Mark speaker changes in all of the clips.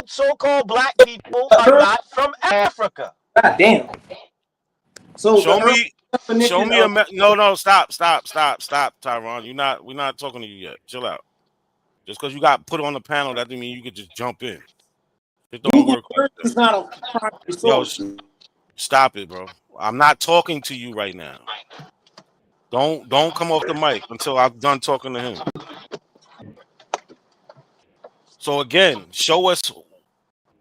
Speaker 1: so-called black people are not from Africa.
Speaker 2: God damn. So
Speaker 3: Show me
Speaker 2: definition of
Speaker 3: no, stop, Tyron. We're not talking to you yet. Chill out. Just because you got put on the panel, that doesn't mean you could just jump in. It don't
Speaker 2: Google
Speaker 3: work like
Speaker 2: Earth
Speaker 3: that.
Speaker 2: is not a primary
Speaker 3: Yo,
Speaker 2: source.
Speaker 3: stop it, bro. I'm not talking to you right now. Don't come off the mic until I'm done talking to him. So again, show us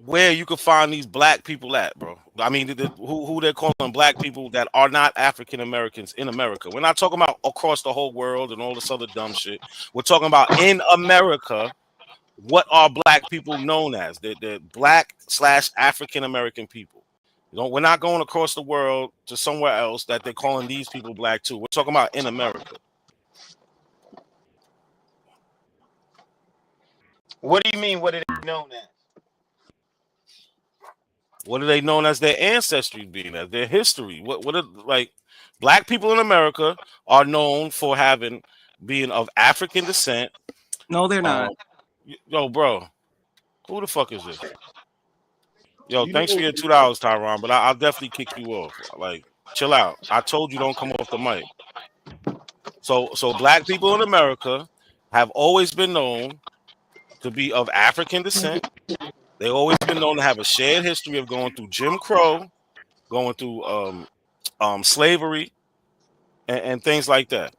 Speaker 3: where you can find these black people at, bro. I mean, who they're calling black people that are not African Americans in America. We're not talking about across the whole world and all this other dumb shit. We're talking about in America. What are black people known as? They're black / African American people. We're not going across the world to somewhere else that they're calling these people black too. We're talking about in America.
Speaker 1: What do you mean? What are they known as?
Speaker 3: What are they known as? Their ancestry being as their history. What are, like, black people in America are known for being of African descent.
Speaker 2: No, they're not.
Speaker 3: Yo, bro, who the fuck is this? Yo, thanks for your $2, Tyron, but I'll definitely kick you off. Like, chill out. I told you don't come off the mic. So black people in America have always been known to be of African descent. They've always been known to have a shared history of going through Jim Crow, going through slavery, and things like that.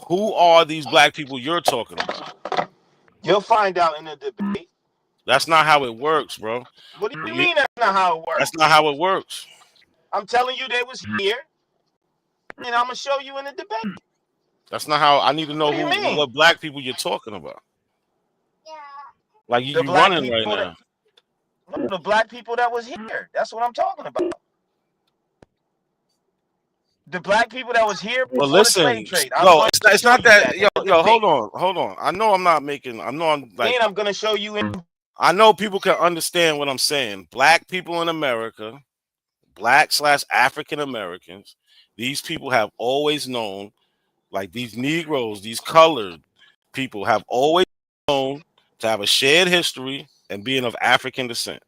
Speaker 3: Who are these black people you're talking about?
Speaker 1: You'll find out in the debate.
Speaker 3: That's not how it works, bro.
Speaker 1: What do you mean that's not how it works?
Speaker 3: That's not how it works.
Speaker 1: I'm telling you they was here, and I'm going to show you in the debate.
Speaker 3: That's not how. I need to know what black people you're talking about. Like you're running right now.
Speaker 1: No, the black people that was here. That's what I'm talking about. The black people that was here before the slave trade.
Speaker 3: It's not that. Yo, hold on. I know I'm like.
Speaker 1: And I'm gonna show you in.
Speaker 3: I know people can understand what I'm saying. Black people in America, black / African Americans. These people have always known, like these Negroes, these colored people have always known to have a shared history and being of African descent.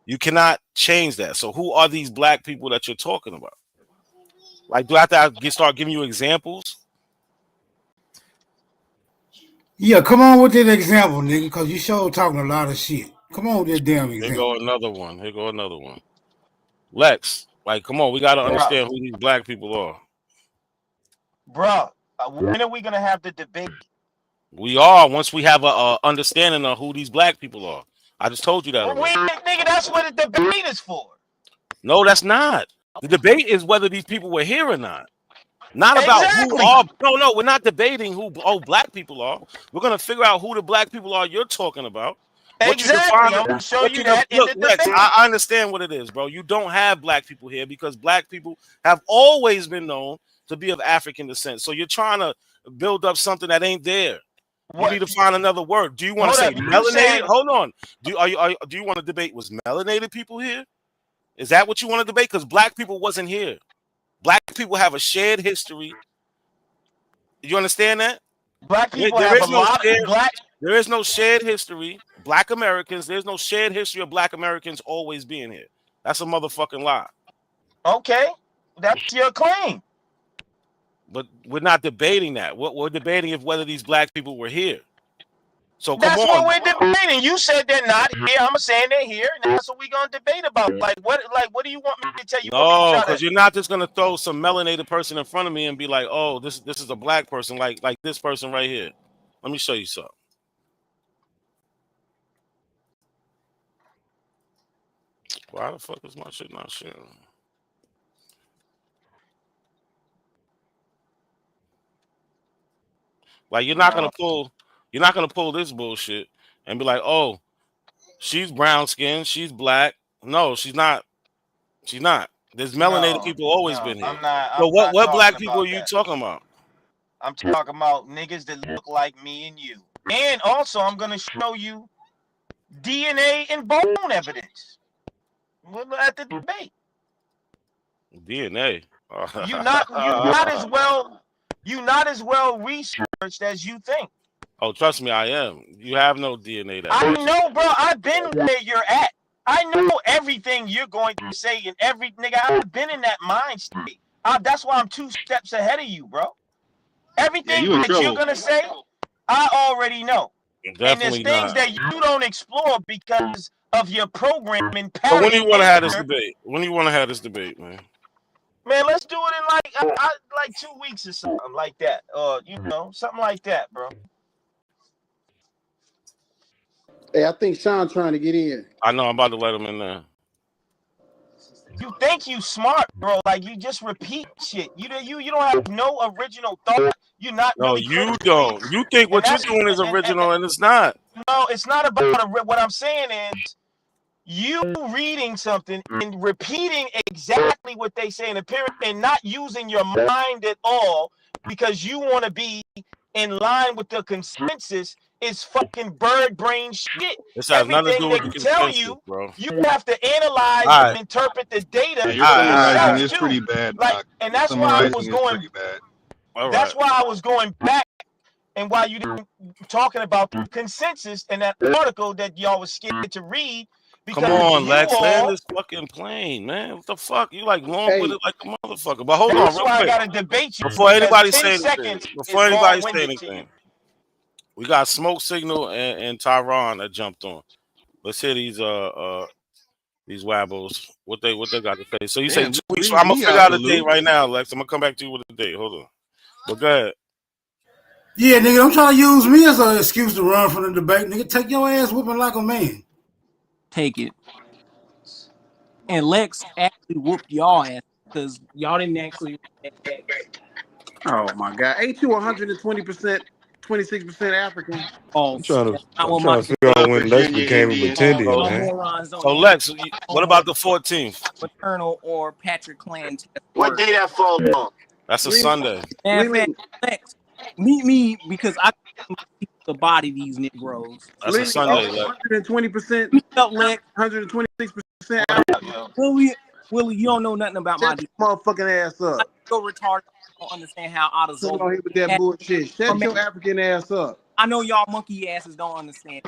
Speaker 3: You cannot change that. So who are these black people that you're talking about? Like, do I have to start giving you examples?
Speaker 4: Yeah, come on with that example, nigga, because you sure talking a lot of shit. Come on with that damn example.
Speaker 3: Here go another one. Lex, like, come on, we got to understand who these black people are.
Speaker 1: Bro, when are we going to have the debate?
Speaker 3: We are, once we have a understanding of who these black people are. I just told you that.
Speaker 1: Nigga, that's what the debate is for.
Speaker 3: No, that's not. The debate is whether these people were here or not. Not about who are. No, we're not debating who black people are. We're going to figure out who the black people are you're talking about.
Speaker 1: Exactly. I'm going to show you that in the debate.
Speaker 3: I understand what it is, bro. You don't have black people here because black people have always been known to be of African descent. So you're trying to build up something that ain't there. You need to find another word. Do you want to say melanated? Hold on. Do you want to debate was melanated people here? Is that what you want to debate? Because black people wasn't here. Black people have a shared history. You understand that?
Speaker 1: Black people have a lot of black.
Speaker 3: There is no shared history. Black Americans, there's no shared history of black Americans always being here. That's a motherfucking lie.
Speaker 1: Okay, that's your claim.
Speaker 3: But we're not debating that. What we're debating is whether these black people were here. So
Speaker 1: that's what we're debating. You said they're not here. I'm saying they're here, and that's what we're gonna debate about. Like what do you want me to tell you?
Speaker 3: No, because you're not just gonna throw some melanated person in front of me and be like, oh, this is a black person, like this person right here. Let me show you something. Why the fuck is my shit not sharing? Like you're not gonna pull this bullshit and be like, oh, she's brown skinned, she's black. No, she's not. She's not. There's melanated people always been here. So what black people are you talking about?
Speaker 1: I'm talking about niggas that look like me and you. And also I'm gonna show you DNA and bone evidence. We're at the debate.
Speaker 3: DNA.
Speaker 1: You're not as well researched as you think.
Speaker 3: Oh, trust me, I am. You have no DNA that.
Speaker 1: I know, bro. I've been where you're at. I know everything you're going to say, and every nigga. I've been in that mind state. That's why I'm 2 steps ahead of you, bro. Everything that you're gonna say, I already know.
Speaker 3: Definitely
Speaker 1: and there's things that you don't explore because of your programming.
Speaker 3: So when do you want to have this debate? When do you want to have this debate, man?
Speaker 1: Man, let's do it in like 2 weeks or something like that, or something like that, bro.
Speaker 5: Hey, I think Sean trying to get in.
Speaker 3: I know. I'm about to let him in there.
Speaker 1: You think you smart, bro? Like you just repeat shit. You don't have no original thought. You're not.
Speaker 3: No,
Speaker 1: really
Speaker 3: you don't. You think what you're doing is original, and it's not.
Speaker 1: No, it's not about what I'm saying is you reading something and repeating exactly what they say in the period and not using your mind at all because you want to be in line with the consensus is fucking bird brain shit.
Speaker 3: This has nothing to do with the
Speaker 1: consensus,
Speaker 3: bro.
Speaker 1: You have to analyze and interpret the data.
Speaker 6: Your summarizing is pretty bad,
Speaker 1: like, and that's why I was going. That's why I was going back, and why you didn't talking about the consensus in that article that y'all was scared to read.
Speaker 3: Come on, Lex, land this fucking plane, man. What the fuck? You like long with it like a motherfucker. But hold on, real quick.
Speaker 1: I gotta debate you
Speaker 3: before anybody say anything. We got Smoke Signal and Tyron that jumped on. Let's hear these wabbos. What they got to say. So you say 2 weeks. I'm gonna figure out a date right now, Lex. I'm gonna come back to you with a date. Hold on. But go ahead.
Speaker 4: Yeah, nigga, don't try to use me as an excuse to run from the debate. Nigga, take your ass whooping like a man.
Speaker 2: Take it. And Lex actually whooped y'all ass because y'all didn't actually.
Speaker 5: Oh my God! Ain't you 120%, 26% African?
Speaker 2: Oh,
Speaker 7: I'm trying to figure out when Lex became a pretender, man.
Speaker 3: So Lex, what about the 14th?
Speaker 2: Maternal or Patrick Clan?
Speaker 1: What day that fall on?
Speaker 3: That's a Sunday.
Speaker 2: Man, Lex, meet me because I can the body these Negroes.
Speaker 3: That's a Sunday.
Speaker 5: 120%.
Speaker 2: Meet up, Lex.
Speaker 5: 126%.
Speaker 2: Willie, you don't know nothing about my
Speaker 5: motherfucking ass up.
Speaker 2: I go retarded. I don't understand how out of zone.
Speaker 5: Here with that bullshit. Shut your African ass up.
Speaker 2: I know y'all monkey asses don't understand.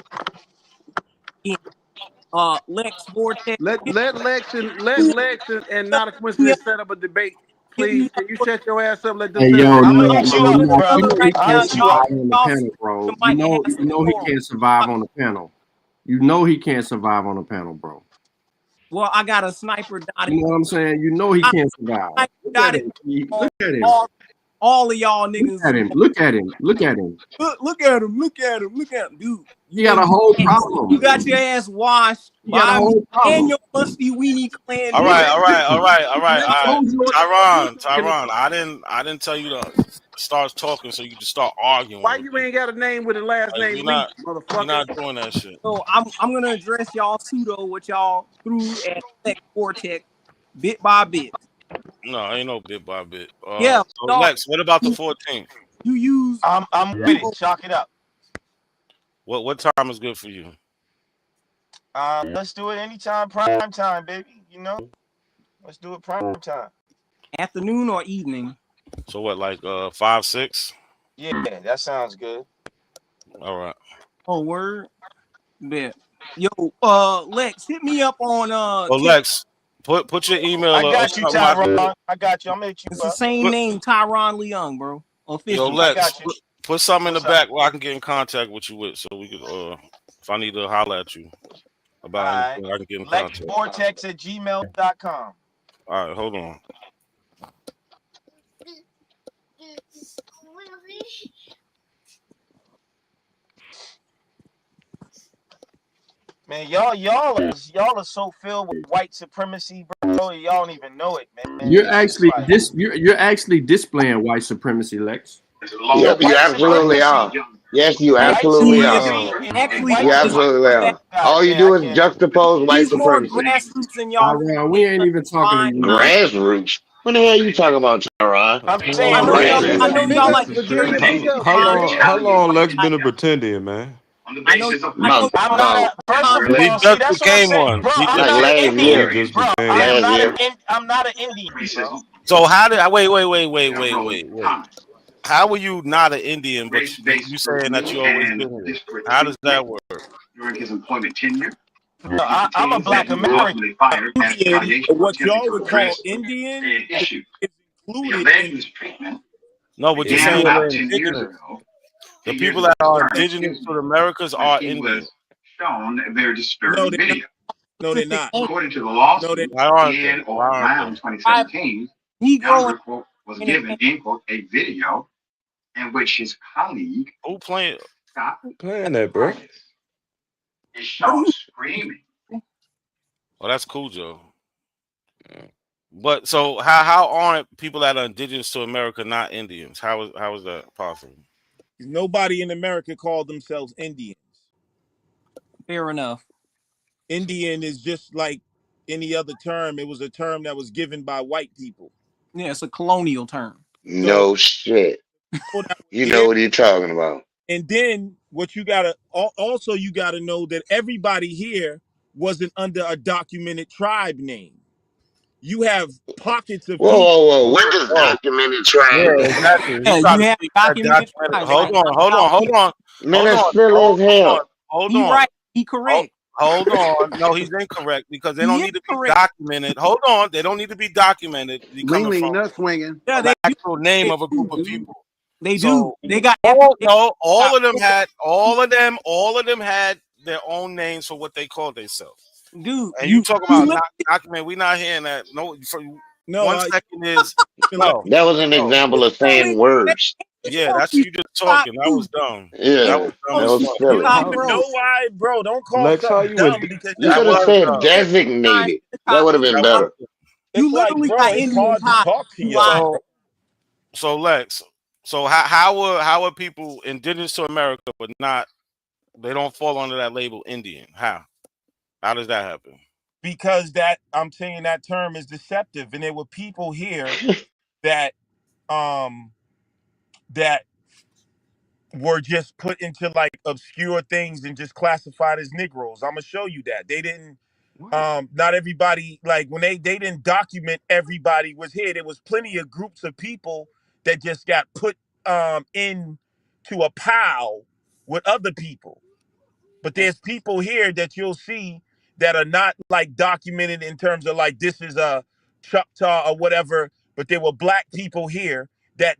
Speaker 2: Lex Vortex.
Speaker 5: Let Lex and not a coincidence set up a debate. Please, can you shut your ass up? Let them.
Speaker 8: Hey, yo,
Speaker 5: I'm
Speaker 8: no,
Speaker 5: gonna let you up,
Speaker 8: he can't survive on the panel, bro. You know he can't survive on the panel. You know he can't survive on the panel, bro.
Speaker 2: Well, I got a sniper dotted.
Speaker 8: You know what I'm saying? You know he can't survive. Look at him. Look at him.
Speaker 2: All of y'all niggas.
Speaker 8: Look at him. Look at him.
Speaker 2: Look at him. Look at him. Look at him, dude.
Speaker 8: You got a whole problem.
Speaker 2: You got your ass washed.
Speaker 8: You got a whole problem.
Speaker 2: And your musty weenie clan.
Speaker 3: All right. Tyron. I didn't tell you to start talking so you can start arguing.
Speaker 5: Why you ain't got a name with the last name, motherfucker?
Speaker 3: You're not doing that shit.
Speaker 2: So I'm gonna address y'all pseudo what y'all threw at Lex Vortex bit by bit.
Speaker 3: No, ain't no bit by bit.
Speaker 2: Yeah.
Speaker 3: So Lex, what about the 14th?
Speaker 2: You use.
Speaker 1: I'm with it. Chalk it up.
Speaker 3: What time is good for you?
Speaker 1: Let's do it anytime, prime time, baby. You know, let's do it prime time.
Speaker 2: Afternoon or evening?
Speaker 3: So what, like 5, 6?
Speaker 1: Yeah, that sounds good.
Speaker 3: All right.
Speaker 2: Oh, word. Bet. Yo, Lex, hit me up on
Speaker 3: Lex, put your email.
Speaker 1: I got you, Tyron. I got you. I'm gonna hit you.
Speaker 2: It's the same name, Tyron Leung, bro. Official.
Speaker 3: Yo, Lex, put something in the back where I can get in contact with you with, so we could, if I need to holler at you about anything, I can get in contact.
Speaker 1: LexVortex@gmail.com.
Speaker 3: All right, hold on.
Speaker 1: Man, y'all are so filled with white supremacy, bro. Y'all don't even know it, man.
Speaker 8: You're actually you're actually displaying white supremacy, Lex.
Speaker 9: Yep, you absolutely are. Yes, you absolutely are. You absolutely are. All you do is juxtapose white supremacy.
Speaker 8: We ain't even talking
Speaker 9: grassroots. What the hell are you talking about, Tyron?
Speaker 1: I'm saying,
Speaker 2: I know y'all like
Speaker 7: How long Lex been a pretender, man?
Speaker 2: I know.
Speaker 3: He just became one.
Speaker 1: I'm not an Indian, bro.
Speaker 3: So how did I wait? How were you not an Indian, but you saying that you always been here? How does that work?
Speaker 10: During his employment tenure,
Speaker 1: I'm a black American.
Speaker 10: Indian,
Speaker 5: what y'all would call Indian is included in
Speaker 10: treatment.
Speaker 3: No, but you're saying they're indigenous. The people that are indigenous to the Americas are Indian.
Speaker 10: Shown a very disturbing video.
Speaker 5: No, they're not.
Speaker 10: According to the lawsuit,
Speaker 3: Why aren't they?
Speaker 10: in or around 2017, Gallagher was given, end quote, a video in which his colleague
Speaker 3: Who playing
Speaker 7: that, bro?
Speaker 10: is shown screaming.
Speaker 3: Well, that's cool, Joe. But so how aren't people that are indigenous to America not Indians? How is that possible?
Speaker 5: Nobody in America called themselves Indians.
Speaker 2: Fair enough.
Speaker 5: Indian is just like any other term. It was a term that was given by white people.
Speaker 2: Yeah, it's a colonial term.
Speaker 9: No shit. You know what you're talking about.
Speaker 5: And then what you gotta know that everybody here wasn't under a documented tribe name. You have pockets of
Speaker 9: whoa. What does documented tribe?
Speaker 3: Yeah, exactly.
Speaker 2: Yeah, you have documented tribes.
Speaker 3: Hold on.
Speaker 9: Man, that's silly as hell.
Speaker 3: Hold
Speaker 2: He
Speaker 3: on.
Speaker 2: right. He correct.
Speaker 3: Hold on. No, he's incorrect because they don't need to be documented. Hold on. They don't need to be documented.
Speaker 5: Wingling, nut swinging.
Speaker 2: Yeah,
Speaker 3: the actual name of a group of people.
Speaker 2: They do. They got
Speaker 3: all of them had their own names for what they called themselves.
Speaker 2: Dude,
Speaker 3: and you talk about not document. We're not hearing that. No, second is no.
Speaker 9: That was an example of saying words.
Speaker 3: Yeah, that's you just talking. That was dumb.
Speaker 9: Yeah,
Speaker 3: that was
Speaker 9: silly.
Speaker 5: You know why, bro? Don't call something dumb because
Speaker 9: you could have said designated. That would have been better.
Speaker 2: You literally got Indian
Speaker 5: talk to you.
Speaker 3: So Lex, so how are people indigenous to America but not? They don't fall under that label Indian. How does that happen?
Speaker 5: Because I'm saying that term is deceptive, and there were people here that that were just put into like obscure things and just classified as Negroes. I'm gonna show you that they didn't. Not everybody, like when they didn't document everybody was here. There was plenty of groups of people that just got put into a pile with other people. But there's people here that you'll see that are not like documented in terms of like this is a Choctaw or whatever. But there were black people here that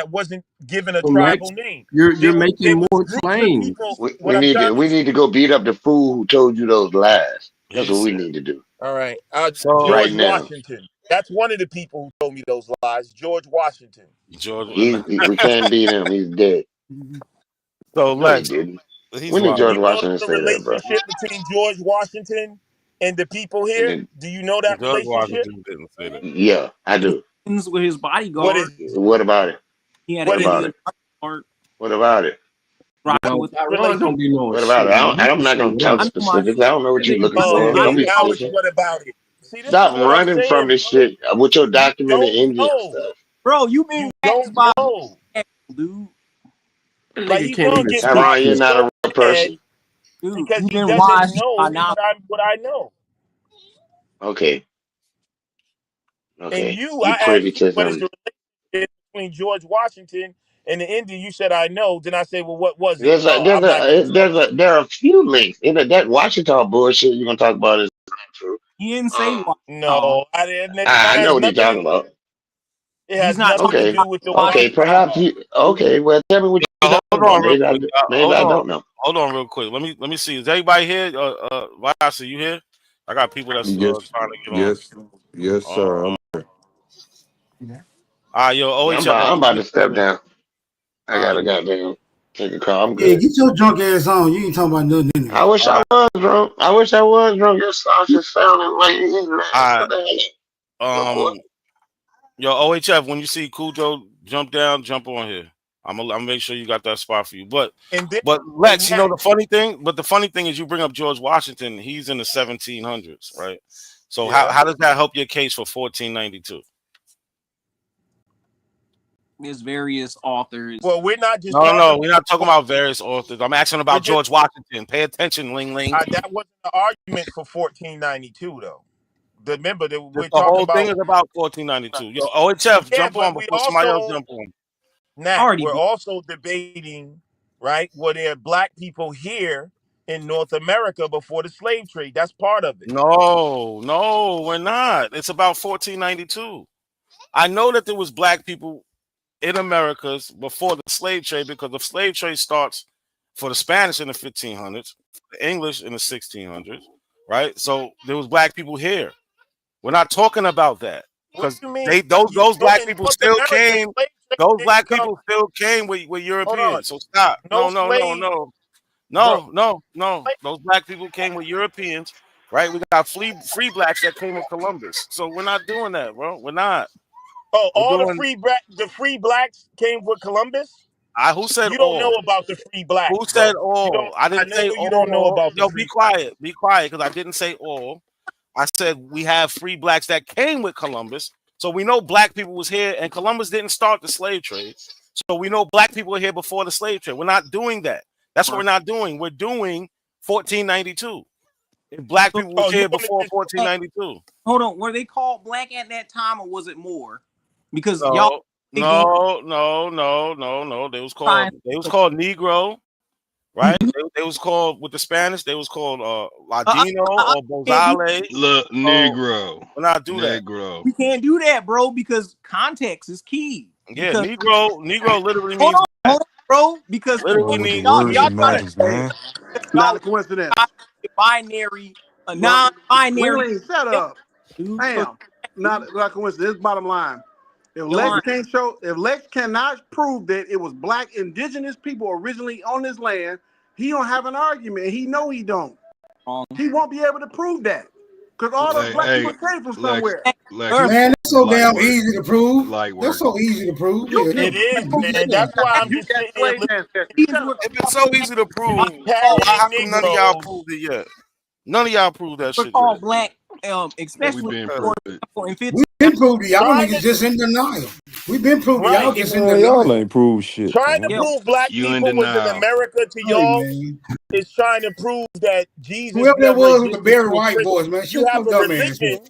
Speaker 5: wasn't given a tribal name.
Speaker 8: You're making more claims.
Speaker 9: We need to go beat up the fool who told you those lies. That's what we need to do.
Speaker 5: All right.
Speaker 9: So,
Speaker 5: George
Speaker 9: right now.
Speaker 5: Washington. That's one of the people who told me those lies. George Washington.
Speaker 9: We can't beat him. He's dead.
Speaker 3: So Lex,
Speaker 9: when did George Washington say that, bro?
Speaker 5: The relationship between George Washington and the people here. Do you know that
Speaker 3: George
Speaker 5: relationship?
Speaker 3: Washington didn't say that.
Speaker 9: Yeah, I do.
Speaker 2: With his bodyguard.
Speaker 9: What about it?
Speaker 2: He had
Speaker 9: what about it? What about it?
Speaker 2: What about
Speaker 9: it? I'm not going to talk specifics. I don't know what you're looking for. Don't be
Speaker 5: what about it? See,
Speaker 9: stop running from this shit with your documented Indian stuff.
Speaker 2: Bro, you been
Speaker 5: don't know,
Speaker 2: dude.
Speaker 5: Like
Speaker 9: Tyron, you're not a real person.
Speaker 2: Dude,
Speaker 5: because he doesn't know what I know.
Speaker 9: Okay.
Speaker 5: And I asked you what is the relationship between George Washington and the Indian. You said I know. Then I say, well, what was it?
Speaker 9: There are a few links. That Washington bullshit you're gonna talk about is not true.
Speaker 2: He didn't say
Speaker 5: no. I didn't.
Speaker 9: I know what you're talking about.
Speaker 5: It has nothing to do with the
Speaker 9: perhaps you. Okay, well, tell me what you.
Speaker 3: Hold on,
Speaker 9: maybe I don't know.
Speaker 3: Hold on, real quick. Let me see. Is everybody here? Vyasa, you here? I got people that's trying to get on.
Speaker 7: Yes, sir.
Speaker 3: I'm
Speaker 9: about to step down. I gotta goddamn take a call. I'm good.
Speaker 4: Yeah, get your drunk ass on. You ain't talking about nothing anyway.
Speaker 9: I wish I was drunk. Your song just sounding like
Speaker 3: OHF, when you see Cujo jump down, jump on here. I'm gonna make sure you got that spot for you. But Lex, you know the funny thing is you bring up George Washington. He's in the 1700s, right? So how does that help your case for 1492?
Speaker 2: There's various authors.
Speaker 5: Well, we're not just
Speaker 3: no, we're not talking about various authors. I'm asking about George Washington. Pay attention, Ling Ling.
Speaker 5: That wasn't an argument for 1492, though. Remember that we're
Speaker 3: the whole thing is about 1492. Yo, OHF, jump on before somebody else jump on.
Speaker 5: Nat,
Speaker 2: already
Speaker 5: we're
Speaker 2: did.
Speaker 5: also debating, right? Were there black people here in North America before the slave trade? That's part of it.
Speaker 3: No, we're not. It's about 1492. I know that there was black people in Americas before the slave trade because the slave trade starts for the Spanish in the 1500s, the English in the 1600s, right? So there was black people here. We're not talking about that
Speaker 5: What
Speaker 3: because
Speaker 5: do you mean?
Speaker 3: those black
Speaker 5: In
Speaker 3: people
Speaker 5: North
Speaker 3: still
Speaker 5: America,
Speaker 3: came.
Speaker 5: slave trade
Speaker 3: Those
Speaker 5: didn't
Speaker 3: black
Speaker 5: come.
Speaker 3: people still came with
Speaker 5: Hold on.
Speaker 3: Europeans. So stop.
Speaker 5: No
Speaker 3: No.
Speaker 5: slave, bro.
Speaker 3: No. Those black people came with Europeans, right? We got free blacks that came with Columbus. So we're not doing that, bro. We're not.
Speaker 5: Oh,
Speaker 3: We're
Speaker 5: all
Speaker 3: doing.
Speaker 5: the free blacks came with Columbus.
Speaker 3: Who said
Speaker 5: You don't know
Speaker 3: all?
Speaker 5: about the free blacks,
Speaker 3: Who said
Speaker 5: bro. You
Speaker 3: all?
Speaker 5: don't.
Speaker 3: I
Speaker 5: I
Speaker 3: didn't
Speaker 5: know
Speaker 3: say
Speaker 5: you don't know
Speaker 3: all.
Speaker 5: about the
Speaker 3: Yo,
Speaker 5: free
Speaker 3: be
Speaker 5: blacks.
Speaker 3: quiet. Be quiet, because I didn't say all. I said we have free blacks that came with Columbus. So we know black people was here, and Columbus didn't start the slave trade. So we know black people were here before the slave trade. We're not doing that. That's what we're not doing. We're doing 1492. If black people was
Speaker 5: Oh, you
Speaker 3: here
Speaker 5: want to
Speaker 3: before
Speaker 5: just
Speaker 3: 1492.
Speaker 2: Hold on, were they called black at that time, or was it more? Because y'all
Speaker 3: No. They was called Negro, right? They was called, with the Spanish, they was called Ladino or Bozale.
Speaker 6: Look, Negro.
Speaker 3: We're not do that.
Speaker 6: Negro.
Speaker 2: We can't do that, bro, because context is key.
Speaker 3: Yeah,
Speaker 2: Because
Speaker 3: Negro literally means
Speaker 2: hold on, bro, because
Speaker 3: literally
Speaker 7: With the
Speaker 3: means
Speaker 7: words
Speaker 2: y'all
Speaker 7: and
Speaker 2: trying
Speaker 7: numbers,
Speaker 2: to
Speaker 7: man.
Speaker 11: Not a coincidence.
Speaker 2: binary, a
Speaker 11: Well,
Speaker 2: non-binary.
Speaker 11: Willie, shut up.
Speaker 2: Dude,
Speaker 11: Damn. Not a coincidence. Bottom line. If
Speaker 2: Your
Speaker 11: Lex cannot prove that it was black indigenous people originally on this land, he don't have an argument. He know he don't. He won't be able to prove that. Because all those black people came from somewhere.
Speaker 4: Man, that's so damn easy to prove.
Speaker 6: Light work.
Speaker 4: That's so easy to prove.
Speaker 5: It is, man. That's why I'm just sitting here listening.
Speaker 3: if it's so easy to prove, how come none of y'all proved it yet? None of y'all proved that shit
Speaker 2: called
Speaker 3: yet.
Speaker 2: black, especially in 15.
Speaker 4: We've been proved. Y'all niggas just in denial. We've been proved. Y'all just in
Speaker 7: Man,
Speaker 4: denial.
Speaker 7: y'all ain't proved shit.
Speaker 5: Trying
Speaker 7: man.
Speaker 5: to prove black
Speaker 6: You in
Speaker 5: people was in
Speaker 6: denial.
Speaker 5: America to
Speaker 4: Hey,
Speaker 5: y'all
Speaker 4: man.
Speaker 5: is trying to prove that Jesus
Speaker 4: Whoever that
Speaker 5: never
Speaker 4: was with the
Speaker 5: existed
Speaker 4: Barry
Speaker 5: to a
Speaker 4: White
Speaker 5: Christian.
Speaker 4: boys, man,
Speaker 5: You
Speaker 4: shut
Speaker 5: have
Speaker 4: your
Speaker 5: a
Speaker 4: dumb ass
Speaker 5: religion
Speaker 4: up.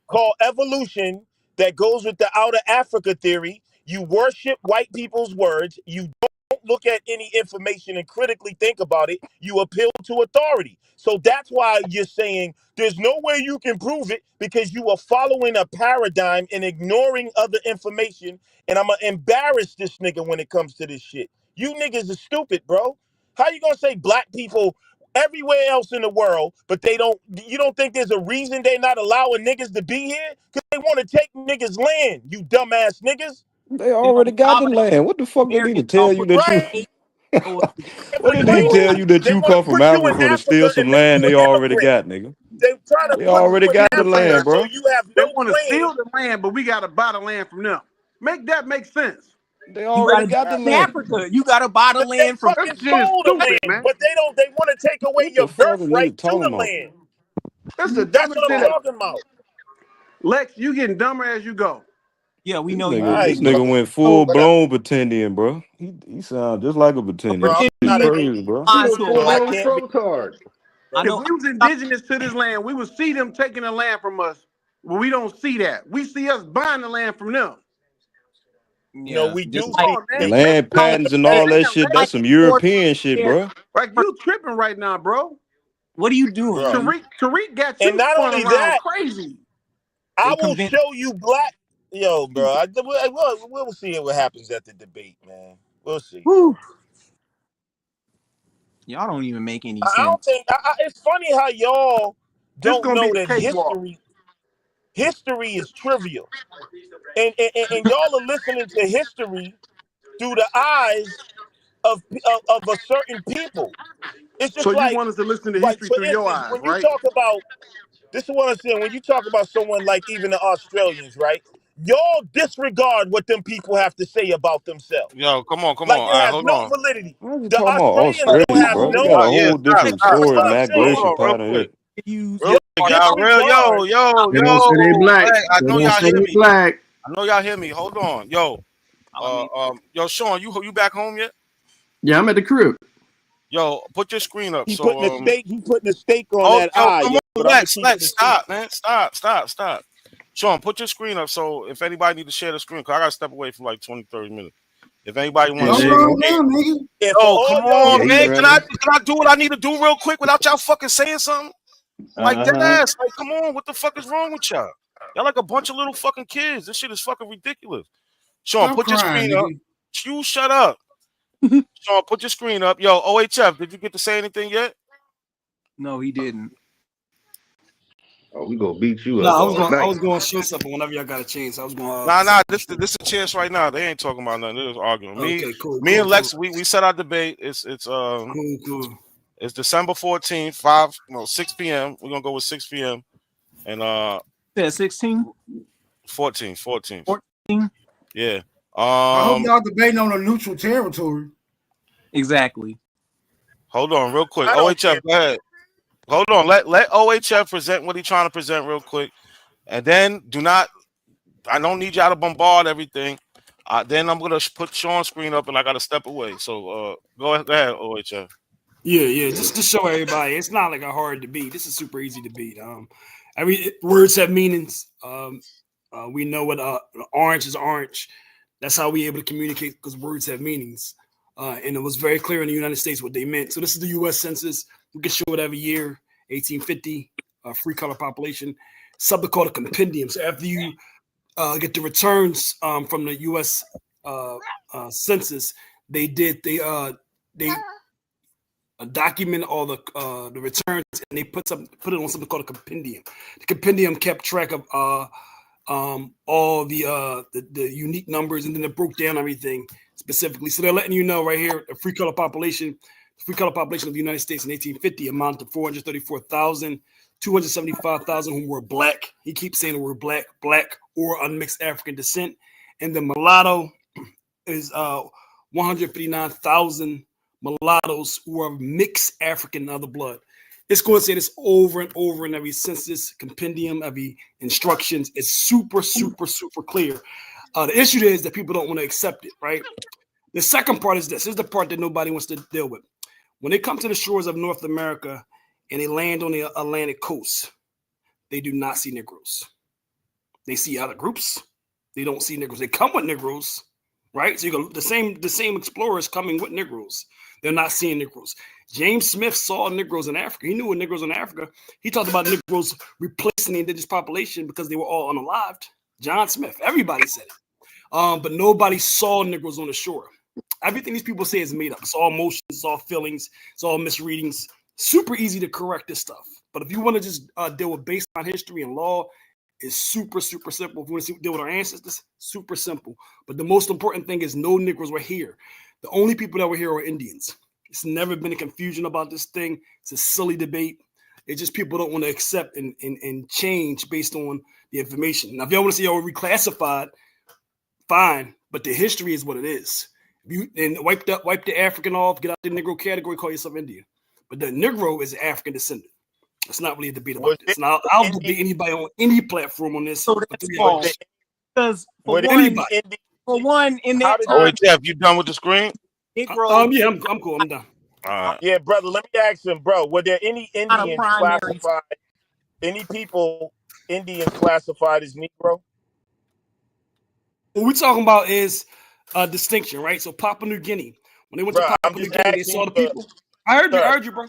Speaker 5: called evolution that goes with the outer Africa theory. You worship white people's words. You don't look at any information and critically think about it. You appeal to authority. So that's why you're saying there's no way you can prove it, because you are following a paradigm and ignoring other information. And I'm going to embarrass this nigga when it comes to this shit. You niggas are stupid, bro. How you going to say black people everywhere else in the world, but you don't think there's a reason they're not allowing niggas to be here? Because they want to take niggas' land, you dumbass niggas.
Speaker 7: They already got the land. What the fuck they need to tell you that you?
Speaker 5: Right.
Speaker 7: What they need to tell you that
Speaker 5: They
Speaker 7: you
Speaker 5: want
Speaker 7: come
Speaker 5: to
Speaker 7: from
Speaker 5: put you in
Speaker 7: Africa to steal
Speaker 5: Africa
Speaker 7: some
Speaker 5: and make
Speaker 7: land
Speaker 5: you
Speaker 7: they
Speaker 5: an
Speaker 7: already
Speaker 5: immigrant.
Speaker 7: got, nigga?
Speaker 5: They try to
Speaker 7: They
Speaker 5: put
Speaker 7: already
Speaker 5: you in
Speaker 7: got the
Speaker 5: Africa
Speaker 7: land, bro.
Speaker 5: so you have
Speaker 11: They
Speaker 5: no
Speaker 11: want to
Speaker 5: claim.
Speaker 11: steal the land, but we got to buy the land from them. Make that make sense.
Speaker 7: They
Speaker 2: You
Speaker 7: already
Speaker 2: gotta
Speaker 7: got the
Speaker 2: in
Speaker 7: land.
Speaker 2: Africa. You gotta buy the
Speaker 5: But they
Speaker 2: land from.
Speaker 5: fucking
Speaker 11: That shit is
Speaker 5: stole the
Speaker 11: stupid,
Speaker 5: land,
Speaker 11: man.
Speaker 5: but they want to take away
Speaker 7: What
Speaker 5: your
Speaker 7: the fuck is
Speaker 5: birthright
Speaker 7: nigga
Speaker 5: to
Speaker 7: talking
Speaker 5: the
Speaker 7: about?
Speaker 5: land.
Speaker 11: That's the
Speaker 5: That's
Speaker 11: dumbest
Speaker 5: what I'm
Speaker 11: shit.
Speaker 5: talking about.
Speaker 11: Lex, you getting dumber as you go.
Speaker 2: Yeah, we
Speaker 7: This
Speaker 2: know you.
Speaker 7: nigga, this
Speaker 5: Alright,
Speaker 7: nigga
Speaker 5: bro.
Speaker 7: went full blown Batendian, bro. He sound just like a Batendian.
Speaker 5: Bro, I'm
Speaker 7: Shit
Speaker 5: not an
Speaker 7: crazy,
Speaker 5: idiot,
Speaker 7: bro.
Speaker 5: so I can't be.
Speaker 2: I
Speaker 11: If
Speaker 2: know.
Speaker 11: we was indigenous to this land, we would see them taking the land from us, but we don't see that. We see us buying the land from them.
Speaker 5: No,
Speaker 2: Yeah,
Speaker 5: we
Speaker 2: just
Speaker 5: do
Speaker 11: Come
Speaker 5: see
Speaker 11: on, man.
Speaker 5: they
Speaker 7: Land
Speaker 5: taking
Speaker 7: patents
Speaker 5: the
Speaker 7: and
Speaker 5: land.
Speaker 7: all that
Speaker 11: Damn,
Speaker 7: shit,
Speaker 11: Lex.
Speaker 7: that's some European shit, bro.
Speaker 11: Like you tripping right now, bro.
Speaker 2: What are you doing?
Speaker 5: Bro.
Speaker 11: Tariq got
Speaker 5: And
Speaker 11: you
Speaker 5: not
Speaker 11: spun
Speaker 5: only
Speaker 11: around
Speaker 5: that,
Speaker 11: crazy.
Speaker 5: I will show you black. Yo, bro, we'll see what happens at the debate, man. We'll see.
Speaker 2: Whew. Y'all don't even make any
Speaker 5: I
Speaker 2: sense.
Speaker 5: don't think it's funny how y'all
Speaker 11: This
Speaker 5: don't
Speaker 11: gonna be
Speaker 5: know
Speaker 11: a
Speaker 5: that
Speaker 11: cakewalk.
Speaker 5: history is trivial, and y'all are listening to history through the eyes of a certain people. It's
Speaker 11: So
Speaker 5: just
Speaker 11: you want us to listen to
Speaker 5: like
Speaker 11: history
Speaker 5: for
Speaker 11: through your
Speaker 5: instance,
Speaker 11: eyes,
Speaker 5: when you
Speaker 11: right?
Speaker 5: talk about this is what I'm saying. When you talk about someone like even the Australians, right? Y'all disregard what them people have to say about themselves.
Speaker 3: Yo, come on.
Speaker 5: Like
Speaker 3: All
Speaker 5: it
Speaker 3: right,
Speaker 5: has
Speaker 3: hold
Speaker 5: no
Speaker 3: on.
Speaker 5: validity.
Speaker 7: Why are you
Speaker 5: The
Speaker 7: talking about
Speaker 5: Australians don't
Speaker 7: Australia,
Speaker 5: have
Speaker 7: bro? We
Speaker 5: no.
Speaker 7: got a
Speaker 3: Yeah,
Speaker 7: whole different
Speaker 5: That's
Speaker 7: story,
Speaker 5: what I'm saying.
Speaker 7: migration
Speaker 3: hold on, real
Speaker 7: part of
Speaker 3: quick.
Speaker 7: it.
Speaker 2: Use
Speaker 3: Real quick, y'all.
Speaker 5: Disregard.
Speaker 11: They don't say they black.
Speaker 3: Hey, I
Speaker 11: They
Speaker 3: know
Speaker 11: don't
Speaker 3: y'all
Speaker 11: say
Speaker 3: hear
Speaker 11: they
Speaker 3: me.
Speaker 11: black.
Speaker 3: Hold on. Yo, Sean, you back home yet?
Speaker 8: Yeah, I'm at the crib.
Speaker 3: Yo, put your screen up.
Speaker 5: He
Speaker 3: So
Speaker 5: putting a stake. He putting a stake on
Speaker 3: oh,
Speaker 5: that
Speaker 3: yo,
Speaker 5: eye.
Speaker 3: come
Speaker 5: Yo,
Speaker 3: on,
Speaker 5: but I'm gonna
Speaker 3: Lex,
Speaker 5: keep it a secret.
Speaker 3: stop, man. Stop. Sean, put your screen up so if anybody need to share the screen, because I gotta step away for like 20, 30 minutes. If anybody wants
Speaker 4: Don't
Speaker 3: to,
Speaker 4: run down, nigga.
Speaker 3: oh come on,
Speaker 6: Yeah,
Speaker 3: man.
Speaker 6: you
Speaker 3: Can I do what I need to do real quick without y'all fucking saying something? Like dead ass. Like, come on, what the fuck is wrong with y'all? Y'all like a bunch of little fucking kids. This shit is fucking ridiculous. Sean,
Speaker 4: Stop
Speaker 3: put your
Speaker 4: crying,
Speaker 3: screen up.
Speaker 4: nigga.
Speaker 3: You shut up. Sean, put your screen up. Yo, OHF, did you get to say anything yet?
Speaker 2: No, he didn't.
Speaker 6: Oh, we gonna beat you
Speaker 12: No,
Speaker 6: up.
Speaker 12: I was going to show something whenever y'all got a chance. I was going.
Speaker 3: Nah. This a chance right now. They ain't talking about nothing. They're just arguing.
Speaker 12: Okay, cool.
Speaker 3: Me and Lex, we set our debate. It's
Speaker 12: cool.
Speaker 3: It's December 14th, 6 p.m. We're gonna go with 6 p.m. And
Speaker 2: 16?
Speaker 3: 14.
Speaker 2: 14?
Speaker 3: Yeah.
Speaker 4: I hope y'all debating on a neutral territory.
Speaker 2: Exactly.
Speaker 3: Hold on, real quick. OHF, go ahead. Hold on. Let OHF present what he's trying to present real quick. And then I don't need y'all to bombard everything. Then I'm gonna put Sean's screen up and I gotta step away. So go ahead, OHF.
Speaker 12: Yeah. Just to show everybody, it's not like a hard debate. This is super easy to beat. Words have meanings. We know what orange is orange. That's how we're able to communicate because words have meanings. And it was very clear in the United States what they meant. So this is the U.S. Census. We can show it every year. 1850, free color population. Something called a compendium. So after you get the returns from the U.S. Census, they document all the returns and they put it on something called a compendium. The compendium kept track of all the unique numbers, and then it broke down everything specifically. So they're letting you know right here, the free color population of the United States in 1850 amounted to 434,275,000 who were black. He keeps saying the word black or unmixed African descent. And the mulatto is 159,000 mulattoes who are mixed African and other blood. It's going to say this over and over in every census, compendium, every instructions. It's super, super, super clear. The issue is that people don't want to accept it, right? The second part is this. This is the part that nobody wants to deal with. When they come to the shores of North America and they land on the Atlantic coast, they do not see Negroes. They see other groups. They don't see Negroes. They come with Negroes, right? So you go the same explorers coming with Negroes. They're not seeing Negroes. James Smith saw Negroes in Africa. He knew what Negroes in Africa. He talked about Negroes replacing the indigenous population because they were all unalived. John Smith, everybody said it. But nobody saw Negroes on the shore. Everything these people say is made up. It's all emotions, it's all feelings, it's all misreadings. Super easy to correct this stuff. But if you want to just deal with baseline history and law, it's super, super simple. If you want to deal with our ancestors, super simple. But the most important thing is no Negroes were here. The only people that were here were Indians. It's never been a confusion about this thing. It's a silly debate. It's just people don't want to accept and change based on the information. Now, if y'all want to see y'all reclassified, fine. But the history is what it is. You and wipe the African off, get out the Negro category, call yourself Indian. But the Negro is African descendant. It's not really a debate about this. Now I'll debate anybody on any platform on this.
Speaker 2: Because for one, in that time,
Speaker 3: oh, wait, Jeff, you done with the screen?
Speaker 2: Negro,
Speaker 12: yeah, I'm cool. I'm done.
Speaker 5: Yeah, brother. Let me ask him, bro. Were there any Indians classified? Any people Indians classified as Negro?
Speaker 12: What we're talking about is a distinction, right? So Papua New Guinea, when they went to Papua New Guinea, they saw the people. I heard you, bro.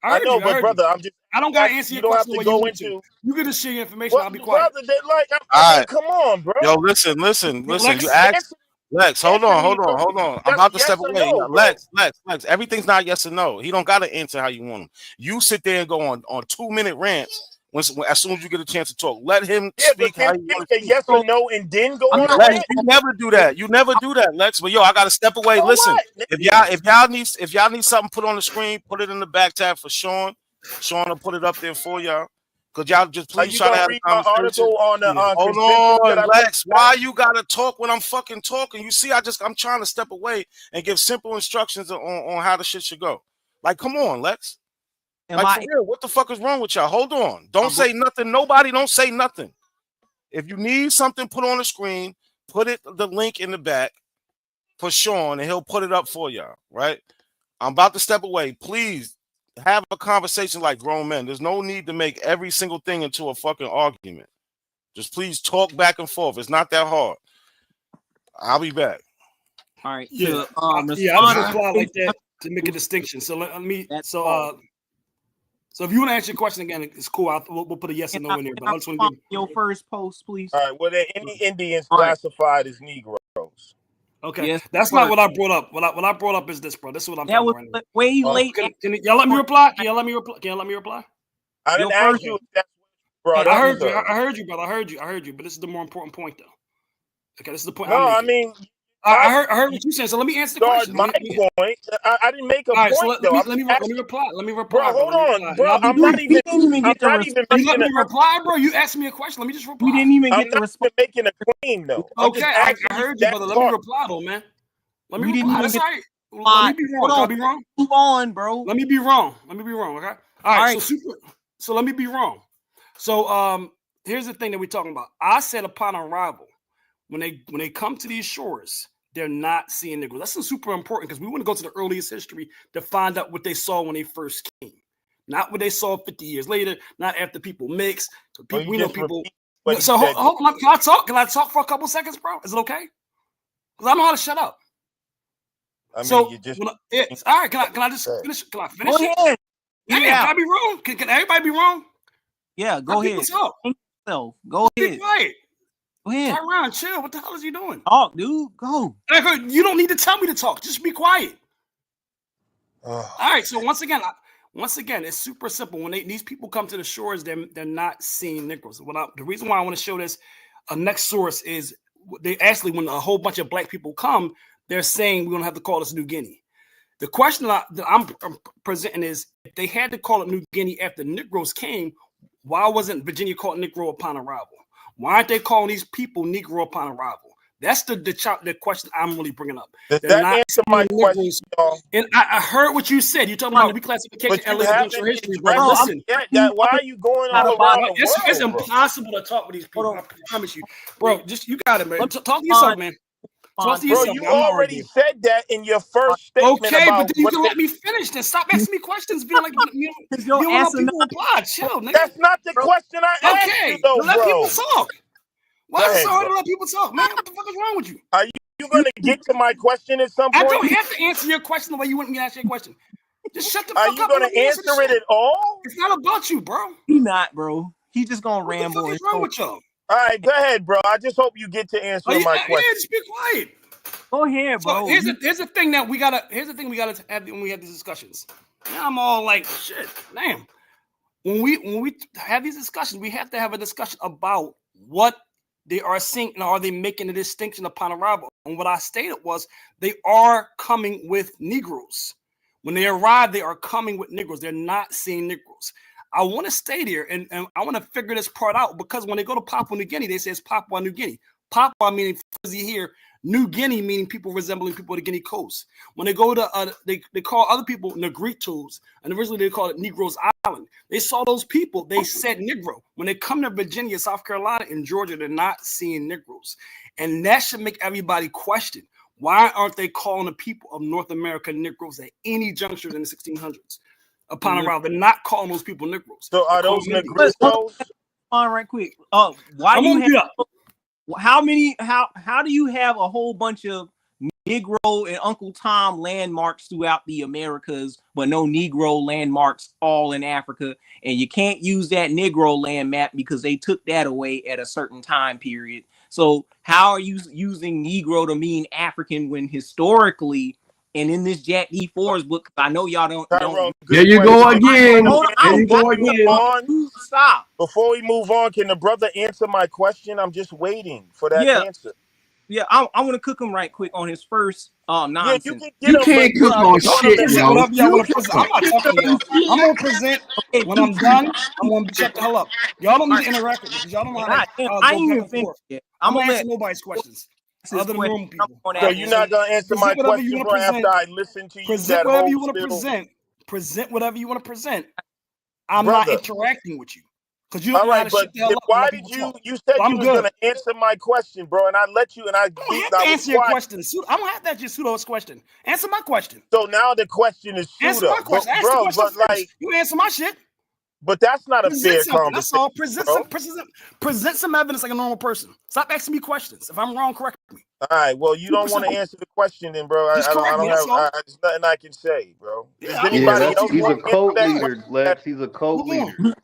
Speaker 12: I know,
Speaker 5: but brother,
Speaker 12: I don't gotta answer your question the way you want to. You can just share your information. I'll be quiet.
Speaker 5: Brother, come on, bro.
Speaker 3: Yo, listen.
Speaker 12: Lex,
Speaker 3: you asked Lex. Hold on. I'm about to step away.
Speaker 5: No,
Speaker 3: Lex. Everything's not yes or no. He don't got to answer how you want him. You sit there and go on 2-minute rants. When, as soon as you get a chance to talk, let him speak. How you want to speak.
Speaker 5: Yes or no, and then go on.
Speaker 3: Lex, you never do that. You never do that, Lex. But yo, I gotta step away.
Speaker 5: So
Speaker 3: listen,
Speaker 5: what?
Speaker 3: if y'all need something put on the screen, put it in the back tab for Sean. Sean will put it up there for y'all. Could y'all just please try to have a conversation? Hold on, Lex. Why you gotta talk when I'm fucking talking? You see, I'm trying to step away and give simple instructions on how the shit should go. Like, come on, Lex. For real, what the fuck is wrong with y'all? Hold on. Don't say nothing. Nobody don't say nothing. If you need something put on the screen, put the link in the back for Sean, and he'll put it up for y'all, right? I'm about to step away. Please have a conversation like grown men. There's no need to make every single thing into a fucking argument. Just please talk back and forth. It's not that hard. I'll be back.
Speaker 2: All right.
Speaker 12: Yeah,
Speaker 2: To,
Speaker 12: I just reply like that to make a distinction. So let me. So if you want to answer your question again, it's cool. We'll put a yes or no in here. But I just want to give
Speaker 2: your first post, please.
Speaker 5: All right. Were there any Indians classified as Negroes?
Speaker 12: Okay,
Speaker 2: yes,
Speaker 12: that's not what I brought up. What I brought up is this, bro. This is what I'm talking about. Right
Speaker 2: way late.
Speaker 12: Can y'all let me reply? Can y'all let me reply?
Speaker 5: I didn't ask you if that's what
Speaker 12: I heard you. I heard you, brother. I heard you. But this is the more important point, though. Okay, this is the point.
Speaker 5: No, I mean,
Speaker 12: I heard what you said. So let me answer the question.
Speaker 5: My point. I didn't make a point.
Speaker 12: So let me reply.
Speaker 5: Bro, hold on, bro. I'm not even
Speaker 12: making a reply, bro. You asked me a question. Let me just reply.
Speaker 2: You didn't even get the response.
Speaker 5: Making a claim, though.
Speaker 12: Okay, I heard you, brother. Let me reply, though, man. Let me reply. That's all right. Let me be wrong. Can I be wrong?
Speaker 2: Move on, bro.
Speaker 12: Let me be wrong. Okay. All right. So let me be wrong. So here's the thing that we're talking about. I said upon arrival, when they come to these shores, they're not seeing Negroes. That's super important because we want to go to the earliest history to find out what they saw when they first came, not what they saw 50 years later, not after people mixed. So we know people. So hold on, can I talk? Can I talk for a couple seconds, bro? Is it okay? Because I know how to shut up.
Speaker 5: I mean, you just
Speaker 12: all right. Can I just finish? Can I finish?
Speaker 2: Go ahead.
Speaker 12: Can I be wrong? Can everybody be wrong?
Speaker 2: Yeah, go ahead. Go
Speaker 12: Be
Speaker 2: ahead.
Speaker 12: quiet.
Speaker 2: Go ahead.
Speaker 12: Turn around, chill. What the hell is you doing?
Speaker 2: Talk, dude. Go.
Speaker 12: You don't need to tell me to talk. Just be quiet. All right. So once again, it's super simple. When these people come to the shores, they're not seeing Negroes. The reason why I want to show this next source is they actually, when a whole bunch of black people come, they're saying we're gonna have to call this New Guinea. The question that I'm presenting is, if they had to call it New Guinea after Negroes came, why wasn't Virginia called Negro upon arrival? Why aren't they calling these people Negro upon arrival? That's the question I'm really bringing up.
Speaker 5: Does that answer my question, y'all?
Speaker 12: And I heard what you said. You're talking about reclassification and evidential history, bro. Listen,
Speaker 5: why are you going all around the world?
Speaker 12: It's impossible to talk with these people. I promise you, bro. Just you got it, man. Talk to yourself, man.
Speaker 5: Bro, you already said that in your first statement.
Speaker 12: Okay, but then you can let me finish. Then stop asking me questions. Being like you don't want people to reply. Chill, nigga.
Speaker 5: That's not the question I asked you, though,
Speaker 12: let people talk. Why is it so hard to let people talk, man? What the fuck is wrong with you?
Speaker 5: Are you going to get to my question at some point?
Speaker 12: I don't have to answer your question the way you want me to answer your question. Just shut the fuck up.
Speaker 5: Are you going to answer it at all?
Speaker 12: It's not about you, bro.
Speaker 2: He not, bro. He just gonna ramble.
Speaker 12: What the fuck is wrong with y'all?
Speaker 5: All right, go ahead, bro. I just hope you get to answer my question.
Speaker 12: Yeah, just be quiet.
Speaker 2: Go ahead, bro.
Speaker 12: So here's the thing we gotta have when we have these discussions. Now I'm all like, shit, damn. When we have these discussions, we have to have a discussion about what they are seeing, and are they making a distinction upon arrival? And what I stated was they are coming with Negroes. When they arrive, they are coming with Negroes. They're not seeing Negroes. I want to stay there and I want to figure this part out, because when they go to Papua New Guinea, they say it's Papua New Guinea. Papua meaning fuzzy here, New Guinea meaning people resembling people of the Guinea coast. When they go to, they call other people Negritos, and originally they called it Negroes Island. They saw those people, they said Negro. When they come to Virginia, South Carolina, and Georgia, they're not seeing Negroes. And that should make everybody question, why aren't they calling the people of North America Negroes at any juncture in the 1600s? Upon arrival, they're not calling those people Negroes.
Speaker 5: So are those Negritos?
Speaker 2: On right quick. Why do you have? How do you have a whole bunch of Negro and Uncle Tom landmarks throughout the Americas, but no Negro landmarks all in Africa? And you can't use that Negro land map because they took that away at a certain time period. So how are you using Negro to mean African when historically, and in this Jack D. Forrest book, I know y'all don't.
Speaker 9: There you go again. There you go again.
Speaker 2: Stop.
Speaker 5: Before we move on, can the brother answer my question? I'm just waiting for that answer.
Speaker 2: Yeah, I want to cook him right quick on his first nonsense.
Speaker 9: You can't cook on shit, yo.
Speaker 12: I'm not talking to y'all. I'm gonna present. When I'm done, I'm gonna shut the hell up. Y'all don't need to interact with me because y'all don't know how to
Speaker 2: I ain't even finished yet.
Speaker 12: I'm gonna answer nobody's questions. Other than room people.
Speaker 5: So you're not gonna answer my question, bro, after I listen to you.
Speaker 12: Present whatever you want to present. Present whatever you want to present. I'm not interacting with you. Because you don't know how to shut the hell up.
Speaker 5: Why did you said you was gonna answer my question, bro, and I let you, and I
Speaker 12: don't have to answer your question. I don't have to answer Pseudo's question. Answer my question.
Speaker 5: So now the question is Pseudo.
Speaker 12: Answer my question.
Speaker 5: Bro, but like
Speaker 12: you answer my shit.
Speaker 5: But that's not a fair conversation.
Speaker 12: That's all. Present some evidence like a normal person. Stop asking me questions. If I'm wrong, correct me.
Speaker 5: All right. Well, you don't want to answer the question, then, bro. There's nothing I can say, bro. Does anybody else
Speaker 6: he's a
Speaker 5: want to
Speaker 6: cult
Speaker 5: answer that
Speaker 6: leader, Lex. He's a cult leader.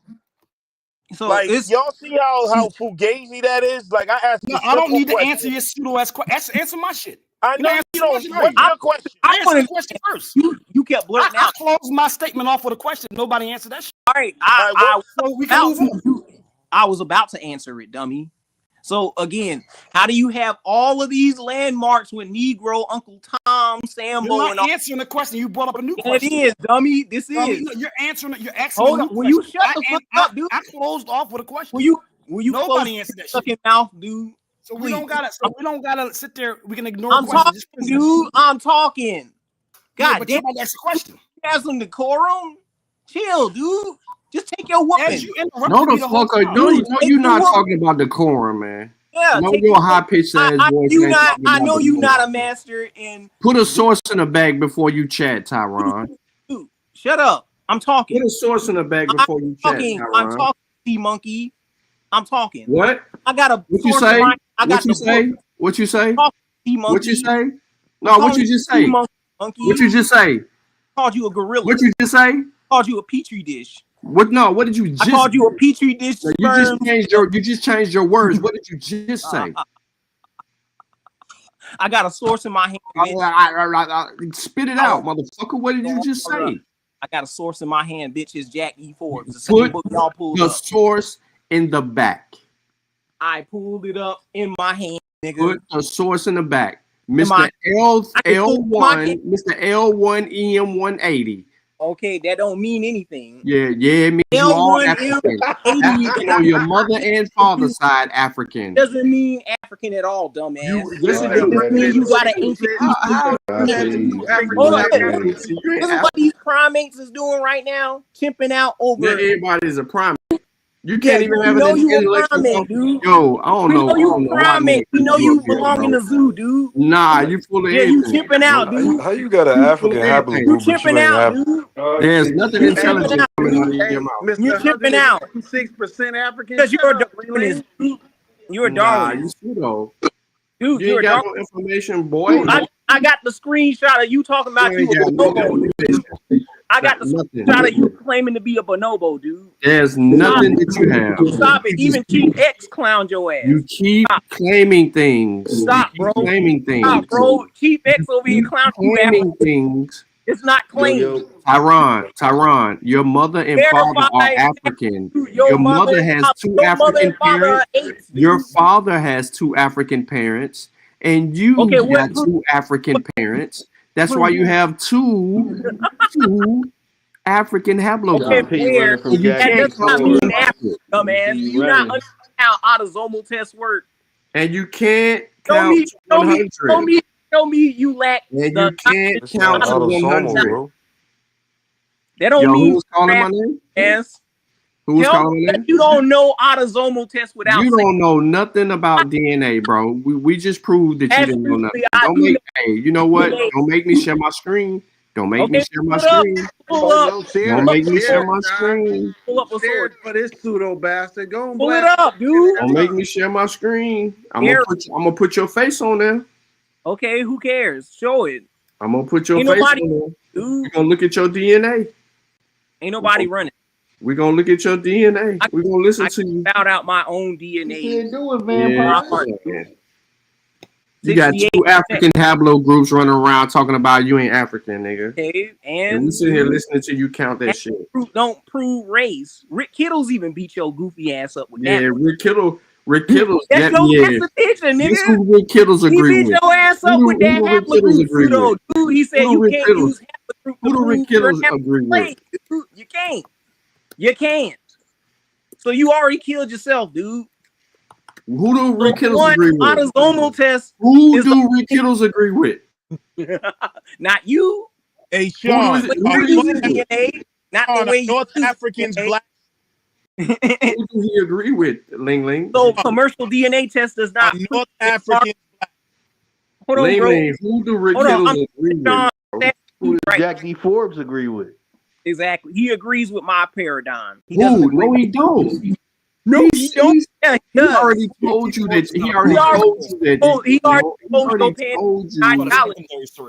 Speaker 2: So
Speaker 5: like, y'all see how fugazi that is? Like, I asked.
Speaker 12: No, I don't need to answer your pseudo-ass question. Answer my shit.
Speaker 5: I know you don't. What's your question?
Speaker 12: I answered the question first.
Speaker 2: You kept blurting out.
Speaker 12: I closed my statement off with a question. Nobody answered that shit.
Speaker 2: All right, I was about to answer it, dummy. So again, how do you have all of these landmarks with Negro, Uncle Tom, Sambo?
Speaker 12: You're not answering the question. You brought up a new question.
Speaker 2: It is, dummy. This is.
Speaker 12: You're answering it. You're asking.
Speaker 2: Hold on. Will you shut the fuck up, dude?
Speaker 12: I closed off with a question.
Speaker 2: Will you
Speaker 12: Nobody answered that
Speaker 2: shit? Mouth, dude.
Speaker 12: So we don't gotta sit there. We can ignore.
Speaker 2: I'm talking, dude. I'm talking. God damn.
Speaker 12: But that's the question.
Speaker 2: You have some decorum. Chill, dude. Just take your whooping.
Speaker 8: No, the fuck. No, you're not talking about decorum, man.
Speaker 2: Yeah.
Speaker 8: No, your high pitched ass voice.
Speaker 2: I know you're not a master in.
Speaker 8: Put a source in the bag before you chat, Tyron.
Speaker 2: Dude, shut up. I'm talking.
Speaker 8: Put a source in the bag before you chat, Tyron.
Speaker 2: I'm talking, T-Monkey. I'm talking.
Speaker 8: What?
Speaker 2: I got a.
Speaker 8: What you say? What you say? What you say? What you say? No, what you just say? What you just say?
Speaker 2: Called you a gorilla.
Speaker 8: What you just say?
Speaker 2: Called you a petri dish.
Speaker 8: What? No, what did you just?
Speaker 2: I called you a petri dish.
Speaker 8: You just changed your words. What did you just say?
Speaker 2: I got a source in my hand.
Speaker 8: Spit it out, motherfucker. What did you just say?
Speaker 2: I got a source in my hand, bitch. It's Jack E. Forbes.
Speaker 8: Put the source in the back.
Speaker 2: I pulled it up in my hand, nigga.
Speaker 8: Put the source in the back. Mr. L1, Mr. L1EM180.
Speaker 2: Okay, that don't mean anything.
Speaker 8: Yeah, it means you all African. African on your mother and father's side, African.
Speaker 2: Doesn't mean African at all, dumbass. Doesn't mean you got an ancient. This is what these primates is doing right now, chimping out over.
Speaker 8: Yeah, everybody's a primate. You can't even have an
Speaker 2: intellectual. Dude.
Speaker 8: Yo, I don't know.
Speaker 2: You primate. We know you belong in the zoo, dude.
Speaker 8: Nah, you full of
Speaker 2: you chipping out, dude.
Speaker 7: How you got an African haplogroup?
Speaker 2: You chipping out, dude.
Speaker 8: There's nothing intelligent coming out of your mouth.
Speaker 2: You're chipping out.
Speaker 11: 6% African.
Speaker 2: Because you're a Darwinist. You're a Darwinist.
Speaker 8: Nah, you pseudo.
Speaker 2: Dude,
Speaker 8: you ain't got no information, boy.
Speaker 2: Dude, I got the screenshot of you talking about you a bonobo. I got the screenshot of you claiming to be a bonobo, dude.
Speaker 8: There's nothing that you have.
Speaker 2: Stop it. Even Chief X clowned your ass.
Speaker 8: You keep claiming things.
Speaker 2: Stop, bro.
Speaker 8: Claiming things.
Speaker 2: Stop, bro. Chief X over here clowning
Speaker 8: claiming things.
Speaker 2: It's not claimed.
Speaker 8: Tyron, your mother and father are African. Your mother has two African parents. Your father has two African parents. And you got two African parents. That's why you have two African haplogroups.
Speaker 2: That does not mean African, dumbass. You not understand how autosomal tests work.
Speaker 8: And you can't count 100.
Speaker 2: Show me you lack.
Speaker 8: And you can't count to 100.
Speaker 2: That don't mean
Speaker 8: who's calling my name?
Speaker 2: Yes.
Speaker 8: Who's calling my name?
Speaker 2: You don't know autosomal tests without.
Speaker 8: You don't know nothing about DNA, bro. We just proved that you didn't know nothing. Hey, you know what? Don't make me share my screen. Don't make me share my screen. Don't make me share my screen.
Speaker 2: Pull up a sword
Speaker 11: for this pseudo bastard. Go and
Speaker 2: pull it up, dude.
Speaker 8: Don't make me share my screen. I'm gonna put your face on there.
Speaker 2: Okay, who cares? Show it.
Speaker 8: I'm gonna put your face on there. We're gonna look at your DNA.
Speaker 2: Ain't nobody running.
Speaker 8: We're gonna look at your DNA. We're gonna listen to you.
Speaker 2: Found out my own DNA.
Speaker 11: You can't do it, man.
Speaker 8: Yeah. You got two African haplogroups running around talking about you ain't African, nigga.
Speaker 2: Okay, and
Speaker 8: we sitting here listening to you count that shit.
Speaker 2: Don't prove race. Rick Kittles even beat your goofy ass up with that.
Speaker 8: Yeah, Rick Kittles.
Speaker 2: That's the picture, nigga.
Speaker 8: This who Rick Kittles agree
Speaker 2: with. He beat your ass up with that haplogroup pseudo, dude. He said you can't use haplogroup.
Speaker 8: Who do Rick Kittles agree with?
Speaker 2: You can't. You can't. So you already killed yourself, dude.
Speaker 8: Who do Rick Kittles agree with?
Speaker 2: Autosomal test.
Speaker 8: Who do Rick Kittles agree with?
Speaker 2: Not you.
Speaker 5: Hey, Sean.
Speaker 2: You're using DNA. Not the way
Speaker 5: North Africans black.
Speaker 8: Who do he agree with, Ling Ling?
Speaker 2: So commercial DNA test does not.
Speaker 5: North African black.
Speaker 2: Hold on,
Speaker 8: Ling
Speaker 2: bro.
Speaker 8: Ling, who do Rick Kittles agree with?
Speaker 6: Who does Jack D. Forbes agree with?
Speaker 2: Exactly. He agrees with my paradigm. He
Speaker 8: doesn't. No, he don't.
Speaker 2: No, he don't. Yeah,
Speaker 8: he already told you that. He already told you that.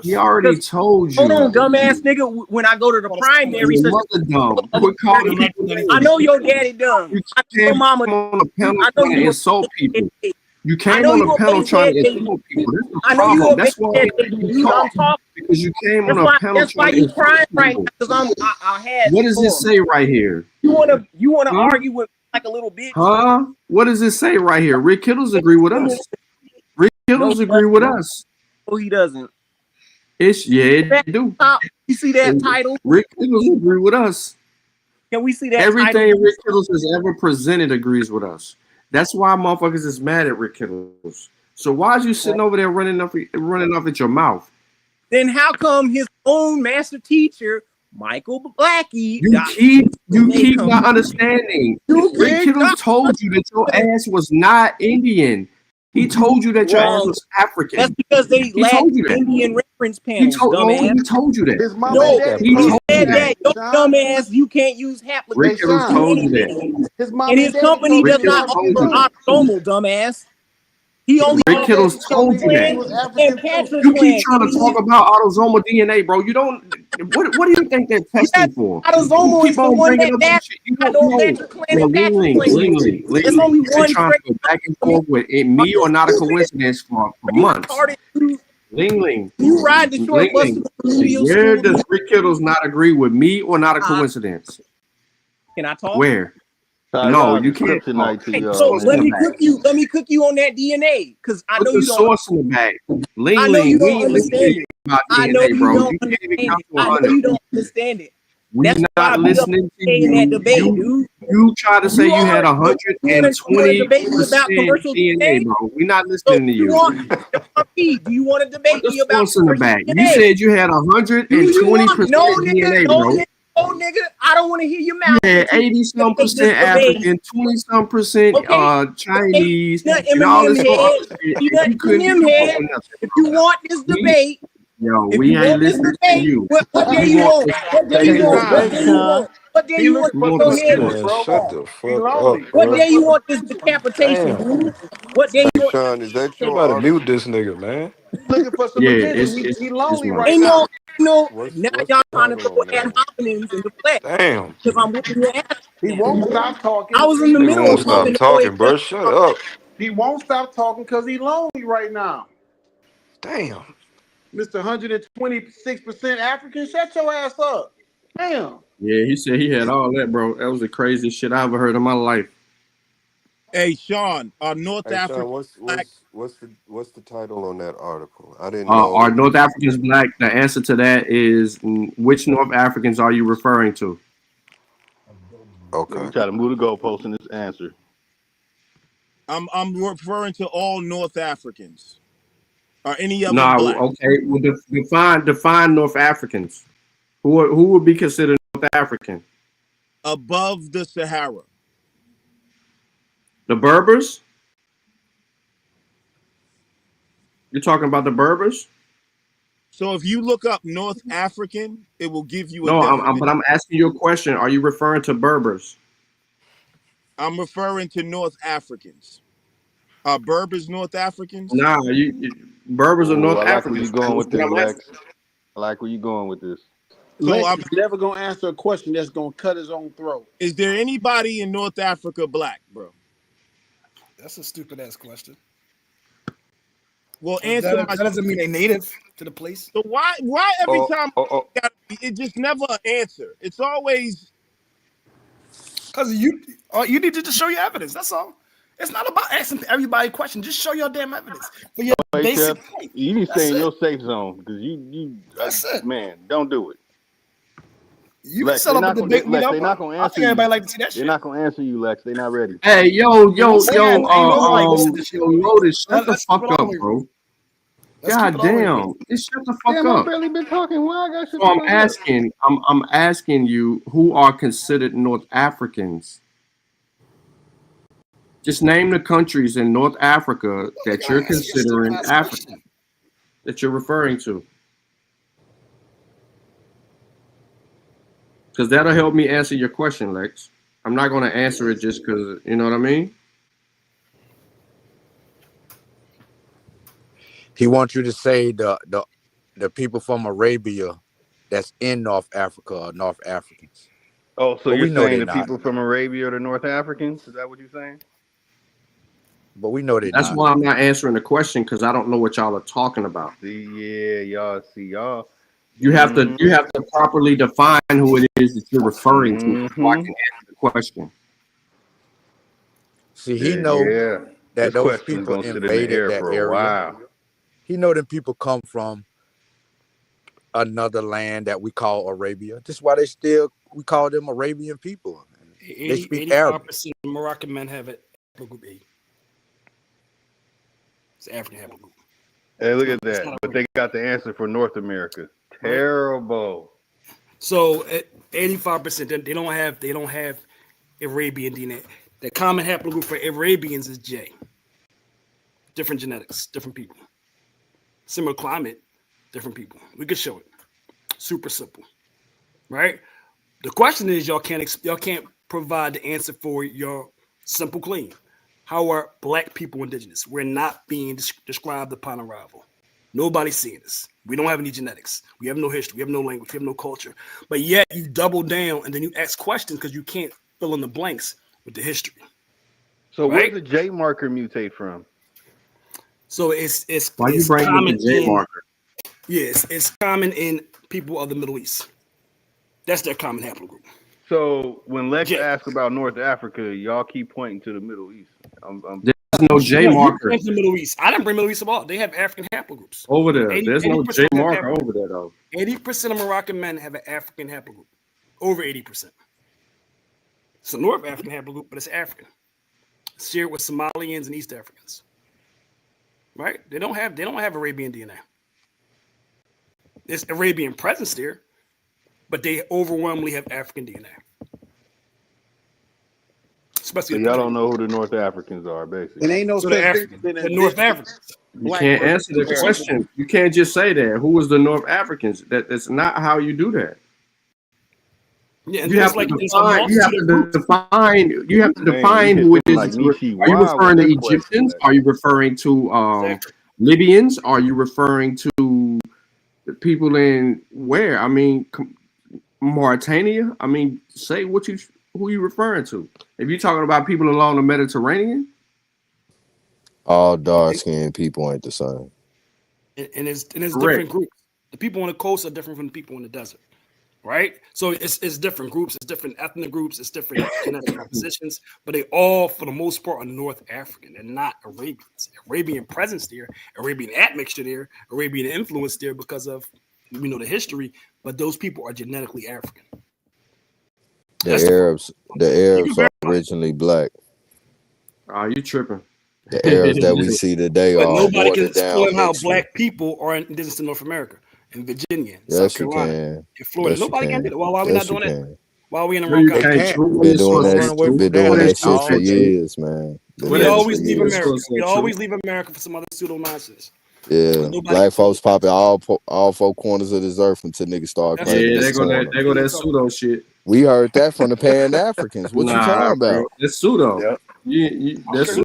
Speaker 8: He already told you.
Speaker 2: Hold on, dumbass nigga. When I go to the primary,
Speaker 8: your mother dumb.
Speaker 2: I know your daddy dumb. I know your mama.
Speaker 8: On a panel trying to insult people. You came on a panel trying to insult people. This is the problem. That's why I'm talking. Because you came on a panel trying to insult people. What does it say right here?
Speaker 2: You wanna argue with like a little bitch?
Speaker 8: Huh? What does it say right here? Rick Kittles agree with us. Rick Kittles agree with us.
Speaker 2: No, he doesn't.
Speaker 8: It do.
Speaker 2: You see that title?
Speaker 8: Rick Kittles agree with us.
Speaker 2: Can we see that?
Speaker 8: Everything Rick Kittles has ever presented agrees with us. That's why motherfuckers is mad at Rick Kittles. So why is you sitting over there running off at your mouth?
Speaker 2: Then how come his own master teacher, Michael Blackie,
Speaker 8: you keep not understanding? Rick Kittles told you that your ass was not Indian. He told you that your ass was African.
Speaker 2: That's because they lack Indian reference panels.
Speaker 8: He told you that.
Speaker 11: His mama
Speaker 8: he told
Speaker 2: said that. Your dumbass, you can't use haplogroup.
Speaker 8: Rick Kittles told you that.
Speaker 2: And his company does not offer autosomal, dumbass. He only
Speaker 8: Rick Kittles told you that. You keep trying to talk about autosomal DNA, bro. You don't. What do you think they're testing for?
Speaker 2: Autosomal is the one that I don't
Speaker 8: Lingling. There's only one trying to go back and forth with it, me or not a coincidence for months. Lingling.
Speaker 2: You ride the short bus.
Speaker 8: Where does Rick Kittles not agree with me or not a coincidence?
Speaker 2: Can I talk?
Speaker 8: Where? No, you can't.
Speaker 2: So let me cook you on that DNA, because I know you don't.
Speaker 8: Source in the bag.
Speaker 2: I know you don't understand it.
Speaker 8: I know you don't
Speaker 2: understand it.
Speaker 8: We're not listening to you. You try to say you had 120% DNA, bro. We're not listening to you.
Speaker 2: Do you want to debate me about
Speaker 8: source in the bag? You said you had 120% DNA, bro.
Speaker 2: Oh, nigga, I don't want to hear your mouth.
Speaker 8: Yeah, 80-some% African, 20-some% Chinese, and all this stuff.
Speaker 2: If you want this debate,
Speaker 8: we ain't listening to you.
Speaker 2: What day you want? What day you want? What day you want? Go ahead.
Speaker 7: Shut the fuck up.
Speaker 2: What day you want this decapitation? What day you want?
Speaker 7: Sean, is that your about to mute this nigga, man?
Speaker 11: Looking for some attention. He lonely right now.
Speaker 2: Now y'all trying to throw ad hominems in the flesh.
Speaker 7: Damn.
Speaker 2: Because I'm whooping your ass.
Speaker 11: He won't stop talking.
Speaker 2: I was in the middle
Speaker 7: of stop talking, bro. Shut up.
Speaker 11: He won't stop talking because he's lonely right now.
Speaker 7: Damn.
Speaker 11: Mr. 126% African, shut your ass up. Damn.
Speaker 8: Yeah, he said he had all that, bro. That was the craziest shit I ever heard in my life.
Speaker 5: Hey, Sean, North Africa.
Speaker 7: What's the title on that article? I didn't know.
Speaker 8: Are North Africans black? The answer to that is which North Africans are you referring to?
Speaker 6: Okay. Try to move the goalpost in this answer.
Speaker 5: I'm referring to all North Africans. Are any of them black?
Speaker 8: Okay. Well, define North Africans. Who would be considered North African?
Speaker 5: Above the Sahara.
Speaker 8: The Berbers? You're talking about the Berbers?
Speaker 5: So if you look up North African, it will give you.
Speaker 8: But I'm asking you a question. Are you referring to Berbers?
Speaker 5: I'm referring to North Africans. Are Berbers North Africans?
Speaker 8: Nah, Berbers are North Africans.
Speaker 6: I like where you going with this, Lex. I like where you going with this.
Speaker 11: So I'm never gonna answer a question that's gonna cut his own throat.
Speaker 5: Is there anybody in North Africa black, bro?
Speaker 12: That's a stupid ass question.
Speaker 5: Well, answer
Speaker 12: that doesn't mean a native to the place.
Speaker 5: So why every time it just never an answer? It's always
Speaker 12: because you need to just show your evidence. That's all. It's not about asking everybody a question. Just show your damn evidence for your basic.
Speaker 6: You need to stay in your safe zone because you. That's it, man. Don't do it.
Speaker 12: You can set up a debate.
Speaker 6: They're not gonna answer.
Speaker 12: I think everybody like to see that shit.
Speaker 6: They're not gonna answer you, Lex. They're not ready.
Speaker 8: Hey, yo, Lotus, shut the fuck up, bro. God damn, just shut the fuck up.
Speaker 6: I've barely been talking. Why I got shit?
Speaker 8: So I'm asking you, who are considered North Africans? Just name the countries in North Africa that you're considering African, that you're referring to. Because that'll help me answer your question, Lex. I'm not going to answer it just because, you know what I mean?
Speaker 13: He wants you to say the people from Arabia that's in North Africa are North Africans.
Speaker 6: Oh, so
Speaker 13: But
Speaker 6: you're
Speaker 13: we know
Speaker 6: saying
Speaker 13: they're
Speaker 6: the
Speaker 13: not.
Speaker 6: people from Arabia are the North Africans? Is that what you're saying?
Speaker 13: But we know they're
Speaker 8: That's
Speaker 13: not.
Speaker 8: why I'm not answering the question, because I don't know what y'all are talking about.
Speaker 6: Y'all.
Speaker 8: You have to properly define who it is that you're referring to, so I can answer the question.
Speaker 13: See, he know that
Speaker 6: this
Speaker 13: those
Speaker 6: question's
Speaker 13: people
Speaker 6: gonna sit in the
Speaker 13: invaded
Speaker 6: air
Speaker 13: that
Speaker 6: for a
Speaker 13: area.
Speaker 6: while.
Speaker 13: He know them people come from another land that we call Arabia. This is why we call them Arabian people. They speak Arabic.
Speaker 12: 85% of Moroccan men have it haplogroup A. It's African haplogroup.
Speaker 6: Hey, look at that. But they got the answer for North America. Terrible.
Speaker 12: So 85% they don't have Arabian DNA. The common haplogroup for Arabians is J. Different genetics, different people. Similar climate, different people. We could show it. Super simple, right? The question is, y'all can't provide the answer for your simple claim. How are black people indigenous? We're not being described upon arrival. Nobody's seeing this. We don't have any genetics. We have no history. We have no language. We have no culture. But yet you double down and then you ask questions because you can't fill in the blanks with the history.
Speaker 6: So
Speaker 12: right?
Speaker 6: where's the J marker mutate from?
Speaker 12: So it's
Speaker 8: Why you
Speaker 12: it's
Speaker 8: bring up
Speaker 12: common
Speaker 8: the J
Speaker 12: in
Speaker 8: marker?
Speaker 12: yes, it's common in people of the Middle East. That's their common haplogroup.
Speaker 6: So when Lex asks about North Africa, y'all keep pointing to the Middle East.
Speaker 8: There's no J marker
Speaker 12: The Middle East. I didn't bring Middle East at all. They have African haplogroups
Speaker 8: over there. There's no J
Speaker 12: 80%
Speaker 8: marker over there though.
Speaker 12: 80% of Moroccan men have an African haplogroup. Over 80%. It's a North African haplogroup, but it's African. It's shared with Somalians and East Africans. Right? They don't have Arabian DNA. There's Arabian presence there, but they overwhelmingly have African DNA. Especially
Speaker 6: so y'all don't know who the North Africans are, basically.
Speaker 11: It ain't no
Speaker 12: So
Speaker 11: such
Speaker 12: the
Speaker 11: thing as
Speaker 12: the North Africans.
Speaker 8: You can't answer the question. You can't just say that. Who was the North Africans? That's not how you do that.
Speaker 12: Yeah, and
Speaker 8: You have,
Speaker 12: like
Speaker 8: to define, you have to define who it is. Are you referring to Egyptians? Are you referring to Libyans? Are you referring to the people in where? I mean, Mauritania? I mean, say who you referring to. If you're talking about people along the Mediterranean,
Speaker 14: all dark-skinned people ain't the same.
Speaker 12: And it's different groups. The people on the coast are different from the people in the desert. Right? So it's different groups, it's different ethnic groups, it's different genetic compositions, but they all, for the most part, are North African. They're not Arabians. Arabian presence there, Arabian admixture there, Arabian influence there because of, we know the history, but those people are genetically African.
Speaker 14: The Arabs are originally black.
Speaker 8: Are you tripping?
Speaker 14: The Arabs that we see today
Speaker 12: but
Speaker 14: are
Speaker 12: nobody can
Speaker 14: watered down.
Speaker 12: explain how black people are indigenous to North America. In Virginia, South Carolina, in Florida.
Speaker 14: Yes,
Speaker 12: nobody can do that. Well, why are we not doing that? Why are we in the
Speaker 8: No,
Speaker 12: wrong
Speaker 8: you
Speaker 12: country?
Speaker 8: can't.
Speaker 14: Been doing that shit for years, man.
Speaker 12: We always leave America. We always leave America for some other pseudo nonsense.
Speaker 14: Yeah, black folks pop it all four corners of this earth until niggas start claiming
Speaker 8: Yeah,
Speaker 14: this corner.
Speaker 8: they go that pseudo shit.
Speaker 14: We heard that from the Pan Africans. What you talking about?
Speaker 8: Bro, that's pseudo. That's pseudo.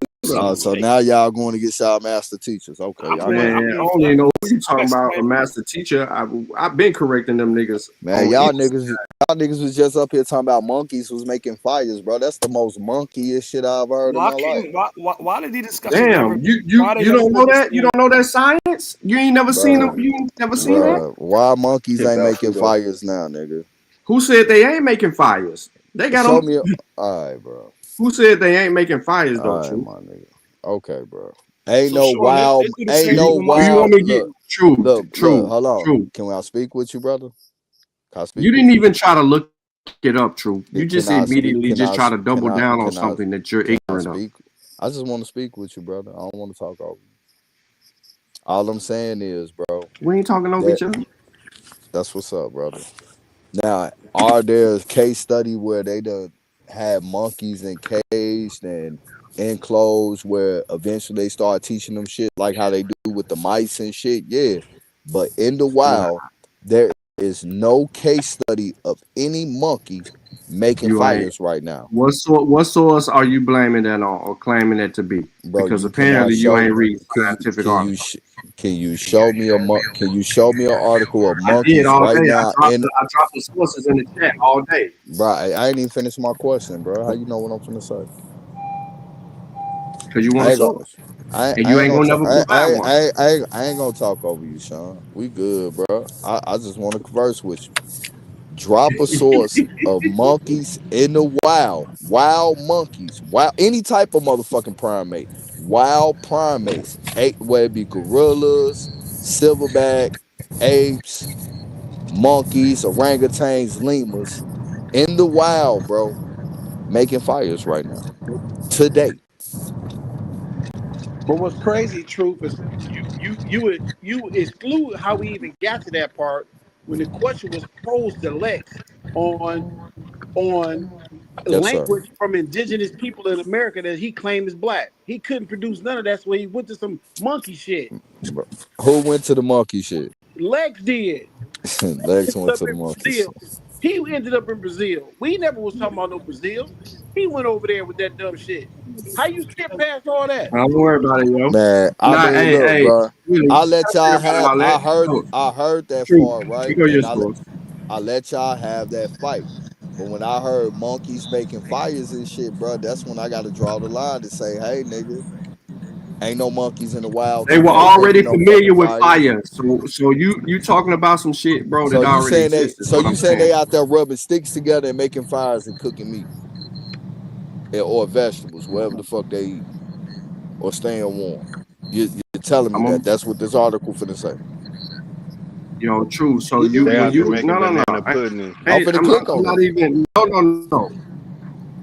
Speaker 14: So now y'all going to get y'all master teachers. Okay.
Speaker 8: Man, I don't even know who you talking about, a master teacher. I've been correcting them niggas.
Speaker 14: Man, y'all niggas was just up here talking about monkeys was making fires, bro. That's the most monkeyish shit I've heard in my life.
Speaker 12: Why did he discuss
Speaker 8: Damn, you don't know that? You don't know that science? You ain't never seen them? You ain't never seen that?
Speaker 14: Why monkeys ain't making fires now, nigga?
Speaker 8: Who said they ain't making fires? They got
Speaker 14: Show
Speaker 8: them.
Speaker 14: me. All right, bro.
Speaker 8: Who said they ain't making fires though?
Speaker 14: All right, my nigga. Okay, bro. Ain't no wild.
Speaker 8: You want me to get true?
Speaker 14: Look, hold on.
Speaker 8: True.
Speaker 14: Can I speak with you, brother?
Speaker 8: You didn't even try to look it up, True. You just immediately try to double down on something that you're ignorant of.
Speaker 14: I just want to speak with you, brother. I don't want to talk over you. All I'm saying is, bro.
Speaker 8: We ain't talking over each other.
Speaker 14: That's what's up, brother. Now, are there case study where they done had monkeys encaged and enclosed where eventually they start teaching them shit like how they do with the mice and shit? Yeah. But in the wild, there is no case study of any monkey making
Speaker 8: You ain't.
Speaker 14: fires right now.
Speaker 8: What source are you blaming that on or claiming it to be?
Speaker 14: Bro,
Speaker 8: Because
Speaker 14: you cannot
Speaker 8: apparently you
Speaker 14: show.
Speaker 8: ain't reading
Speaker 14: Can
Speaker 8: scientific
Speaker 14: can you
Speaker 8: articles.
Speaker 14: can you show me a Can you show me an article of
Speaker 8: I did
Speaker 14: monkeys
Speaker 8: all
Speaker 14: right
Speaker 8: day.
Speaker 14: now?
Speaker 8: I dropped the sources in the chat all day.
Speaker 14: Bro, I ain't even finished my question, bro. How you know what I'm finna say?
Speaker 8: Because you want
Speaker 14: I
Speaker 8: a
Speaker 14: ain't gonna.
Speaker 8: source.
Speaker 14: I
Speaker 8: And you
Speaker 14: ain't
Speaker 8: ain't
Speaker 14: gonna
Speaker 8: gonna
Speaker 14: talk.
Speaker 8: never provide one.
Speaker 14: I ain't gonna talk over you, Sean. We good, bro. I just want to converse with you. Drop a source of monkeys in the wild monkeys, any type of motherfucking primate, wild primates, whether it be gorillas, silverback, apes, monkeys, orangutans, lemurs, in the wild, bro, making fires right now, today.
Speaker 11: But what's crazy, Truth, is you exclude how we even got to that part when the question was posed to Lex on
Speaker 14: Yes, sir.
Speaker 11: language from indigenous people in America that he claimed is black. He couldn't produce none of that, so he went to some monkey shit.
Speaker 14: Bro, who went to the monkey shit?
Speaker 11: Lex did.
Speaker 14: Lex went to the monkey shit.
Speaker 11: He ended up in Brazil. We never was talking about no Brazil. He went over there with that dumb shit. How you skip past all that?
Speaker 8: Don't worry about it, yo.
Speaker 14: Man, I
Speaker 8: Nah,
Speaker 14: mean, look,
Speaker 8: hey,
Speaker 14: bro.
Speaker 8: really,
Speaker 14: I let y'all have.
Speaker 8: I
Speaker 14: I heard that
Speaker 8: True.
Speaker 14: part, right?
Speaker 8: Because your
Speaker 14: And
Speaker 8: source.
Speaker 14: I let y'all have that fight. But when I heard monkeys making fires and shit, bro, that's when I got to draw the line to say, hey, nigga, ain't no monkeys in the wild
Speaker 8: They were
Speaker 14: today
Speaker 8: already
Speaker 14: making no fucking
Speaker 8: familiar with
Speaker 14: fires.
Speaker 8: fire. So you talking about some shit, bro,
Speaker 14: So
Speaker 8: that
Speaker 14: you
Speaker 8: already
Speaker 14: saying
Speaker 8: exists, is what I'm
Speaker 14: they
Speaker 8: saying.
Speaker 14: out there rubbing sticks together and making fires and cooking meat or vegetables, whatever the fuck they eat, or staying warm. You're telling me that that's what this article finna say.
Speaker 8: True. So
Speaker 6: They
Speaker 8: when
Speaker 6: out there
Speaker 8: you
Speaker 6: making banana pudding.
Speaker 14: I'm finna click on
Speaker 8: not
Speaker 14: it.
Speaker 8: even no.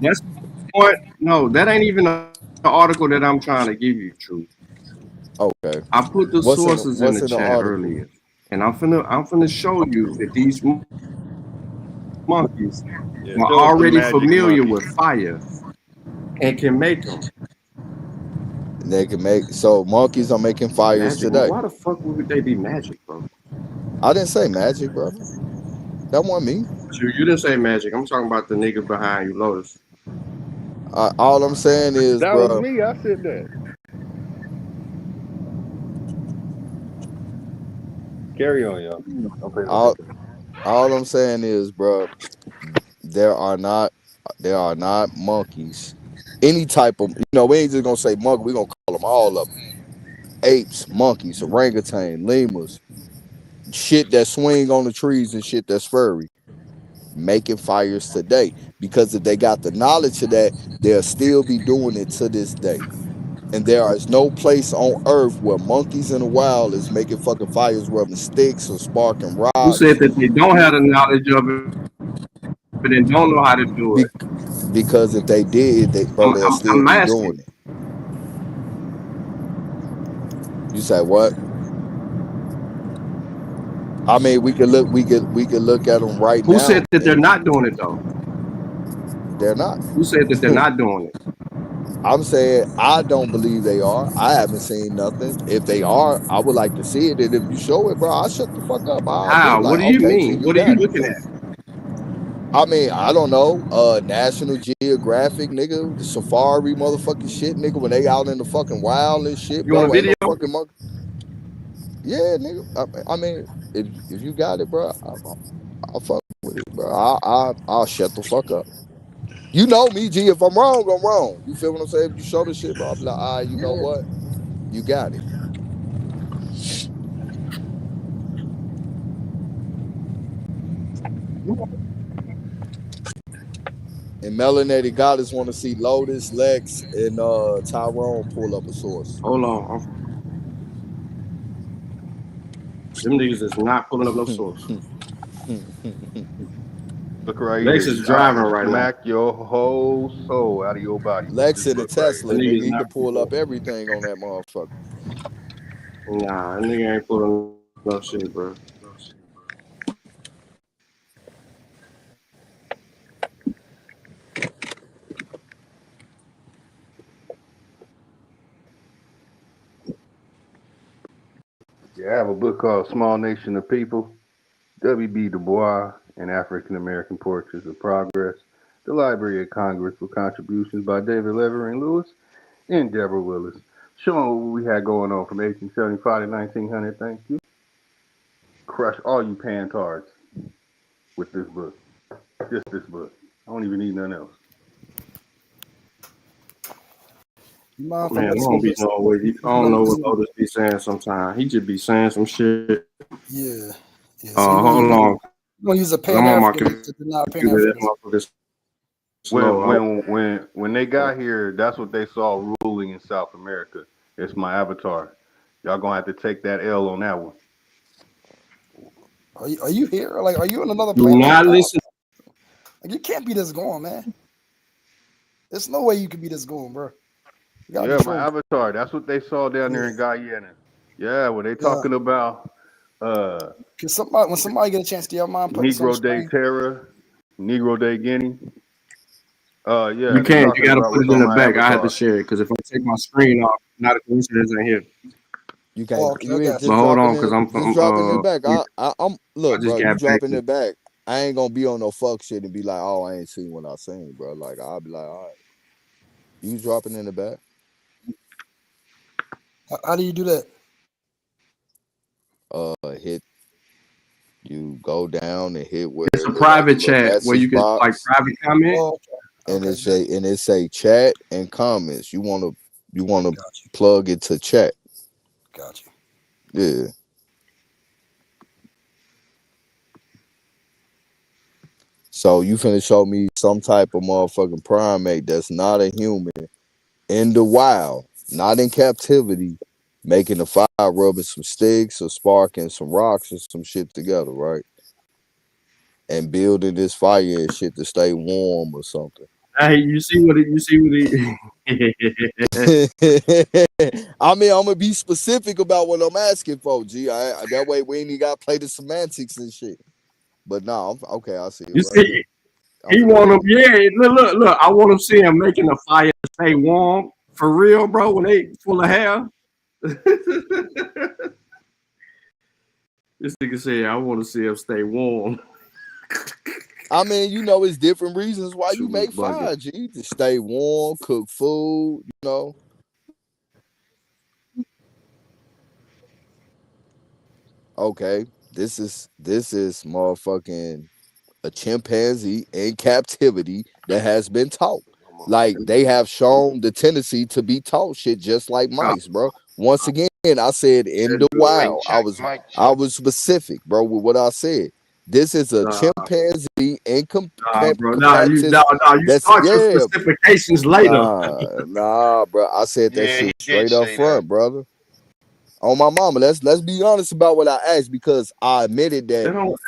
Speaker 8: That's the point. No, that ain't even the article that I'm trying to give you, True.
Speaker 14: Okay.
Speaker 8: I put the sources in
Speaker 14: What's
Speaker 8: the
Speaker 14: in the
Speaker 8: chat
Speaker 14: article?
Speaker 8: earlier, and I'm finna show you that these monkeys
Speaker 6: Yeah,
Speaker 8: were
Speaker 6: show us the
Speaker 8: already
Speaker 6: magic
Speaker 8: familiar
Speaker 6: monkey.
Speaker 8: with fire and can make them.
Speaker 14: They can make monkeys are making fires
Speaker 8: Magic. Well,
Speaker 14: today.
Speaker 8: why the fuck would they be magic, bro?
Speaker 14: I didn't say magic, brother. That wasn't me.
Speaker 8: You didn't say magic. I'm talking about the nigga behind you, Lotus.
Speaker 14: All I'm saying is,
Speaker 6: That was
Speaker 14: bro.
Speaker 6: me. I said that. Carry on, y'all. Don't pay no
Speaker 14: All,
Speaker 6: attention.
Speaker 14: all I'm saying is, bro, there are not monkeys. Any type of, we ain't just gonna say monkey. We gonna call them all of them: apes, monkeys, orangutan, lemurs, shit that swing on the trees and shit that's furry, making fires today. Because if they got the knowledge of that, they'll still be doing it to this day. And there is no place on earth where monkeys in the wild is making fucking fires rubbing sticks or sparking
Speaker 8: Who
Speaker 14: rocks.
Speaker 8: said that they don't have the knowledge of it, but they don't know how to do it?
Speaker 14: Because if they did, they'll still
Speaker 8: I'm
Speaker 14: be
Speaker 8: asking.
Speaker 14: doing it. You say what? I mean, we could look at them right
Speaker 8: Who
Speaker 14: now,
Speaker 8: said that they're
Speaker 14: and
Speaker 8: not doing it though?
Speaker 14: they're not.
Speaker 8: Who said that they're not doing it?
Speaker 14: I'm saying I don't believe they are. I haven't seen nothing. If they are, I would like to see it. And if you show it, bro, I'll shut the fuck up. I'll be
Speaker 8: How?
Speaker 14: like,
Speaker 8: What do you
Speaker 14: okay, G,
Speaker 8: mean?
Speaker 14: you
Speaker 8: What are you
Speaker 14: got it.
Speaker 8: looking at?
Speaker 14: I mean, I don't know. National Geographic, nigga, the safari motherfucking shit, nigga, when they out in the fucking wild and shit,
Speaker 8: You want a
Speaker 14: bro. Ain't
Speaker 8: video?
Speaker 14: no fucking monkey. Yeah, nigga. I mean, if you got it, bro, I'll fuck with it, bro. I'll shut the fuck up. You know me, G. If I'm wrong, I'm wrong. You feel what I'm saying? If you show the shit, bro, I'll be like, you know what? You got it. And Melanated Goddess want to see Lotus, Lex, and Tyrone pull up a source.
Speaker 8: Hold on. Them niggas is not pulling up no source.
Speaker 6: Look right
Speaker 8: Lex
Speaker 6: here.
Speaker 8: is
Speaker 6: I'll
Speaker 8: driving right now.
Speaker 6: smack your whole soul out of your body.
Speaker 14: Lex
Speaker 6: Just
Speaker 14: in the
Speaker 6: look right
Speaker 14: Tesla,
Speaker 8: The
Speaker 6: here.
Speaker 14: nigga,
Speaker 8: niggas
Speaker 14: he
Speaker 8: not
Speaker 14: could pull up everything on that motherfucker.
Speaker 8: Nah, that nigga ain't pulling no shit, bro.
Speaker 6: Yeah, I have a book called Small Nation of People. W.B. Du Bois and African American Portraits of Progress, the Library of Congress, with contributions by David Levering Lewis and Deborah Willis, showing what we had going on from 1875 to 1900. Thank you. Crush all you pantards with this book. Just this book. I don't even need nothing else.
Speaker 8: Man, I don't be knowing what I don't know what Otis be saying sometimes. He just be saying some shit.
Speaker 15: Yeah. So
Speaker 8: Hold on.
Speaker 15: You're gonna use a
Speaker 8: I'm on my
Speaker 15: Pan-Africanist to deny
Speaker 8: computer.
Speaker 15: Pan-Africanism.
Speaker 6: When they got here, that's what they saw ruling in South America. It's my avatar. Y'all gonna have to take that L on that one.
Speaker 15: Are you here? Like, are you in another
Speaker 8: Do
Speaker 15: planet?
Speaker 8: not listen.
Speaker 15: Like, you can't be this going, man. There's no way you can be this going, bro. You gotta
Speaker 6: Yeah,
Speaker 15: be
Speaker 6: my
Speaker 15: trolling.
Speaker 6: avatar. That's what they saw down there in Guyana. Yeah, when they talking about
Speaker 15: Cause when somebody get a chance to your mind, put this on the
Speaker 6: Negro Day
Speaker 15: screen.
Speaker 6: Terra, Negro Day Guinea. Yeah,
Speaker 8: You
Speaker 6: they
Speaker 8: can't.
Speaker 6: talking
Speaker 8: You gotta
Speaker 6: about
Speaker 8: put it
Speaker 6: what's
Speaker 8: in
Speaker 6: on
Speaker 8: the
Speaker 6: my
Speaker 8: back. I had to
Speaker 6: avatar.
Speaker 8: share it because if I take my screen off, not a coincidence in here.
Speaker 14: You can't.
Speaker 15: Oh, okay,
Speaker 14: You
Speaker 15: I
Speaker 14: ain't
Speaker 15: got
Speaker 14: just
Speaker 8: But hold
Speaker 14: dropping
Speaker 8: on,
Speaker 14: it.
Speaker 8: because I'm
Speaker 14: Just dropping it back. I'm
Speaker 8: I
Speaker 14: look,
Speaker 8: just
Speaker 14: bro. You
Speaker 8: got back.
Speaker 14: dropping it back. I ain't gonna be on no fuck shit and be like, oh, I ain't seen what I seen, bro. Like I'll be like, all right, you dropping in the back.
Speaker 15: How do you do that?
Speaker 14: Hit. You go down and hit where
Speaker 8: It's a private
Speaker 14: little
Speaker 8: chat where you
Speaker 14: message
Speaker 8: can like
Speaker 14: box,
Speaker 8: private comment.
Speaker 15: Oh,
Speaker 14: and it say chat and comments. You wanna plug it to chat.
Speaker 15: Got you.
Speaker 14: Yeah. So you finna show me some type of motherfucking primate that's not a human in the wild, not in captivity, making a fire, rubbing some sticks or sparking some rocks or some shit together, right? And building this fire and shit to stay warm or something.
Speaker 8: Hey, you see what he
Speaker 14: I mean, I'm gonna be specific about what I'm asking for, G. That way we ain't even gotta play the semantics and shit. But no, okay, I see it.
Speaker 8: You
Speaker 14: right
Speaker 8: see,
Speaker 14: here.
Speaker 8: he want him. Yeah, look. I want him see him making a fire to stay warm for real, bro. When they full of hair. This nigga said, I want to see him stay warm.
Speaker 14: I mean, you know, it's different reasons why you make fire, G. To stay warm, cook food, you know. Okay, this is motherfucking a chimpanzee in captivity that has been taught. Like they have shown the tendency to be taught shit just like mice, bro. Once again, I said in the wild. I was specific, bro, with what I said. This is a chimpanzee in
Speaker 8: bro. You start your specifications later.
Speaker 14: Nah, bro. I said that shit straight up front, brother. On my mama, let's be honest about what I asked, because I admitted that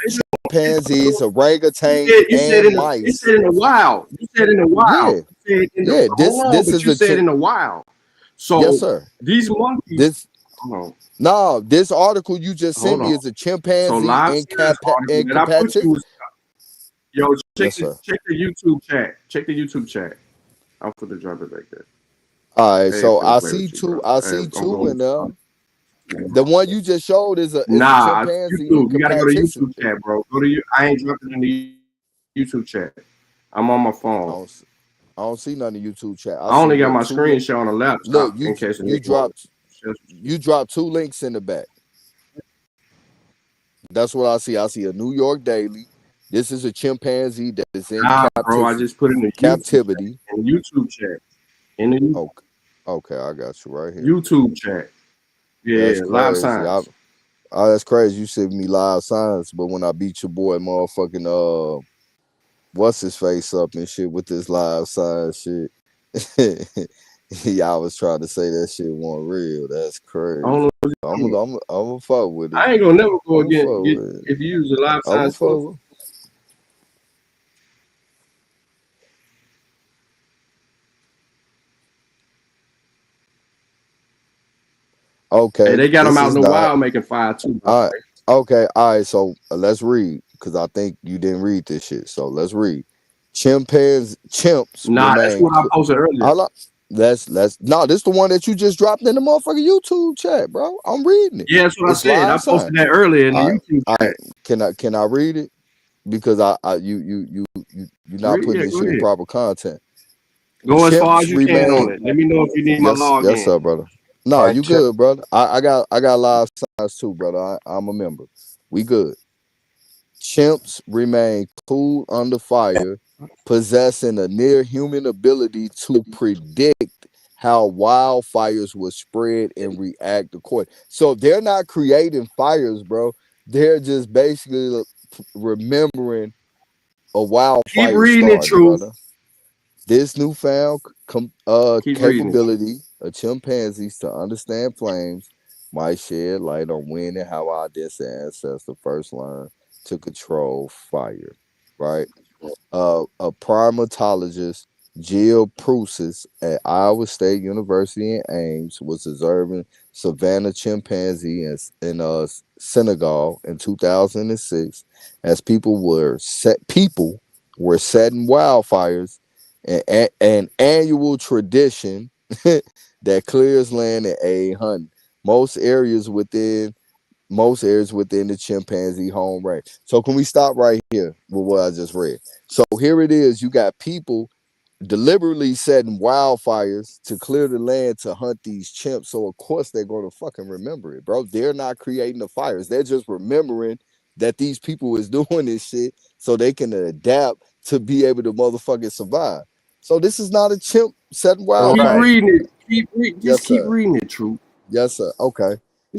Speaker 14: chimpanzees, orangutan, and mice.
Speaker 8: You said in the wild. You said in the wild.
Speaker 14: Yeah. This is
Speaker 8: you said in the wild. So
Speaker 14: yes, sir.
Speaker 8: These monkeys.
Speaker 14: This article you just sent me is a chimpanzee in captivity.
Speaker 8: Yo, check
Speaker 14: yes,
Speaker 8: the YouTube chat. Check the YouTube chat. I'm for the drop it like that.
Speaker 14: All right, so I see two. I see two in there. The one you just showed is a chimpanzee.
Speaker 8: YouTube. You gotta go to YouTube chat, bro. Go to you. I ain't dropping in the YouTube chat. I'm on my phone.
Speaker 14: I don't see none in YouTube chat.
Speaker 8: I only got my screen showing on the laptop.
Speaker 14: Look, you dropped two links in the back. That's what I see. I see a New York Daily. This is a chimpanzee that is in
Speaker 8: bro. I just put it in the
Speaker 14: captivity.
Speaker 8: In the YouTube chat.
Speaker 14: Okay, I got you right here.
Speaker 8: YouTube chat. Yeah, live science.
Speaker 14: That's crazy. You sent me live science, but when I beat your boy motherfucking what's his face up and shit with this live science shit. Y'all was trying to say that shit wasn't real. That's crazy. I'm gonna fuck with it.
Speaker 8: I ain't gonna never go again if you use a live science.
Speaker 14: Okay.
Speaker 8: Hey, they got them out in the wild making fire too.
Speaker 14: All right. Okay. All right. So let's read, because I think you didn't read this shit. So let's read. Chimps.
Speaker 8: Nah, that's what I posted earlier.
Speaker 14: Let's no, this the one that you just dropped in the motherfucking YouTube chat, bro. I'm reading it.
Speaker 8: Yeah, that's what
Speaker 14: It's
Speaker 8: I said. I
Speaker 14: live
Speaker 8: posted
Speaker 14: sign.
Speaker 8: that earlier in the YouTube chat.
Speaker 14: Can I read it? Because you're not putting this
Speaker 8: Go
Speaker 14: shit in
Speaker 8: ahead.
Speaker 14: proper content.
Speaker 8: Go as far as
Speaker 14: Chimps
Speaker 8: you can on
Speaker 14: remain.
Speaker 8: it. Let me know if you need my login.
Speaker 14: Yes, sir, brother. No, you good, brother. I got live signs too, brother. I'm a member. We good. Chimps remain cool under fire, possessing a near human ability to predict how wildfires will spread and react accordingly. So they're not creating fires, bro. They're just basically remembering a wildfire
Speaker 8: Keep reading it,
Speaker 14: started,
Speaker 8: Truth.
Speaker 14: brother. This newfound
Speaker 8: Keep reading it.
Speaker 14: capability of chimpanzees to understand flames might shed light on when and how our distant ancestors first learned to control fire, right? A primatologist, Jill Prusis at Iowa State University in Ames, was observing savanna chimpanzee in Senegal in 2006 as people were setting wildfires, an annual tradition that clears land and aid hunting. Most areas within the chimpanzee home range. So can we stop right here with what I just read? So here it is. You got people deliberately setting wildfires to clear the land to hunt these chimps. So of course they're going to fucking remember it, bro. They're not creating the fires. They're just remembering that these people is doing this shit so they can adapt to be able to motherfucking survive. So this is not a chimp setting wildfires.
Speaker 8: Keep reading it. Keep
Speaker 14: sir.
Speaker 8: reading it, Truth.
Speaker 14: Yes, sir. Okay.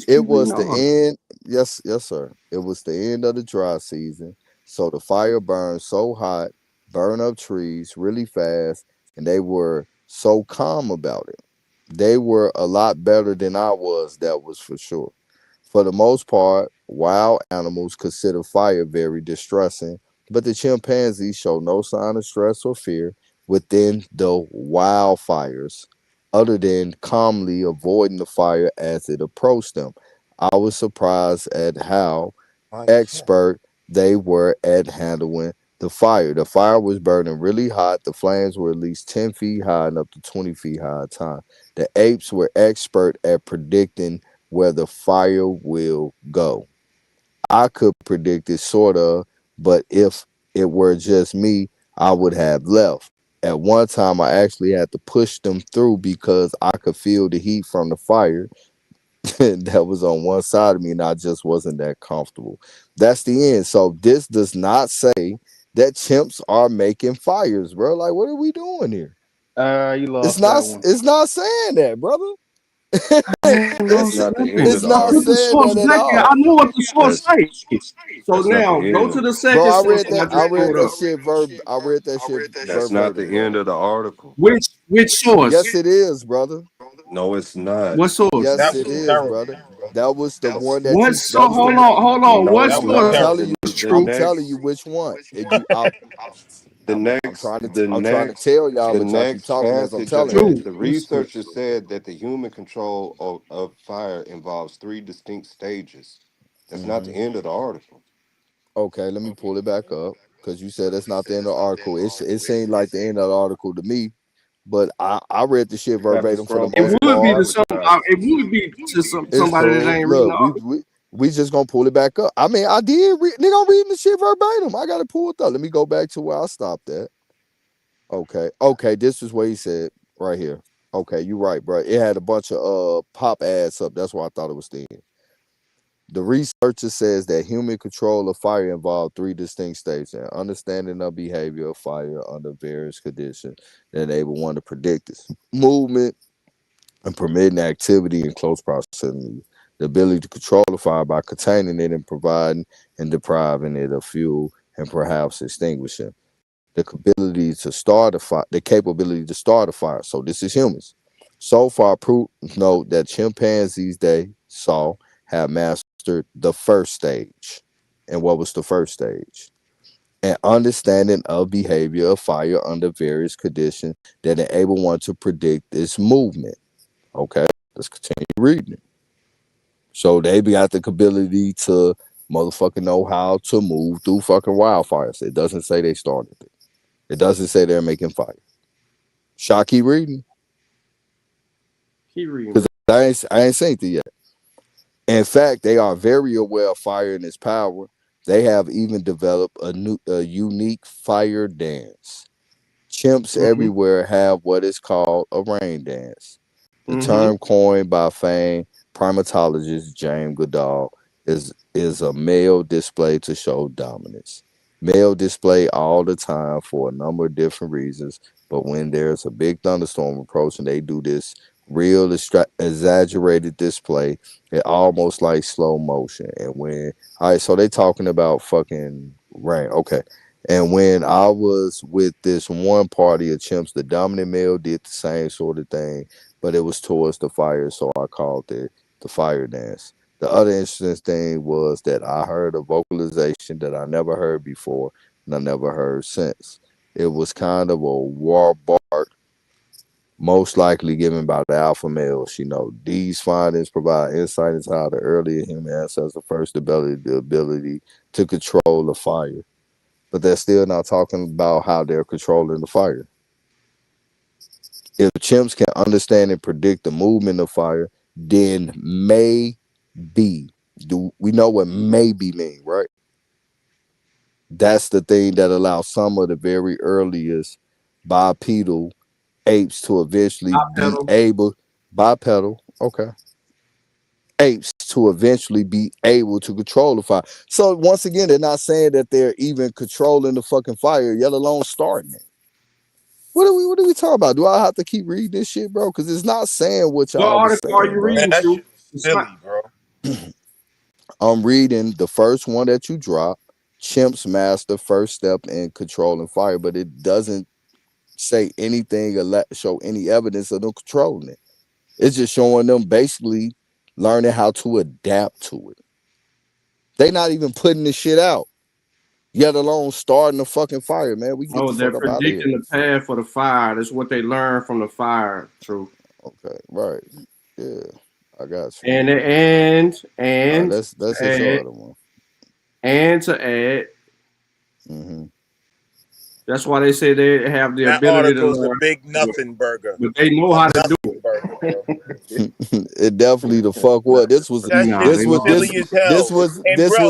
Speaker 14: It was the end. Yes, sir. It was the end of the dry season. So the fire burned so hot, burn up trees really fast, and they were so calm about it. They were a lot better than I was, that was for sure. For the most part, wild animals consider fire very distressing, but the chimpanzees show no sign of stress or fear within the wildfires, other than calmly avoiding the fire as it approached them. I was surprised at how expert they were at handling the fire. The fire was burning really hot. The flames were at least 10 feet high and up to 20 feet high at time. The apes were expert at predicting where the fire will go. I could predict it sort of, but if it were just me, I would have left. At one time, I actually had to push them through because I could feel the heat from the fire that was on one side of me, and I just wasn't that comfortable. That's the end. So this does not say that chimps are making fires, bro. Like, what are we doing here?
Speaker 16: You lost that one.
Speaker 14: It's not saying that, brother.
Speaker 8: It's not
Speaker 14: saying that at all.
Speaker 8: I know what the source says. So now go to the second
Speaker 14: Bro, I
Speaker 8: source.
Speaker 14: read that shit verbatim.
Speaker 17: That's not the end of the article.
Speaker 8: Which source?
Speaker 14: Yes, it is, brother.
Speaker 17: No, it's not.
Speaker 8: What source?
Speaker 14: Yes, it is, brother. That was the one that
Speaker 8: what
Speaker 14: you.
Speaker 8: Hold on.
Speaker 17: No,
Speaker 8: what
Speaker 17: it's
Speaker 8: source?
Speaker 17: not.
Speaker 14: I'm telling you which one. I'm trying to tell y'all, but y'all keep talking as I'm telling you.
Speaker 17: The researcher said that the human control of fire involves 3 distinct stages. That's not the end of the article.
Speaker 14: Okay, let me pull it back up because you said that's not the end of the article. It seemed like the end of the article to me, but I read the shit verbatim for the most part.
Speaker 8: It would be to somebody that ain't reading the article.
Speaker 14: We just gonna pull it back up. I mean, I did read, nigga, I'm reading the shit verbatim. I got it pulled up. Let me go back to where I stopped at. Okay, this is what he said right here. Okay, you're right, bro. It had a bunch of pop ads up. That's why I thought it was the end. The researcher says that human control of fire involved 3 distinct stages: understanding of behavior of fire under various conditions that enable one to predict its movement and permitting activity in close proximity. The ability to control the fire by containing it and providing and depriving it of fuel and perhaps extinguishing. The capability to start a fire. So this is humans. So far, proof note that chimpanzees they saw have mastered the first stage. And what was the first stage? An understanding of behavior of fire under various conditions that enable one to predict its movement. Okay, let's continue reading it. So they got the ability to motherfucking know how to move through fucking wildfires. It doesn't say they started it. It doesn't say they're making fire. Shall I keep reading?
Speaker 8: Keep reading.
Speaker 14: Because I ain't seen it yet. In fact, they are very aware of fire and its power. They have even developed a unique fire dance. Chimps everywhere have what is called a rain dance. The term coined by famed primatologist James Goodall is a male display to show dominance. Male display all the time for a number of different reasons, but when there's a big thunderstorm approaching, they do this real exaggerated display. It almost like slow motion. And when all right, so they talking about fucking rain. Okay. And when I was with this one party of chimps, the dominant male did the same sort of thing, but it was towards the fire, so I called it the fire dance. The other interesting thing was that I heard a vocalization that I never heard before and I never heard since. It was kind of a war bark, most likely given by the alpha males. You know, these findings provide insight into how the earlier human ancestors first developed the ability to control the fire. But they're still not talking about how they're controlling the fire. If chimps can understand and predict the movement of fire, then maybe, we know what maybe mean, right? That's the thing that allows some of the very earliest bipedal apes to eventually bipedal, okay. Apes to eventually be able to control the fire. So once again, they're not saying that they're even controlling the fucking fire, yet alone starting it. What are we talking about? Do I have to keep reading this shit, bro? Because it's not saying what y'all was saying,
Speaker 8: are you reading?
Speaker 5: That shit is silly, bro.
Speaker 14: I'm reading the first one that you dropped. Chimps master first step in controlling fire, but it doesn't say anything or show any evidence of them controlling it. It's just showing them basically learning how to adapt to it. They not even putting this shit out, yet alone starting the fucking fire, man. We get the
Speaker 8: they're
Speaker 14: fuck up out of
Speaker 8: predicting
Speaker 14: here.
Speaker 8: the path for the fire. That's what they learn from the fire. True.
Speaker 14: Okay, right. Yeah, I got you.
Speaker 8: And
Speaker 14: that's his other one.
Speaker 8: And to add, that's why they say they have the ability to
Speaker 5: article's
Speaker 8: learn.
Speaker 5: a big nothing burger.
Speaker 8: But they know how to do it.
Speaker 14: It definitely the fuck what this was. This was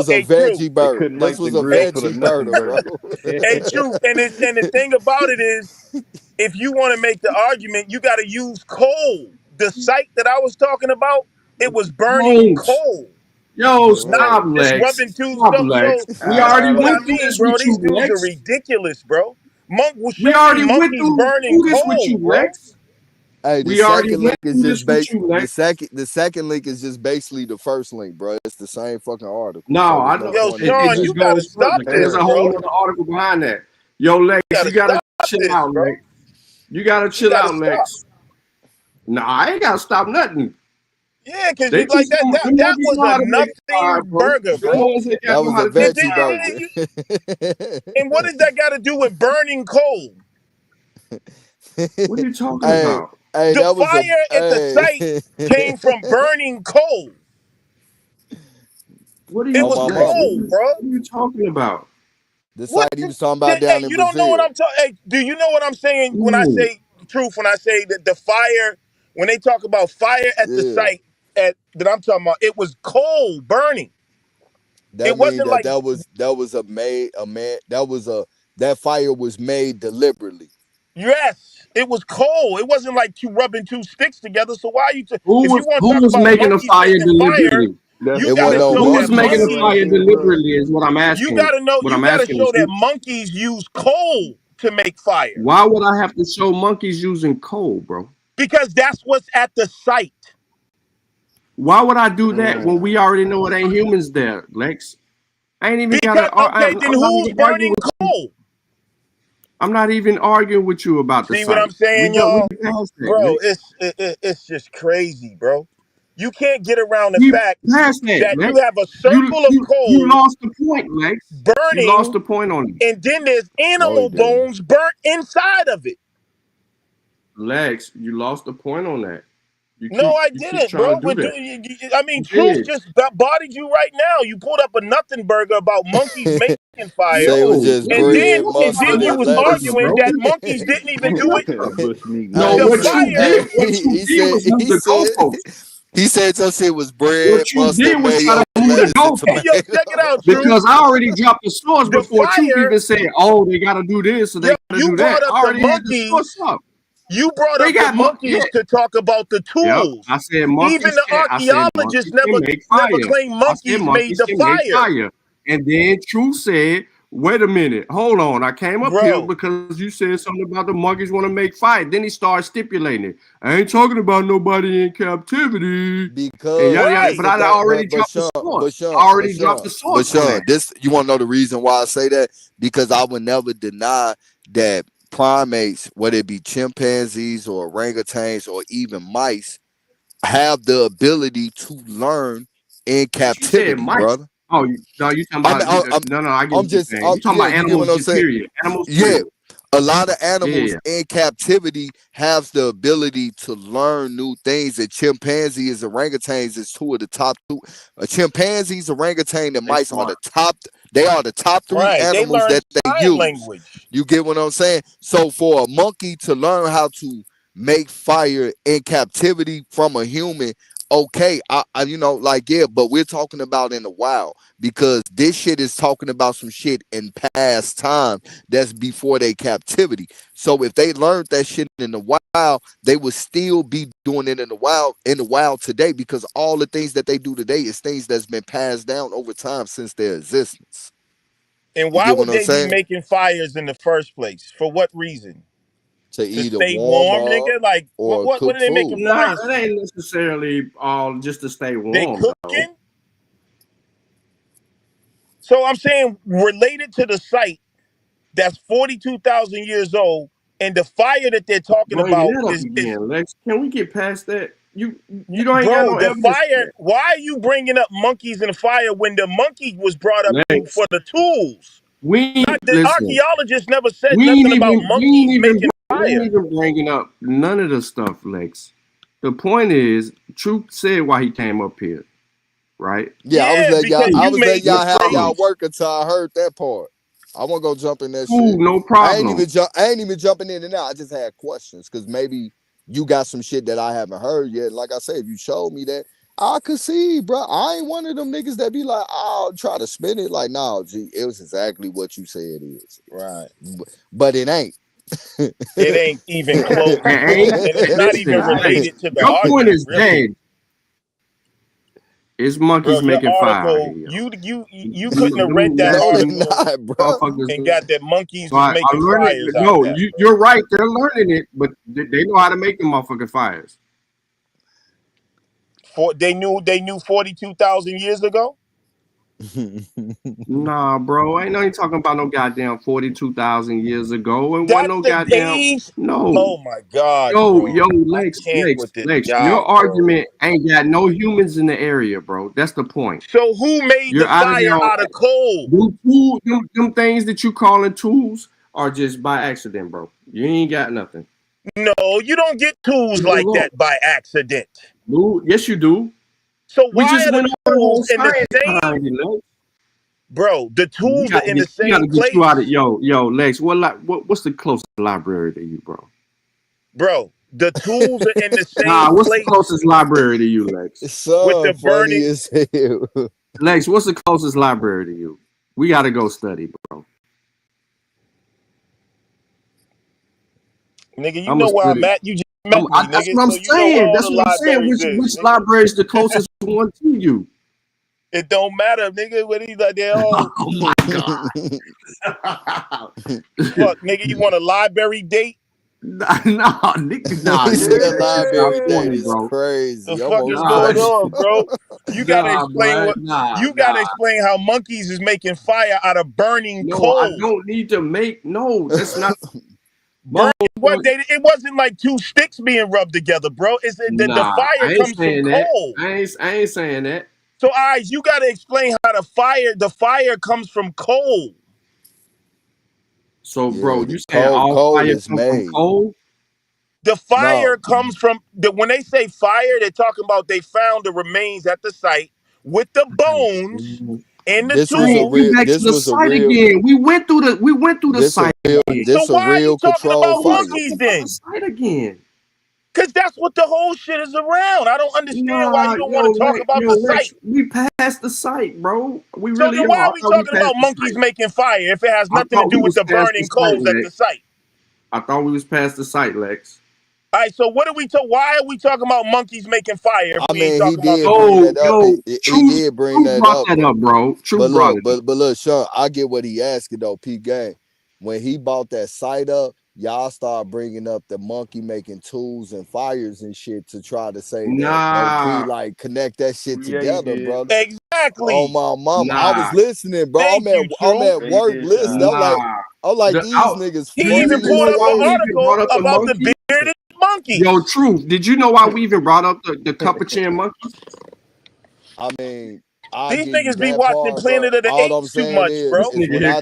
Speaker 14: a veggie burger. This was a veggie burger, bro.
Speaker 5: Hey, Truth, and the thing about it is, if you want to make the argument, you got to use coal. The site that I was talking about, it was burning coal.
Speaker 8: Yo, stop,
Speaker 5: Lex.
Speaker 8: Lex.
Speaker 5: Stop, Lex.
Speaker 8: We already went through
Speaker 5: through
Speaker 8: this
Speaker 5: bro.
Speaker 8: with
Speaker 5: These
Speaker 8: you,
Speaker 5: dudes
Speaker 8: Lex.
Speaker 5: are ridiculous, bro.
Speaker 8: We already went through
Speaker 5: burning
Speaker 8: this
Speaker 5: coal,
Speaker 8: with you,
Speaker 5: bro.
Speaker 8: Lex.
Speaker 14: Hey, the
Speaker 8: We already
Speaker 14: second
Speaker 8: went
Speaker 14: link is
Speaker 8: through
Speaker 14: just
Speaker 8: this with you, Lex.
Speaker 14: the second link is just basically the first link, bro. It's the same fucking article.
Speaker 8: No, I
Speaker 14: there's
Speaker 8: know.
Speaker 14: no point in it.
Speaker 8: It just goes further. There's a whole other article behind that. Yo, Lex, you gotta chill out, Lex. You gotta chill out, Lex. No, I ain't gotta stop nothing.
Speaker 5: Yeah, because you like that was a nothing burger, bro.
Speaker 14: That was a veggie burger.
Speaker 5: And what does that got to do with burning coal?
Speaker 8: What are you talking about?
Speaker 14: Hey,
Speaker 5: the fire at the site came from burning coal.
Speaker 8: What are
Speaker 5: you? It was coal, bro.
Speaker 8: What are you talking about?
Speaker 14: The site he was talking about down in
Speaker 5: you
Speaker 14: Brazil.
Speaker 5: don't know what I'm talking. Hey, do you know what I'm saying when I say truth? When I say that the fire, when they talk about fire at the site that I'm talking about, it was coal burning.
Speaker 14: That wasn't like that fire was made deliberately.
Speaker 5: Yes, it was coal. It wasn't like you rubbing two sticks together. So why are you?
Speaker 8: Who was making a fire deliberately?
Speaker 5: You gotta know
Speaker 8: who was making a fire deliberately is what I'm asking.
Speaker 5: You gotta know. You gotta show that monkeys use coal to make fire.
Speaker 8: Why would I have to show monkeys using coal, bro?
Speaker 5: Because that's what's at the site.
Speaker 8: Why would I do that when we already know it ain't humans there, Lex? I ain't even gotta.
Speaker 5: Then who's burning coal?
Speaker 8: I'm not even arguing with you about the site.
Speaker 5: See what I'm saying, y'all? Bro, it's just crazy, bro. You can't get around the fact that you have a circle of coal.
Speaker 8: You lost the point, Lex.
Speaker 5: Burning.
Speaker 8: You lost the point on it.
Speaker 5: And then there's animal bones burnt inside of it.
Speaker 8: Lex, you lost the point on that.
Speaker 5: No, I
Speaker 8: You keep
Speaker 5: didn't,
Speaker 8: trying
Speaker 5: bro.
Speaker 8: to do that.
Speaker 5: I mean,
Speaker 8: You
Speaker 5: Truth
Speaker 8: did.
Speaker 5: just bodied you right now. You pulled up a nothing burger about monkeys making fire,
Speaker 14: Say it was just
Speaker 5: and
Speaker 14: bread,
Speaker 5: then
Speaker 14: mustard,
Speaker 5: you
Speaker 14: and
Speaker 5: was
Speaker 14: lettuce.
Speaker 5: arguing that monkeys didn't even do it.
Speaker 16: Bush meat.
Speaker 8: No,
Speaker 5: The
Speaker 8: what you
Speaker 5: fire.
Speaker 8: did, what you did was move the goalposts.
Speaker 14: He said your shit was bread,
Speaker 8: What you
Speaker 14: mustard,
Speaker 8: did was try
Speaker 14: mayo,
Speaker 8: to move the
Speaker 14: lettuce, and
Speaker 8: goalposts.
Speaker 5: Hey, yo,
Speaker 14: tomato.
Speaker 5: check it out, Truth.
Speaker 8: Because I already dropped the source
Speaker 5: The
Speaker 8: before Truth
Speaker 5: fire.
Speaker 8: even said, "Oh, they got to do this, so they
Speaker 5: Yo,
Speaker 8: got to
Speaker 5: you
Speaker 8: do
Speaker 5: brought
Speaker 8: that." I
Speaker 5: up the
Speaker 8: already had the
Speaker 5: monkeys.
Speaker 8: source up.
Speaker 5: You brought
Speaker 8: They
Speaker 5: up the
Speaker 8: got
Speaker 5: monkeys to talk about the
Speaker 8: Yep.
Speaker 5: tools.
Speaker 8: I said
Speaker 5: Even
Speaker 8: monkeys
Speaker 5: the
Speaker 8: can. I said
Speaker 5: archaeologists
Speaker 8: monkeys can make fire.
Speaker 5: never claimed
Speaker 8: I said
Speaker 5: monkeys made
Speaker 8: monkeys
Speaker 5: the
Speaker 8: can make
Speaker 5: fire.
Speaker 8: fire. And then Truth said, "Wait a minute, hold on." I came up here because you said something about the monkeys want to make fire. Then he started stipulating it. I ain't talking about nobody in captivity.
Speaker 14: Because
Speaker 8: But I already dropped the source. I already dropped the source on that.
Speaker 14: This you want to know the reason why I say that? Because I would never deny that primates, whether it be chimpanzees or orangutans or even mice, have the ability to learn in captivity,
Speaker 8: mice.
Speaker 14: brother.
Speaker 8: Oh, no, you talking about I get what you're saying. You talking about animals, just period. Animals, period.
Speaker 14: A lot of animals in captivity have the ability to learn new things. And chimpanzees, orangutans is two of the top two. Chimpanzees, orangutan, and mice are the top. They are the top three animals that they use.
Speaker 5: Language.
Speaker 14: You get what I'm saying? So for a monkey to learn how to make fire in captivity from a human, okay, but we're talking about in the wild, because this shit is talking about some shit in past time that's before their captivity. So if they learned that shit in the wild, they would still be doing it in the wild today, because all the things that they do today is things that's been passed down over time since their existence.
Speaker 5: And why would they be making fires in the first place? For what reason?
Speaker 14: To either
Speaker 5: stay
Speaker 14: warm
Speaker 5: warm,
Speaker 14: up
Speaker 5: nigga. Like
Speaker 14: or
Speaker 5: what are they making fires?
Speaker 8: Nah, it ain't necessarily all just to stay warm.
Speaker 5: They cooking. So I'm saying, related to the site that's 42,000 years old, and the fire that they're talking about is
Speaker 8: Lex. Can we get past that? You don't ain't got no
Speaker 5: the
Speaker 8: evidence.
Speaker 5: Fire. Why are you bringing up monkeys and fire when the monkey was brought up for the tools? The archaeologists never said nothing about monkeys making fire.
Speaker 8: We ain't even bringing up none of the stuff, Lex. The point is, Truth said why he came up here, right?
Speaker 14: Yeah, I was letting y'all have y'all work until I heard that part. I won't go jump in that shit.
Speaker 8: No problem.
Speaker 14: I ain't even jumping in and out. I just had questions, because maybe you got some shit that I haven't heard yet. Like I said, if you showed me that, I could see, bro. I ain't one of them niggas that be like, I'll try to spin it. Like, no, G, it was exactly what you said it is.
Speaker 5: Right.
Speaker 14: But it ain't.
Speaker 5: It ain't even close. And it's not even related to the
Speaker 8: Your point is
Speaker 5: really.
Speaker 8: dead. It's monkeys making fire.
Speaker 5: You couldn't have read that article and got that monkeys was making fires.
Speaker 8: No, you're right. They're learning it, but they know how to make them motherfucking fires.
Speaker 5: They knew 42,000 years ago.
Speaker 8: Nah, bro, ain't no you talking about no goddamn 42,000 years ago, and wasn't no goddamn no.
Speaker 5: Oh my god,
Speaker 8: yo, Lex, your argument ain't got no humans in the area, bro. That's the point.
Speaker 5: So who made the fire out of coal?
Speaker 8: Them things that you calling tools are just by accident, bro. You ain't got nothing.
Speaker 5: No, you don't get tools like that by accident.
Speaker 8: Yes, you do.
Speaker 5: So why are the tools in the same? Bro, the tools are in the same place.
Speaker 8: Yo, Lex, what's the closest library to you, bro?
Speaker 5: Bro, the tools are in the same place.
Speaker 8: What's the closest library to you, Lex?
Speaker 14: So with the burning.
Speaker 8: Lex, what's the closest library to you? We gotta go study, bro.
Speaker 5: Nigga, you know where I'm at. You just met me, nigga.
Speaker 8: That's what I'm saying. That's what I'm saying. Which library is the closest one to you?
Speaker 5: It don't matter, nigga. What he's like, they all.
Speaker 8: Oh my god.
Speaker 5: Fuck, nigga, you want a library date?
Speaker 8: Nah, nigga, nah.
Speaker 14: The library date is crazy.
Speaker 5: The fuck is going on, bro? You gotta explain gotta explain how monkeys is making fire out of burning coal.
Speaker 8: I don't need to make that's not.
Speaker 5: It wasn't like two sticks being rubbed together, bro. It's the fire comes from coal.
Speaker 8: I ain't saying that.
Speaker 5: So, you got to explain how the fire comes from coal.
Speaker 8: So, bro, you saying all fire comes from coal?
Speaker 5: The fire
Speaker 14: No,
Speaker 5: comes from when they say fire, they're talking about they found the remains at the site with the bones and the
Speaker 14: this was a
Speaker 5: tools.
Speaker 14: real.
Speaker 8: Back to
Speaker 14: This
Speaker 8: the
Speaker 14: was a
Speaker 8: site
Speaker 14: real.
Speaker 8: again. We went through the
Speaker 14: This a
Speaker 8: site
Speaker 14: real.
Speaker 8: again.
Speaker 5: So
Speaker 14: This a
Speaker 5: why are you
Speaker 14: real
Speaker 5: talking
Speaker 14: control
Speaker 5: about
Speaker 14: fire.
Speaker 5: monkeys then?
Speaker 8: The site again.
Speaker 5: Because that's what the whole shit is around. I don't understand why you don't
Speaker 8: Yo,
Speaker 5: want to talk about the
Speaker 8: Lex,
Speaker 5: site.
Speaker 8: we passed the site, bro. We
Speaker 5: So
Speaker 8: really
Speaker 5: then why
Speaker 8: are.
Speaker 5: are we talking about monkeys making fire if it has nothing to do with the burning coals at the site?
Speaker 8: I thought we was past the site, Lex.
Speaker 5: All right, so what are we why are we talking about monkeys making fire if
Speaker 14: I
Speaker 5: we ain't
Speaker 14: mean, he
Speaker 5: talking about
Speaker 14: did
Speaker 5: the
Speaker 14: bring
Speaker 5: burning?
Speaker 14: that up. He did bring that
Speaker 8: brought
Speaker 14: up.
Speaker 8: that up, bro. True
Speaker 14: But
Speaker 8: brought
Speaker 14: look,
Speaker 8: it up.
Speaker 14: but look, Sean, I get what he asking though. P Gang, when he bought that site up, y'all start bringing up the monkey making tools and fires and shit to try to say that OP like connect that shit together, brother.
Speaker 5: Exactly.
Speaker 14: Oh my mama, I was listening, bro.
Speaker 5: Thank you,
Speaker 14: I'm
Speaker 5: True.
Speaker 14: at work listening. I'm like these niggas
Speaker 5: He
Speaker 14: funny
Speaker 5: even
Speaker 14: as
Speaker 5: pulled up an
Speaker 14: hell.
Speaker 5: article about the bearded monkeys.
Speaker 8: Yo, Truth, did you know why we even brought up the Capuchin monkeys?
Speaker 14: I mean,
Speaker 5: These niggas be watching Planet of the Apes too much, bro.
Speaker 14: when I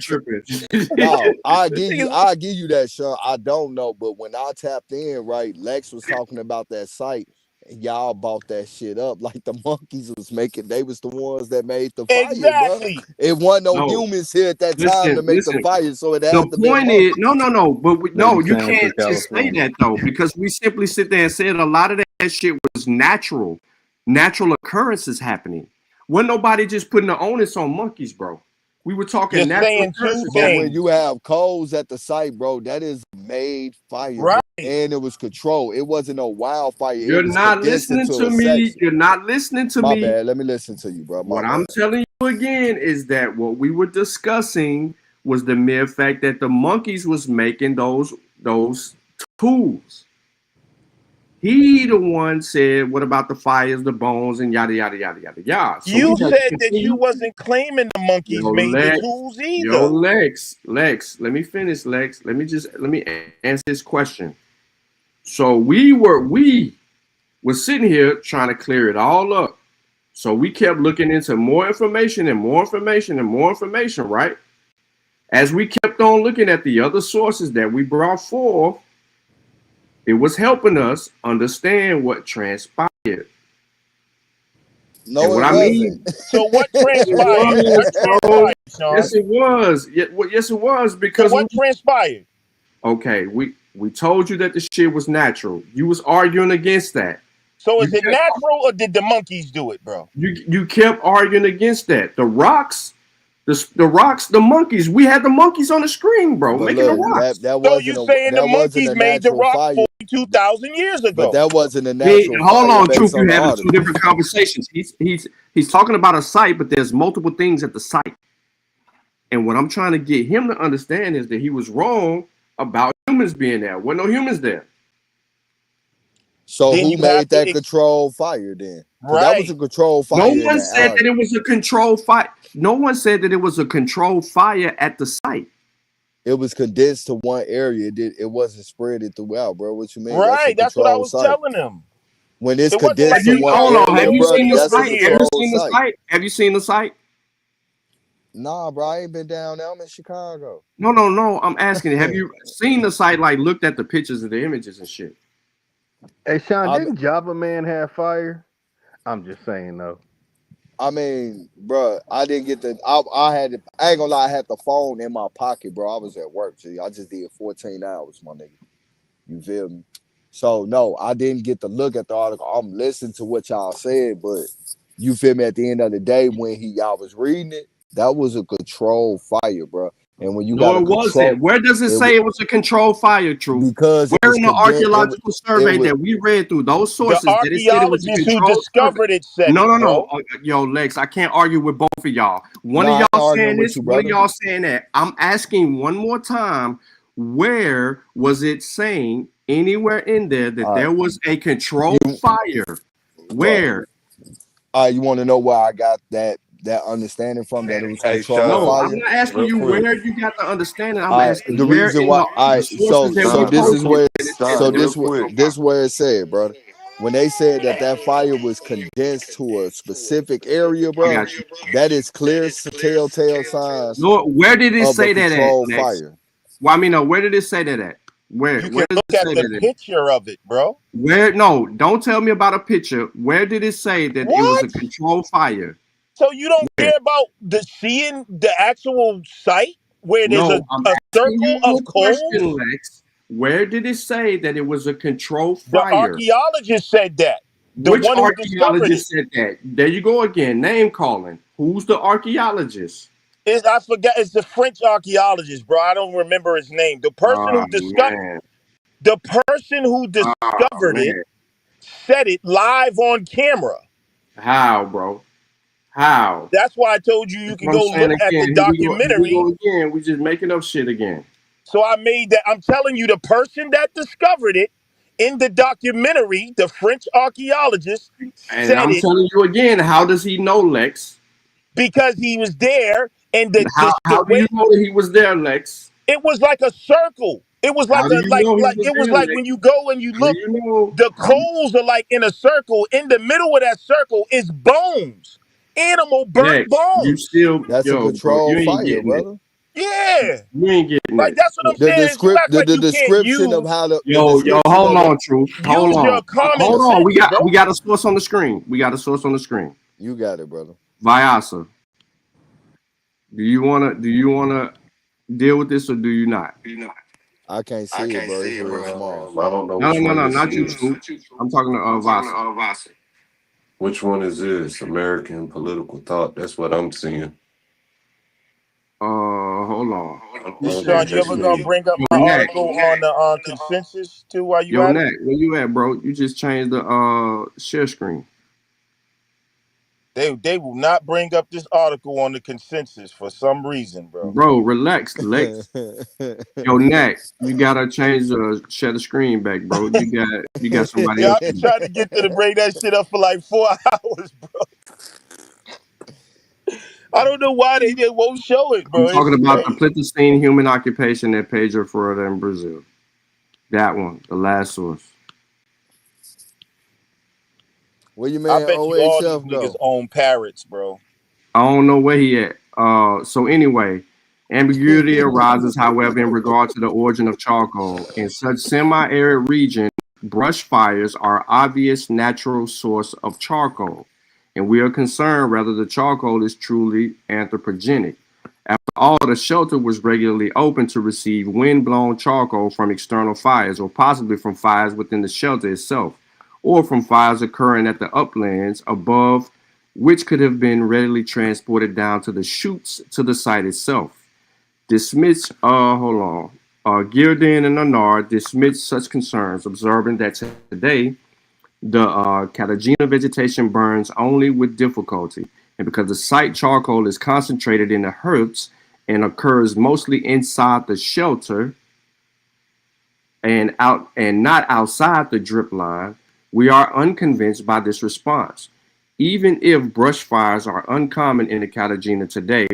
Speaker 14: no, I give you that, Sean. I don't know, but when I tapped in, right, Lex was talking about that site, and y'all bought that shit up like the monkeys was making. They was the ones that made the fire,
Speaker 5: Exactly.
Speaker 14: bro. It wasn't no
Speaker 8: No.
Speaker 14: humans here at that time to make the fire, so it had
Speaker 8: The
Speaker 14: to be
Speaker 8: point is, no, but no, you
Speaker 14: Maybe
Speaker 8: can't
Speaker 14: San
Speaker 8: just say
Speaker 14: California.
Speaker 8: that though, because we simply sit there and said a lot of that shit was natural occurrences happening. Wasn't nobody just putting the onus on monkeys, bro. We were talking
Speaker 5: You're
Speaker 8: natural
Speaker 5: saying two
Speaker 8: occurrences.
Speaker 14: But when you have coals at the site, bro, that is made fire, bro.
Speaker 5: Right?
Speaker 14: And it was controlled. It wasn't no wildfire.
Speaker 8: You're
Speaker 14: It was
Speaker 8: not
Speaker 14: condensed
Speaker 8: listening
Speaker 14: into
Speaker 8: to
Speaker 14: a
Speaker 8: me.
Speaker 14: section.
Speaker 8: You're not listening to
Speaker 14: My
Speaker 8: me.
Speaker 14: bad. Let me listen to you, bro.
Speaker 8: What I'm telling you again is that what we were discussing was the mere fact that the monkeys was making those tools. He the one said, what about the fires, the bones, and yada yada yada yada yada. So
Speaker 5: You
Speaker 8: we gotta
Speaker 5: said that you wasn't claiming the monkeys made the tools either.
Speaker 8: Lex, let me finish, Lex. Let me answer this question. So we were sitting here trying to clear it all up. So we kept looking into more information and more information and more information, right? As we kept on looking at the other sources that we brought forth, it was helping us understand what transpired.
Speaker 14: No,
Speaker 8: and what
Speaker 14: it
Speaker 8: I mean,
Speaker 14: wasn't.
Speaker 5: So what transpired? What transpired, Sean?
Speaker 8: Yes, it was. Yes, it was because
Speaker 5: so what transpired?
Speaker 8: Okay, we told you that the shit was natural. You was arguing against that.
Speaker 5: So is it natural or did the monkeys do it, bro?
Speaker 8: You kept arguing against that. The rocks, the monkeys. We had the monkeys on the screen, bro,
Speaker 14: But
Speaker 8: making
Speaker 14: look,
Speaker 8: the rocks.
Speaker 14: that
Speaker 5: So
Speaker 14: wasn't
Speaker 5: you saying the monkeys made the rock 42,000 years ago?
Speaker 14: But that wasn't a
Speaker 8: Hey,
Speaker 14: natural
Speaker 8: hold
Speaker 14: fire
Speaker 8: on,
Speaker 14: based
Speaker 8: Truth.
Speaker 14: on
Speaker 8: You're
Speaker 14: the
Speaker 8: having
Speaker 14: article.
Speaker 8: two different conversations. He's talking about a site, but there's multiple things at the site. And what I'm trying to get him to understand is that he was wrong about humans being there. Wasn't no humans there.
Speaker 14: So
Speaker 5: Then
Speaker 14: who
Speaker 5: you
Speaker 14: made
Speaker 5: have to
Speaker 14: that controlled fire then? 'Cause that was a
Speaker 5: Right.
Speaker 14: controlled
Speaker 8: No
Speaker 14: fire. in
Speaker 8: one
Speaker 14: that
Speaker 8: said that
Speaker 14: article.
Speaker 8: it was a controlled fire. No one said that it was a controlled fire at the site.
Speaker 14: It was condensed to one area. It wasn't spread it throughout, bro. What you mean?
Speaker 5: Right. That's what I
Speaker 14: controlled
Speaker 5: was
Speaker 14: site.
Speaker 5: telling him.
Speaker 14: When it's
Speaker 5: It wasn't like
Speaker 14: condensed
Speaker 5: they
Speaker 14: to one
Speaker 8: Hold on.
Speaker 14: area,
Speaker 8: Have you
Speaker 14: brother,
Speaker 8: seen the
Speaker 14: that's a
Speaker 8: site? Have you
Speaker 14: controlled
Speaker 8: seen the
Speaker 14: site.
Speaker 8: site? Have you seen the site?
Speaker 14: Nah, bro, I ain't been down there. I'm in Chicago.
Speaker 8: No. I'm asking. Have you seen the site? Like looked at the pictures and the images and shit.
Speaker 16: Hey, Sean,
Speaker 14: I-
Speaker 16: didn't Java Man have fire? I'm just saying, though.
Speaker 14: I mean, bro, I didn't get the. I had. I ain't gonna lie. I had the phone in my pocket, bro. I was at work. G. I just did 14 hours, my nigga. You feel me? So no, I didn't get to look at the article. I'm listening to what y'all said, but you feel me? At the end of the day, when y'all was reading it, that was a controlled fire, bro. And when you got
Speaker 8: No,
Speaker 14: a
Speaker 8: it
Speaker 14: control,
Speaker 8: wasn't. Where does it say it was a controlled fire, Truth?
Speaker 14: because it
Speaker 8: Where
Speaker 14: was
Speaker 8: in the
Speaker 14: condensed.
Speaker 8: archaeological survey that we read through those
Speaker 5: The
Speaker 8: sources that it said it was a
Speaker 5: archaeologists who
Speaker 8: controlled
Speaker 5: discovered
Speaker 8: survey?
Speaker 5: it said
Speaker 8: No.
Speaker 5: it, bro.
Speaker 8: Yo, Lex, I can't argue with both of y'all. One
Speaker 14: Nah,
Speaker 8: of
Speaker 14: I ain't
Speaker 8: y'all
Speaker 14: arguing
Speaker 8: saying
Speaker 14: with
Speaker 8: this,
Speaker 14: you,
Speaker 8: one of
Speaker 14: brother.
Speaker 8: y'all saying that. I'm asking one more time, where was it saying anywhere in there that
Speaker 14: All right.
Speaker 8: there was a controlled fire? Where?
Speaker 14: You want to know where I got that understanding from that it was
Speaker 17: Hey,
Speaker 14: controlled
Speaker 8: No,
Speaker 14: fire?
Speaker 8: I'm not asking
Speaker 17: real
Speaker 8: you
Speaker 17: quick.
Speaker 8: where you got the understanding. I'm
Speaker 14: All right,
Speaker 8: asking
Speaker 14: the
Speaker 8: where
Speaker 14: reason
Speaker 8: in
Speaker 14: why.
Speaker 8: the sources that we
Speaker 14: This
Speaker 8: told
Speaker 14: is
Speaker 8: you
Speaker 14: where.
Speaker 8: that it said
Speaker 14: So
Speaker 8: that.
Speaker 14: this where it said, brother. When they said that fire was condensed to a specific area,
Speaker 8: I
Speaker 14: bro,
Speaker 8: got you.
Speaker 14: that is clear telltale signs
Speaker 8: No, where did it
Speaker 14: of a
Speaker 8: say that at,
Speaker 14: controlled
Speaker 8: Lex?
Speaker 14: fire.
Speaker 8: Well, I mean, where did it say that at? Where
Speaker 5: You
Speaker 8: where
Speaker 5: can
Speaker 8: does
Speaker 5: look
Speaker 8: it
Speaker 5: at
Speaker 8: say
Speaker 5: the
Speaker 8: that?
Speaker 5: picture of it, bro.
Speaker 8: Where? No, don't tell me about a picture. Where did it say that it was a
Speaker 5: What?
Speaker 8: controlled fire?
Speaker 5: So you don't
Speaker 8: Where?
Speaker 5: care about the seeing the actual site where there's
Speaker 8: No, I'm
Speaker 5: a
Speaker 8: asking
Speaker 5: circle
Speaker 8: you
Speaker 5: of
Speaker 8: a question,
Speaker 5: coals?
Speaker 8: Lex. Where did it say that it was a controlled
Speaker 5: The
Speaker 8: fire?
Speaker 5: archaeologist said that. The
Speaker 8: Which
Speaker 5: one who discovered it.
Speaker 8: archaeologist said that? There you go again. Name calling. Who's the archaeologist?
Speaker 5: I forgot. It's the French archaeologist, bro. I don't remember his name. The person
Speaker 8: Oh
Speaker 5: who discovered
Speaker 8: man.
Speaker 5: it
Speaker 8: Man.
Speaker 5: said it live on camera.
Speaker 8: How, bro? How?
Speaker 5: That's why I told you
Speaker 8: That's
Speaker 5: can
Speaker 8: what I'm
Speaker 5: go
Speaker 8: saying
Speaker 5: look at the
Speaker 8: again. Here we
Speaker 5: documentary.
Speaker 8: go again. We just making up shit again.
Speaker 5: So I made that. I'm telling you, the person that discovered it in the documentary, the French archaeologist,
Speaker 8: And
Speaker 5: said
Speaker 8: I'm
Speaker 5: it
Speaker 8: telling you again, how does he know, Lex?
Speaker 5: because he was there, and the
Speaker 8: How do you
Speaker 5: way
Speaker 8: know that he was there, Lex?
Speaker 5: it was like a circle. It was
Speaker 8: How
Speaker 5: like
Speaker 8: do
Speaker 5: a
Speaker 8: you know he
Speaker 5: like
Speaker 8: was
Speaker 5: it was
Speaker 8: there,
Speaker 5: like
Speaker 8: Lex?
Speaker 5: when you go and you
Speaker 8: How do
Speaker 5: look,
Speaker 8: you know?
Speaker 5: the coals are like in a circle. In the middle of that circle is bones, animal burnt
Speaker 8: Lex, you
Speaker 5: bones.
Speaker 8: still,
Speaker 14: That's a
Speaker 8: yo, bro, you
Speaker 14: controlled
Speaker 8: ain't
Speaker 14: fire,
Speaker 8: getting it.
Speaker 14: brother.
Speaker 5: Yeah,
Speaker 8: You ain't getting
Speaker 5: like
Speaker 8: it.
Speaker 5: that's what I'm saying. You act like
Speaker 14: The
Speaker 5: you can't
Speaker 14: description of
Speaker 5: use
Speaker 14: how the
Speaker 8: Yo,
Speaker 14: description
Speaker 8: hold
Speaker 14: of the
Speaker 8: on, Truth. Hold
Speaker 5: use your
Speaker 8: on.
Speaker 5: common
Speaker 8: Hold on.
Speaker 5: sense, bro.
Speaker 8: We got a source on the screen. We got a source on the screen.
Speaker 14: you got it, brother.
Speaker 8: Vyasa. Do you wanna deal with this or do you not?
Speaker 14: I can't see it, bro. It's real small.
Speaker 17: I don't know
Speaker 8: No,
Speaker 17: which one this
Speaker 8: not you,
Speaker 17: is.
Speaker 8: Truth. I'm talking to Vyasa.
Speaker 17: Which one is this? American political thought. That's what I'm seeing.
Speaker 8: Hold on.
Speaker 5: Sean, you ever gonna bring up my article on the consensus too while you
Speaker 8: Yo,
Speaker 5: at it?
Speaker 8: Nat, where you at, bro? You just changed the share screen.
Speaker 5: They will not bring up this article on the consensus for some reason, bro.
Speaker 8: Bro, relax, Lex. Yo, Nat, you gotta change share the screen back, bro. You got somebody
Speaker 5: Yeah,
Speaker 8: else.
Speaker 5: I've been trying to get to bring that shit up for like 4 hours, bro. I don't know why they won't show it, bro.
Speaker 8: I'm talking
Speaker 5: It's
Speaker 8: about the
Speaker 5: crazy.
Speaker 8: Pleistocene human occupation at Pedro Florida in Brazil. That one, the last source.
Speaker 14: Where you
Speaker 5: I
Speaker 14: man
Speaker 5: bet you all these
Speaker 14: OHF
Speaker 5: niggas
Speaker 14: go?
Speaker 5: own parrots, bro.
Speaker 8: I don't know where he at. So anyway, ambiguity arises, however, in regard to the origin of charcoal. In such semi-arid region, brush fires are obvious natural source of charcoal, and we are concerned whether the charcoal is truly anthropogenic. After all, the shelter was regularly open to receive wind-blown charcoal from external fires, or possibly from fires within the shelter itself, or from fires occurring at the uplands above, which could have been readily transported down to the chutes to the site itself. Dismiss, Gildan and Nannard dismissed such concerns, observing that today the Cartagena vegetation burns only with difficulty, and because the site charcoal is concentrated in the herbs and occurs mostly inside the shelter and not outside the drip line, we are unconvinced by this response. Even if brush fires are uncommon in the Cartagena today,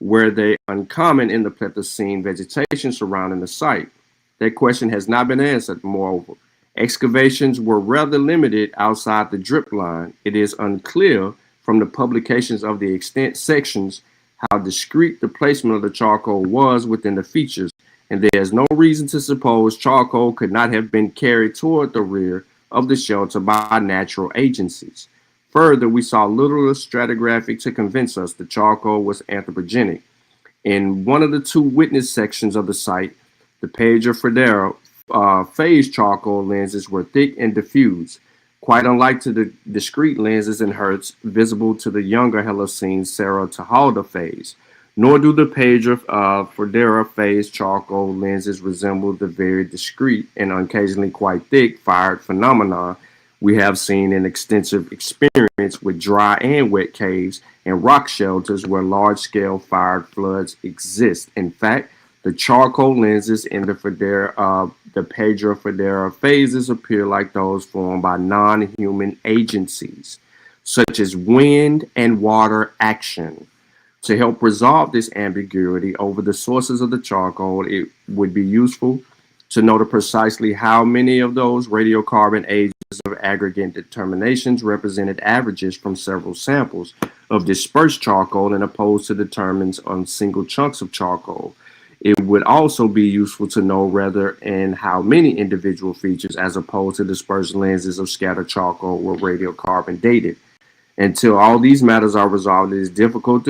Speaker 8: were they uncommon in the Pleistocene vegetation surrounding the site? That question has not been answered. Moreover, excavations were rather limited outside the drip line. It is unclear from the publications of the extent sections how discrete the placement of the charcoal was within the features, and there is no reason to suppose charcoal could not have been carried toward the rear of the shelter by natural agencies. Further, we saw little stratigraphic to convince us the charcoal was anthropogenic. In one of the two witness sections of the site, the Pedro Fredero phase charcoal lenses were thick and diffuse, quite unlike to the discrete lenses in Hertz visible to the younger Holocene Serra Tajada phase. Nor do the Pedro Fredero phase charcoal lenses resemble the very discrete and occasionally quite thick fired phenomena we have seen in extensive experience with dry and wet caves and rock shelters where large-scale fired floods exist. In fact, the charcoal lenses in the Pedro Fredero phases appear like those formed by non-human agencies, such as wind and water action. To help resolve this ambiguity over the sources of the charcoal, it would be useful to note precisely how many of those radiocarbon ages of aggregate determinations represented averages from several samples of dispersed charcoal and opposed to determines on single chunks of charcoal. It would also be useful to know whether and how many individual features, as opposed to dispersed lenses of scattered charcoal, were radiocarbon dated. Until all these matters are resolved, it is difficult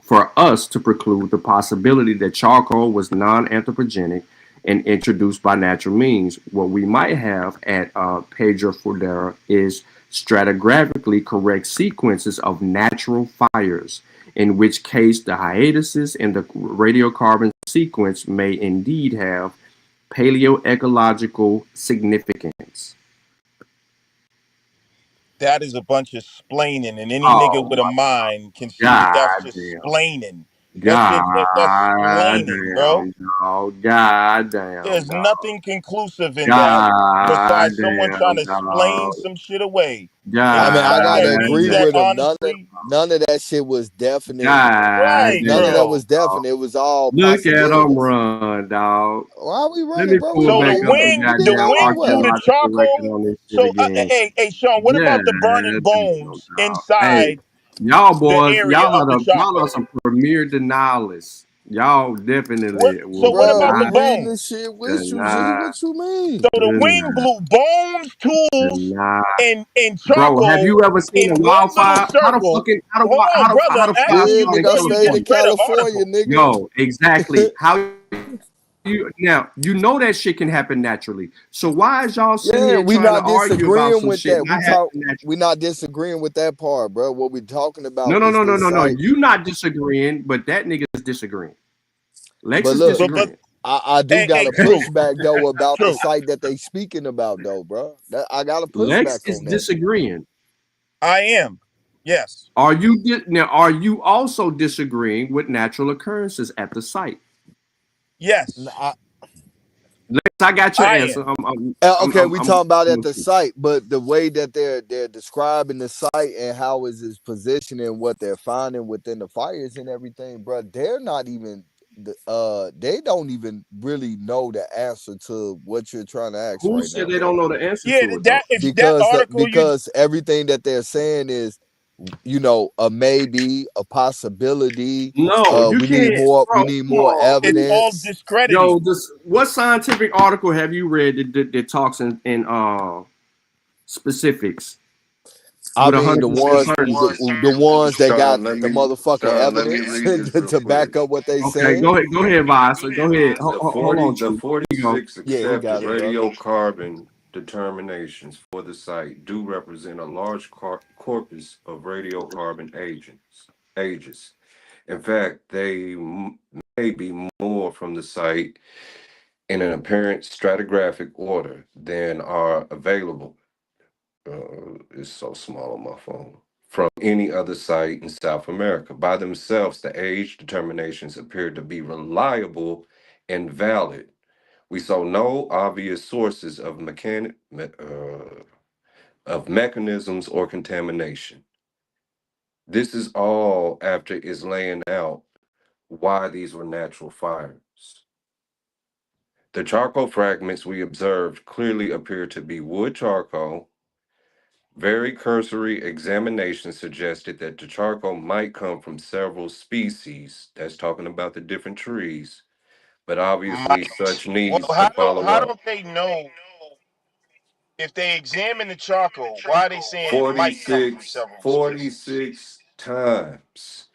Speaker 8: for us to preclude the possibility that charcoal was non-anthropogenic and introduced by natural means. What we might have at Pedro Fodera is stratigraphically correct sequences of natural fires, in which case the hiatuses in the radiocarbon sequence may indeed have paleoecological significance.
Speaker 5: That is a bunch of splaining, and any nigga with a mind can see that that's just splaining. That's splaining, bro.
Speaker 8: God damn.
Speaker 5: There's
Speaker 8: Dog.
Speaker 5: nothing conclusive in that besides someone trying to explain some shit away.
Speaker 14: I mean, I gotta agree
Speaker 5: that
Speaker 14: with him.
Speaker 5: honestly,
Speaker 14: None of that shit was definite.
Speaker 5: right,
Speaker 14: None of
Speaker 5: bro.
Speaker 14: that was definite. It was all
Speaker 8: Look at them
Speaker 14: possibilities.
Speaker 8: run, dog.
Speaker 14: Why are we
Speaker 8: Let
Speaker 14: running,
Speaker 8: me
Speaker 14: bro?
Speaker 8: pull
Speaker 5: So
Speaker 8: back
Speaker 5: the
Speaker 8: up
Speaker 5: wind blew the
Speaker 8: archaeological record
Speaker 5: charcoal.
Speaker 8: on this shit
Speaker 5: So
Speaker 8: again.
Speaker 5: hey, Sean, what about the burning bones inside?
Speaker 8: Y'all boys,
Speaker 5: area
Speaker 8: y'all
Speaker 5: of the
Speaker 8: are
Speaker 5: charcoal?
Speaker 8: some premier denialists. Y'all definitely.
Speaker 5: So what about the
Speaker 14: reading
Speaker 5: bones?
Speaker 14: this shit with you, G. What you mean?
Speaker 5: So the wind blew bones, tools, and charcoal.
Speaker 8: Bro, have you ever seen a
Speaker 5: in one
Speaker 8: wildfire?
Speaker 5: little circle.
Speaker 8: How
Speaker 5: Hold on, brother. I'm
Speaker 8: the fire
Speaker 5: asking you
Speaker 8: start
Speaker 5: because
Speaker 14: I
Speaker 5: you
Speaker 14: stayed
Speaker 5: just
Speaker 14: in
Speaker 5: read an
Speaker 14: California,
Speaker 5: article.
Speaker 14: nigga.
Speaker 8: Yo, exactly. How you now? You know that shit can happen naturally. So why is y'all sitting here
Speaker 14: we
Speaker 8: trying
Speaker 14: not
Speaker 8: to argue about
Speaker 14: disagreeing
Speaker 8: some
Speaker 14: with
Speaker 8: shit
Speaker 14: that.
Speaker 8: not happening naturally?
Speaker 14: We not disagreeing with that part, bro. What we talking about?
Speaker 8: No. You not disagreeing, but that nigga is disagreeing. Lex is disagreeing.
Speaker 14: I do got a pushback though about the site that they speaking about though, bro. I got a pushback
Speaker 8: Lex is
Speaker 14: on that.
Speaker 8: disagreeing.
Speaker 5: I am. Yes.
Speaker 8: Are you also disagreeing with natural occurrences at the site?
Speaker 5: Yes.
Speaker 8: Lex, I got your answer.
Speaker 14: Okay, we talking about at the site, but the way that they're describing the site and how is its position and what they're finding within the fires and everything, bro, they're not even they don't even really know the answer to what you're trying to ask.
Speaker 8: Who
Speaker 14: right
Speaker 8: said
Speaker 14: now,
Speaker 8: they don't know the answer
Speaker 5: Yeah,
Speaker 8: to it?
Speaker 5: that if that article
Speaker 14: because everything that they're saying is, you know, a maybe, a possibility.
Speaker 8: No, you
Speaker 14: we
Speaker 8: can't.
Speaker 14: need more.
Speaker 8: Bro,
Speaker 14: we need more evidence.
Speaker 5: It's all discrediting.
Speaker 8: Yo, what scientific article have you read that talks in specifics?
Speaker 14: I mean, the ones that got the motherfucking evidence to back up what they say.
Speaker 8: Okay, go ahead, Vasa. Go ahead. Hold on,
Speaker 17: the 46 accepted
Speaker 14: it,
Speaker 17: radiocarbon determinations for the site do represent a large corpus of radiocarbon ages. In fact, they may be more from the site in an apparent stratigraphic order than are available. It's so small on my phone. From any other site in South America. By themselves, the age determinations appear to be reliable and valid. We saw no obvious sources of mechanisms or contamination. This is all after it's laying out why these were natural fires. The charcoal fragments we observed clearly appear to be wood charcoal. Very cursory examination suggested that the charcoal might come from several species. That's talking about the different trees. But obviously, such needs to follow
Speaker 1: How
Speaker 17: up.
Speaker 1: don't they know if they examine the charcoal? Why are they saying it might come from several
Speaker 17: 46 times.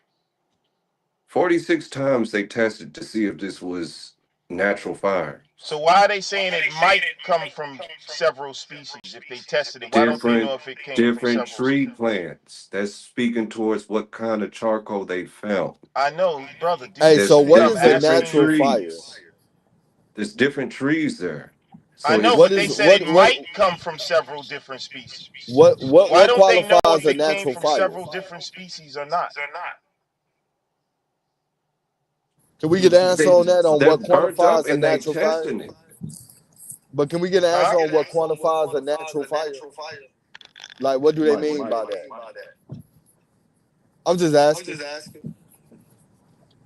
Speaker 17: 46 times they tested to see if this was natural fire.
Speaker 1: So why are they saying it might come from several species? If they tested it, why don't they know if it came from
Speaker 17: Different
Speaker 1: several
Speaker 17: tree plants. That's speaking towards what kind of charcoal they found.
Speaker 1: I know, brother.
Speaker 14: Hey, so what is a natural fire?
Speaker 17: There's different trees there. So
Speaker 1: I know, but they said it might come from several different species.
Speaker 14: What
Speaker 1: Why don't they know
Speaker 14: qualifies
Speaker 1: if
Speaker 14: a
Speaker 1: it came
Speaker 14: natural
Speaker 1: from
Speaker 14: fire?
Speaker 1: several different species or not?
Speaker 14: Can we get an answer on that? On what quantifies a
Speaker 17: and they
Speaker 14: natural fire?
Speaker 17: testing it.
Speaker 14: But can we get an answer on what quantifies a natural fire? Like, what do they mean by that? I'm just asking.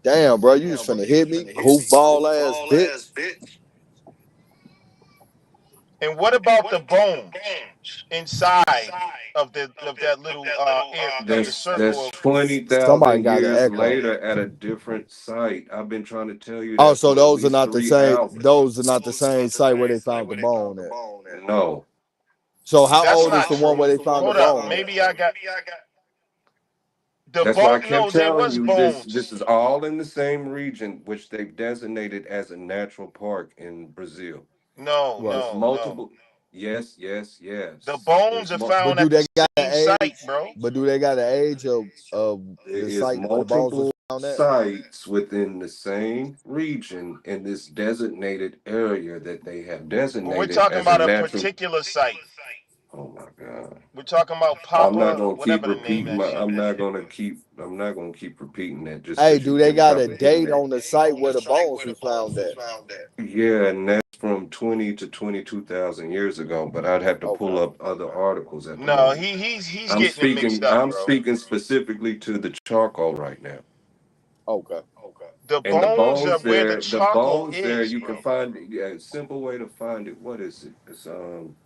Speaker 14: Damn, bro, you just finna hit me, hoopball ass bitch.
Speaker 1: And what about the bones inside of that little area of the
Speaker 17: That's
Speaker 1: circle of
Speaker 14: somebody
Speaker 17: 20,000
Speaker 14: got an
Speaker 17: years
Speaker 14: echo.
Speaker 17: later at a different site. I've been trying to tell you
Speaker 14: Oh,
Speaker 17: that
Speaker 14: so
Speaker 17: for at
Speaker 14: those are
Speaker 17: least
Speaker 14: not the
Speaker 17: 3
Speaker 14: same.
Speaker 17: hours.
Speaker 14: Those are not the same site where they found the bone at.
Speaker 17: No,
Speaker 14: So how
Speaker 1: That's
Speaker 14: old is
Speaker 1: not
Speaker 14: the one
Speaker 1: true.
Speaker 14: where they found the
Speaker 1: Hold up.
Speaker 14: bone at?
Speaker 1: Maybe I got the
Speaker 17: that's why I
Speaker 1: bone.
Speaker 17: kept
Speaker 1: No, there
Speaker 17: telling
Speaker 1: was
Speaker 17: you this.
Speaker 1: bones.
Speaker 17: This is all in the same region, which they've designated as a natural park in Brazil.
Speaker 1: No,
Speaker 14: Right.
Speaker 17: There's
Speaker 1: no, no.
Speaker 17: multiple. Yes, yes,
Speaker 1: The
Speaker 17: yes.
Speaker 1: bones
Speaker 17: There's
Speaker 1: are
Speaker 14: But
Speaker 1: found
Speaker 14: do
Speaker 1: at the
Speaker 14: they got
Speaker 1: same
Speaker 14: an
Speaker 1: site,
Speaker 14: age?
Speaker 1: bro.
Speaker 14: But do they got an age of
Speaker 17: There
Speaker 14: the
Speaker 17: is
Speaker 14: site where the bones was
Speaker 17: multiple
Speaker 14: found at?
Speaker 17: sites within the same region in this designated area that they have
Speaker 1: But we're
Speaker 17: designated
Speaker 1: talking
Speaker 17: as a
Speaker 1: about a
Speaker 17: natural.
Speaker 1: particular site.
Speaker 17: Oh my God.
Speaker 1: We're talking about
Speaker 17: I'm not
Speaker 1: Papa,
Speaker 17: gonna keep
Speaker 1: whatever the name
Speaker 17: repeating
Speaker 1: of that shit
Speaker 17: I'm
Speaker 1: is.
Speaker 17: not gonna keep repeating that just
Speaker 14: Hey,
Speaker 17: because you
Speaker 14: do they
Speaker 17: keep
Speaker 14: got a
Speaker 17: repeating
Speaker 14: date
Speaker 17: that.
Speaker 14: on the site where the bones was found at?
Speaker 17: Yeah, and that's from 20 to 22,000 years ago, but I'd have to pull
Speaker 14: Okay.
Speaker 17: up other articles at the
Speaker 1: No,
Speaker 17: moment.
Speaker 1: he's
Speaker 17: I'm
Speaker 1: getting it mixed
Speaker 17: speaking
Speaker 1: up,
Speaker 17: I'm
Speaker 1: bro.
Speaker 17: speaking specifically to the charcoal right now.
Speaker 14: Okay.
Speaker 1: The
Speaker 17: And
Speaker 1: bones are where the
Speaker 17: the
Speaker 1: charcoal
Speaker 17: bones there,
Speaker 1: is,
Speaker 17: you can
Speaker 1: bro.
Speaker 17: find a simple way to find it. What is it? It's them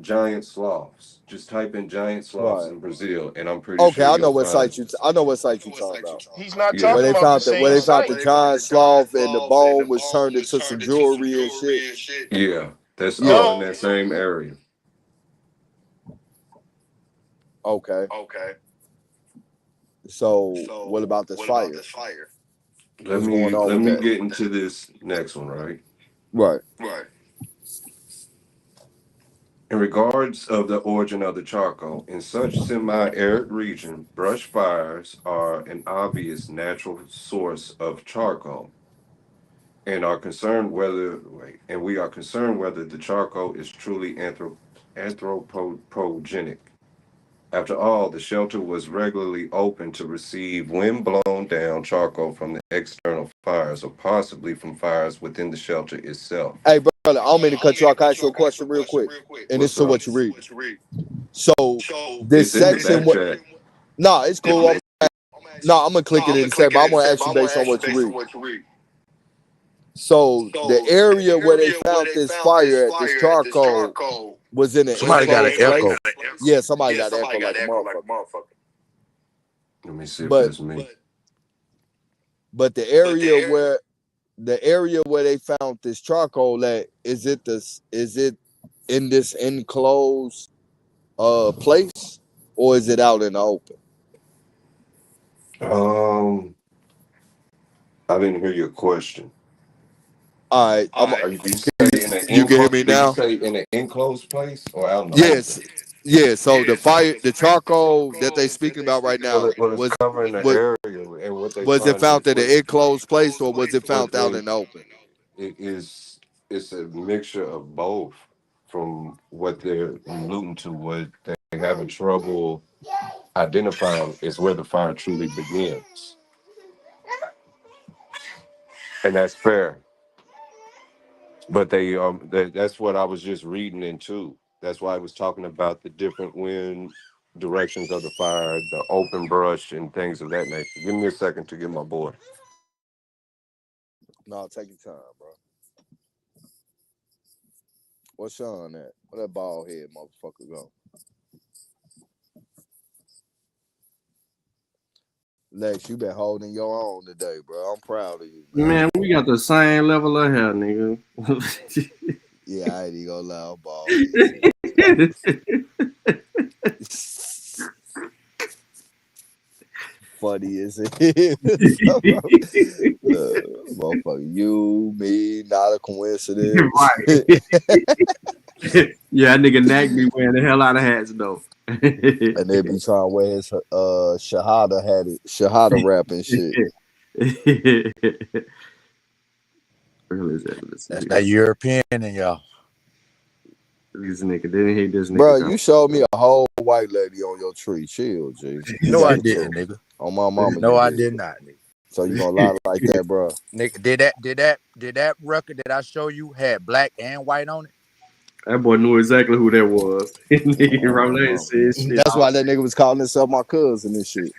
Speaker 17: giant sloths. Just type in giant sloths
Speaker 14: Right.
Speaker 17: in Brazil, and I'm pretty
Speaker 14: Okay,
Speaker 17: sure
Speaker 14: I
Speaker 17: you'll
Speaker 14: know what
Speaker 17: find.
Speaker 14: site I know what site you talking about.
Speaker 1: He's not
Speaker 17: Yeah.
Speaker 14: Where
Speaker 1: talking
Speaker 14: they
Speaker 1: about the
Speaker 14: found
Speaker 1: same
Speaker 14: the
Speaker 1: site.
Speaker 14: giant sloth and the bone was turned into some jewelry and shit.
Speaker 17: Yeah, that's all
Speaker 14: Yeah.
Speaker 17: in that same area.
Speaker 14: Okay. So what about this fire? What's going on
Speaker 17: Let
Speaker 14: with
Speaker 17: me
Speaker 14: that?
Speaker 17: get into this next one, right?
Speaker 14: Right.
Speaker 17: In regards of the origin of the charcoal, in such semi-arid region, brush fires are an obvious natural source of charcoal, and we are concerned whether the charcoal is truly anthropogenic. After all, the shelter was regularly open to receive wind-blown down charcoal from the external fires, or possibly from fires within the shelter itself.
Speaker 14: Hey, brother, I don't mean to cut you off. Can I ask you a question real quick? And it's
Speaker 17: What's
Speaker 14: to
Speaker 17: up?
Speaker 14: what you read. So this
Speaker 17: It's in the
Speaker 14: section,
Speaker 17: back
Speaker 14: what?
Speaker 17: chat.
Speaker 14: No, it's cool. I'm gonna click it in a second, but I want to ask you based on what you read. So the area where they found this fire at, this charcoal, was in an
Speaker 13: Somebody got an
Speaker 14: enclosed
Speaker 13: echo.
Speaker 14: place. Yeah, somebody got an echo like a motherfucker.
Speaker 17: Let me see if
Speaker 14: But
Speaker 17: that's me.
Speaker 14: but the area where they found this charcoal at, is it in this enclosed place, or is it out in the open?
Speaker 17: I didn't hear your question.
Speaker 14: All right, you can hear me
Speaker 17: Did you
Speaker 14: now?
Speaker 17: say in an enclosed place or out in the
Speaker 14: Yes.
Speaker 17: open?
Speaker 14: Yeah, so the charcoal that they speaking about right now
Speaker 17: Well, it's covering the area, and what they
Speaker 14: was it
Speaker 17: find
Speaker 14: found
Speaker 17: is
Speaker 14: in an enclosed place, or was it found out
Speaker 17: they
Speaker 14: in the open?
Speaker 17: it's a mixture of both. From what they're alluding to, what they're having trouble identifying is where the fire truly begins, and that's fair. But that's what I was just reading into. That's why I was talking about the different wind directions of the fire, the open brush, and things of that nature. Give me a second to get my boy.
Speaker 14: No, take your time, bro. What's Sean at? Where that bald head motherfucker go? Lex, you been holding your own today, bro. I'm proud of you, man.
Speaker 8: Man, we got the same level of hair, nigga.
Speaker 14: Yeah, I ain't even gonna lie, I'm bald. Funny as it is. Motherfucker, you, me, not a coincidence.
Speaker 8: Right. Yeah, that nigga Knack be wearing the hell out of hats though.
Speaker 14: And they be trying to wear his Shahada rap and shit.
Speaker 13: That's that European in y'all.
Speaker 8: This nigga didn't hate this nigga.
Speaker 14: Bro, you showed me a whole white lady on your tree. Chill, G.
Speaker 13: No, I didn't, nigga.
Speaker 14: On my mama.
Speaker 13: No, I did not, nigga.
Speaker 14: So you gonna lie like that, bro?
Speaker 13: Nigga, did that record that I show you had black and white on it?
Speaker 8: That boy knew exactly who that was. Nigga said shit.
Speaker 14: That's why that nigga was calling himself my cousin and shit.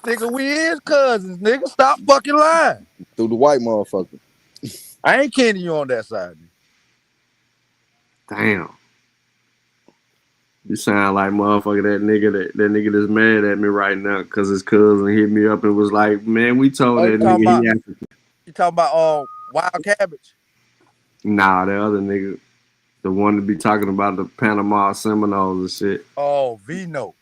Speaker 13: Nigga, we is cousins, nigga. Stop fucking lying.
Speaker 14: Through the white motherfucker.
Speaker 13: I ain't kidding you on that side.
Speaker 8: Damn. You sound like motherfucker that nigga that's mad at me right now because his cousin hit me up and was like, man, we told that nigga he African.
Speaker 13: You talking about Wild Cabbage?
Speaker 8: Nah, the other nigga. The one to be talking about the Panama Seminoles and shit.
Speaker 13: Oh, Vino.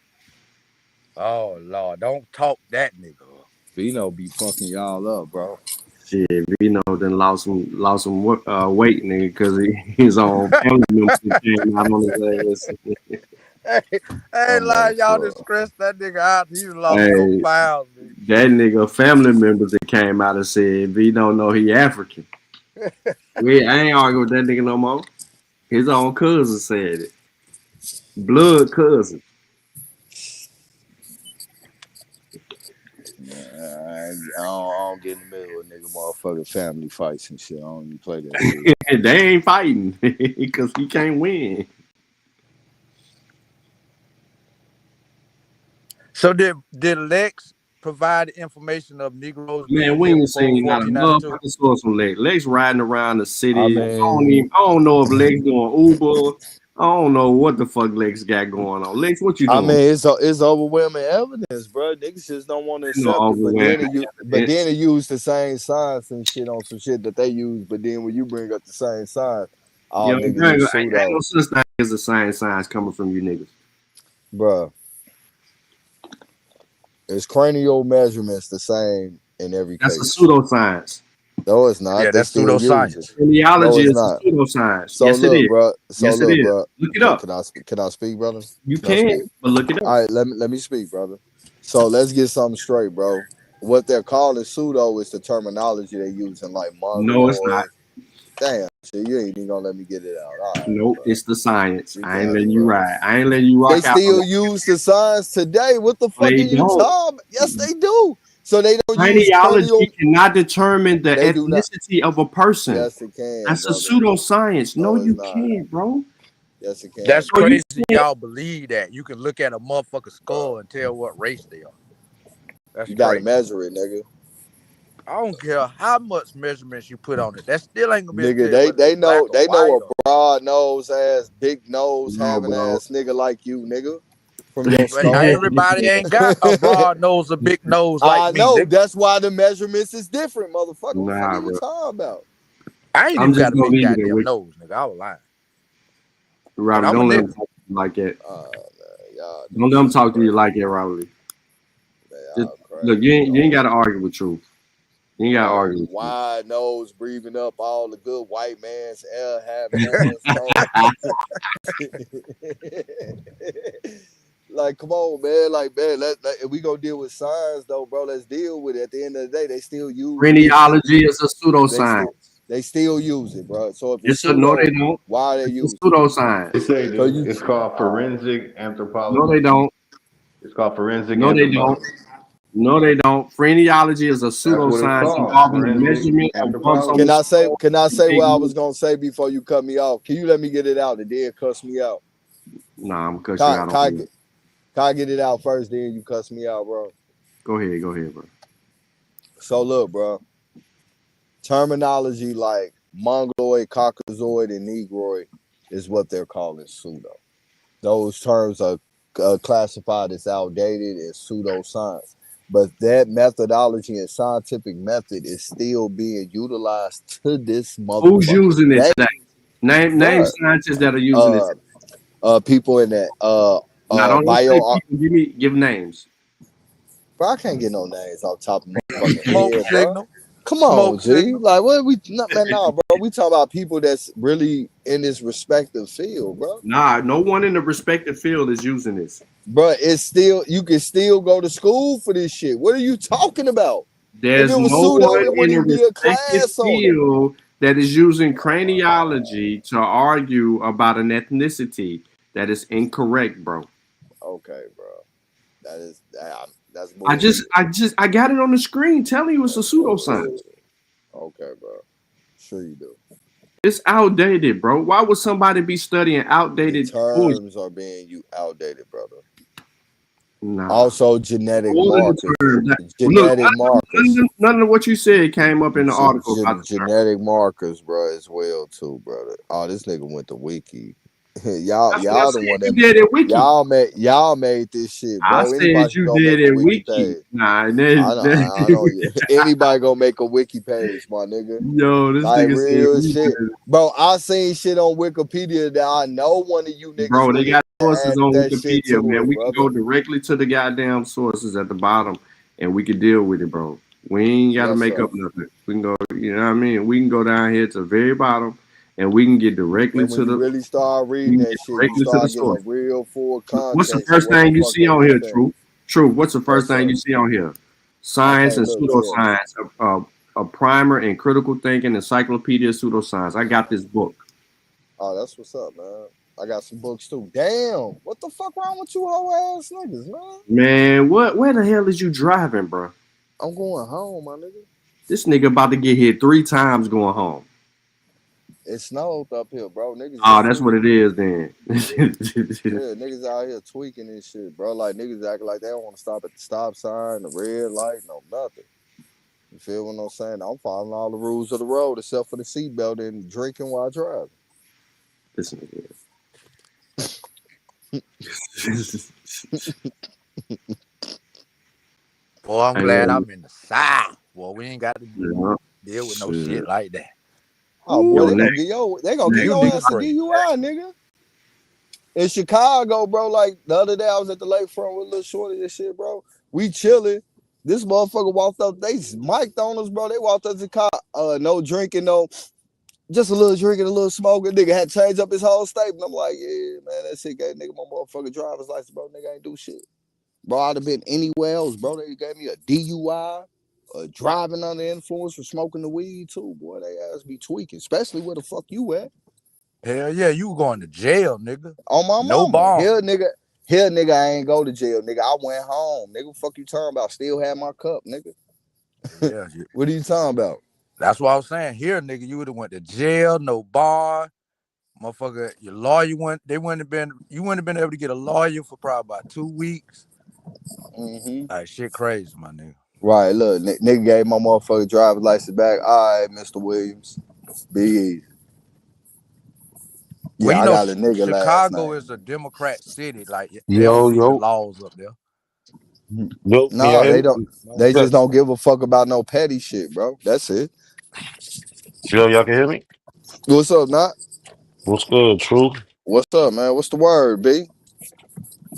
Speaker 13: Oh, Lord. Don't talk that nigga.
Speaker 14: Vino be fucking y'all up, bro.
Speaker 8: Shit, Vino then lost some weight, nigga, because his own family members came out on his ass.
Speaker 13: Hey, like y'all just stressed that nigga out. He lost no pounds. Nigga.
Speaker 8: That nigga family members that came out and said Vino know he African. I ain't arguing with that nigga no more. His own cousin said it. Blood cousin.
Speaker 14: I don't get in the middle of nigga motherfucking family fights and shit. I don't even play that shit.
Speaker 8: They ain't fighting because he can't win.
Speaker 13: So did Lex provide information of Negroes?
Speaker 8: Man, we ain't saying not a motherfucking source from Lex. Lex riding around the city.
Speaker 14: I
Speaker 8: don't know if Lex doing Uber. I don't know what the fuck Lex got going on. Lex, what you doing?
Speaker 14: I mean, it's overwhelming evidence, bro. Niggas just don't want to accept it. But then it use the same science and shit on some shit that they use. But then when you bring up the same science, all niggas
Speaker 8: ain't no such thing as the same science coming from you niggas.
Speaker 14: Bro. It's cranial measurements the same in every case.
Speaker 8: That's a pseudoscience.
Speaker 14: No, it's not.
Speaker 13: Yeah, that's pseudoscience.
Speaker 8: Craniology is a pseudoscience.
Speaker 14: So
Speaker 8: yes,
Speaker 14: look,
Speaker 8: it is.
Speaker 14: bro. So
Speaker 8: yes,
Speaker 14: look,
Speaker 8: it is.
Speaker 14: bro.
Speaker 8: Look it up.
Speaker 14: Can I speak, brother?
Speaker 8: You can, but look it up.
Speaker 14: All right, let me speak, brother. So let's get something straight, bro. What they're calling pseudo is the terminology they use in like mongoloid.
Speaker 8: No, it's not.
Speaker 14: Damn, shit, you ain't even gonna let me get it out. All right,
Speaker 8: nope,
Speaker 14: bro.
Speaker 8: It's the science. I ain't letting you ride. I ain't letting you rock
Speaker 14: They
Speaker 8: out.
Speaker 14: still use the science today. What the fuck are you talking? Yes, they do. So they don't use
Speaker 8: craniology cannot determine the ethnicity of a person.
Speaker 14: Yes, it can.
Speaker 8: That's
Speaker 14: brother.
Speaker 8: a pseudoscience. No, you can't, bro.
Speaker 14: Yes, it can.
Speaker 13: That's crazy. Y'all believe that you can look at a motherfucker's skull and tell what race they are. That's
Speaker 14: you gotta
Speaker 13: crazy.
Speaker 14: measure it, nigga.
Speaker 13: I don't care how much measurements you put on it. That still ain't gonna be.
Speaker 14: Nigga, they know a broad nose ass, big nose having ass nigga like you, nigga. From your skull.
Speaker 13: Everybody ain't got a broad nose, a big nose like me.
Speaker 14: I know.
Speaker 13: Nigga.
Speaker 14: That's why the measurements is different, motherfucker. What the fuck are you
Speaker 8: bro.
Speaker 14: talking about?
Speaker 13: I ain't even got a big goddamn nose, nigga. I was lying.
Speaker 8: Robert, don't let them talk to you like that. Don't let them talk to you like that, Robert. Just, look, you ain't got to argue with truth. You ain't got to argue with
Speaker 14: wide nose, breathing up all the good white man's air, Like, come on, man. Like, man, if we gonna deal with science, though, bro, let's deal with it. At the end of the day, they still use
Speaker 8: craniology is a pseudoscience.
Speaker 14: They still use it, bro. So if
Speaker 8: it's no, they don't.
Speaker 14: Why they use
Speaker 8: pseudoscience?
Speaker 16: It's called forensic anthropology.
Speaker 8: No, they don't.
Speaker 16: It's called forensic
Speaker 8: No, they
Speaker 16: anthropology.
Speaker 8: don't. No, they don't. Phrenology is a pseudoscience involving the measurement of bumps on
Speaker 14: Can I say what I was gonna say before you cut me off? Can you let me get it out and then cuss me out?
Speaker 8: Nah, I'm gonna cuss you out.
Speaker 14: Can I get it out first, then you cuss me out, bro?
Speaker 8: Go ahead, bro.
Speaker 14: So look, bro. Terminology like Mongoloid, Caucasoid, and Negroid is what they're calling pseudo. Those terms are classified as outdated and pseudoscience. But that methodology and scientific method is still being utilized to this motherfucker.
Speaker 8: Who's using it today? Name scientists that are using it.
Speaker 14: People in that
Speaker 8: people, give names.
Speaker 14: Bro, I can't get no names off the top of my fucking head, bro. Come on, G. Like, what we bro. We talk about people that's really in this respective field, bro.
Speaker 8: Nah, no one in the respective field is using this.
Speaker 14: Bro, it's still, you can still go to school for this shit. What are you talking about?
Speaker 8: There's no one in the respective field that is using craniology to argue about an ethnicity. That is incorrect, bro.
Speaker 14: Okay, bro. That's bullshit.
Speaker 8: I got it on the screen telling you it's a pseudoscience.
Speaker 14: Okay, bro. Sure you do.
Speaker 8: It's outdated, bro. Why would somebody be studying outdated
Speaker 14: terms are being outdated, brother?
Speaker 8: Nah.
Speaker 14: Also, genetic
Speaker 8: All of the
Speaker 14: markers.
Speaker 8: terms. Look,
Speaker 14: Genetic markers.
Speaker 8: none of what you said came up in the article about the
Speaker 14: Genetic markers, bro, as well too, brother. Oh, this nigga went to Wiki. y'all the one that
Speaker 8: you did it Wiki.
Speaker 14: y'all made this shit, bro.
Speaker 8: I said you did it Wiki. Nah,
Speaker 14: I don't. Anybody gonna make a Wiki page, my nigga?
Speaker 8: Yo, this
Speaker 14: like
Speaker 8: nigga
Speaker 14: real
Speaker 8: said
Speaker 14: shit, bro. I seen shit on Wikipedia that I know one of you niggas.
Speaker 8: Bro, they got sources on Wikipedia, man. We
Speaker 14: brother.
Speaker 8: can go directly to the goddamn sources at the bottom, and we can deal with it, bro. We ain't got to make up nothing. We can go, you know what I mean? We can go down here to the very bottom, and we can get directly to the.
Speaker 14: Really start reading that shit. You start getting a real full context.
Speaker 8: What's the first thing you see on here, Truth? What's the first thing you see on here? Science and pseudoscience. A primer in critical thinking, encyclopedia of pseudoscience. I got this book.
Speaker 14: Oh, that's what's up, man. I got some books too. Damn, what the fuck wrong with you whole ass niggas, man?
Speaker 8: Man, where the hell is you driving, bro?
Speaker 14: I'm going home, my nigga.
Speaker 8: This nigga about to get hit 3 times going home.
Speaker 14: It snowed up here, bro. Niggas.
Speaker 8: Oh, that's what it is then.
Speaker 14: Yeah, niggas out here tweaking and shit, bro. Like niggas acting like they don't want to stop at the stop sign, the red light, no nothing. You feel what I'm saying? I'm following all the rules of the road except for the seatbelt and drinking while driving.
Speaker 8: Listen again.
Speaker 13: Boy, I'm glad I'm in the South. Boy, we ain't got to deal with no shit like that.
Speaker 14: Oh, boy, they gonna get your ass a DUI, nigga. In Chicago, bro, like the other day I was at the lakefront with a little shorty and shit, bro. We chilling. This motherfucker walked up. They mic'd on us, bro. They walked up to the car. No drinking, no. Just a little drinking, a little smoking. Nigga had to change up his whole statement. I'm like, yeah, man, that shit gave nigga my motherfucking driver's license, bro. Nigga ain't do shit. Bro, I'd have been anywhere else, bro. They gave me a DUI, driving under influence for smoking the weed too. Boy, they ass be tweaking, especially where the fuck you at.
Speaker 13: Hell yeah, you going to jail, nigga.
Speaker 14: On my
Speaker 13: no
Speaker 14: mama.
Speaker 13: bond.
Speaker 14: Here, nigga, I ain't go to jail, nigga. I went home, nigga. What fuck you talking about? Still had my cup, nigga.
Speaker 13: Yeah.
Speaker 14: What are you talking about?
Speaker 13: That's what I was saying. Here, nigga, you would have went to jail, no bond. Motherfucker, your lawyer you wouldn't have been able to get a lawyer for probably about 2 weeks.
Speaker 14: Mm-hmm.
Speaker 13: Like shit crazy, my nigga.
Speaker 14: Right, look, nigga gave my motherfucking driver's license back. All right, Mr. Williams. Be easy. Yeah,
Speaker 13: well, you
Speaker 14: I
Speaker 13: know,
Speaker 14: got a nigga
Speaker 13: Chicago
Speaker 14: last
Speaker 13: is a Democrat city. Like, they
Speaker 3: Yo,
Speaker 13: don't read the laws up there.
Speaker 3: Yo,
Speaker 14: No, they don't. They just don't give a fuck about no petty shit, bro. That's it.
Speaker 3: Yo, y'all can hear me?
Speaker 14: What's up, Not?
Speaker 3: What's good, True?
Speaker 14: What's up, man? What's the word, B?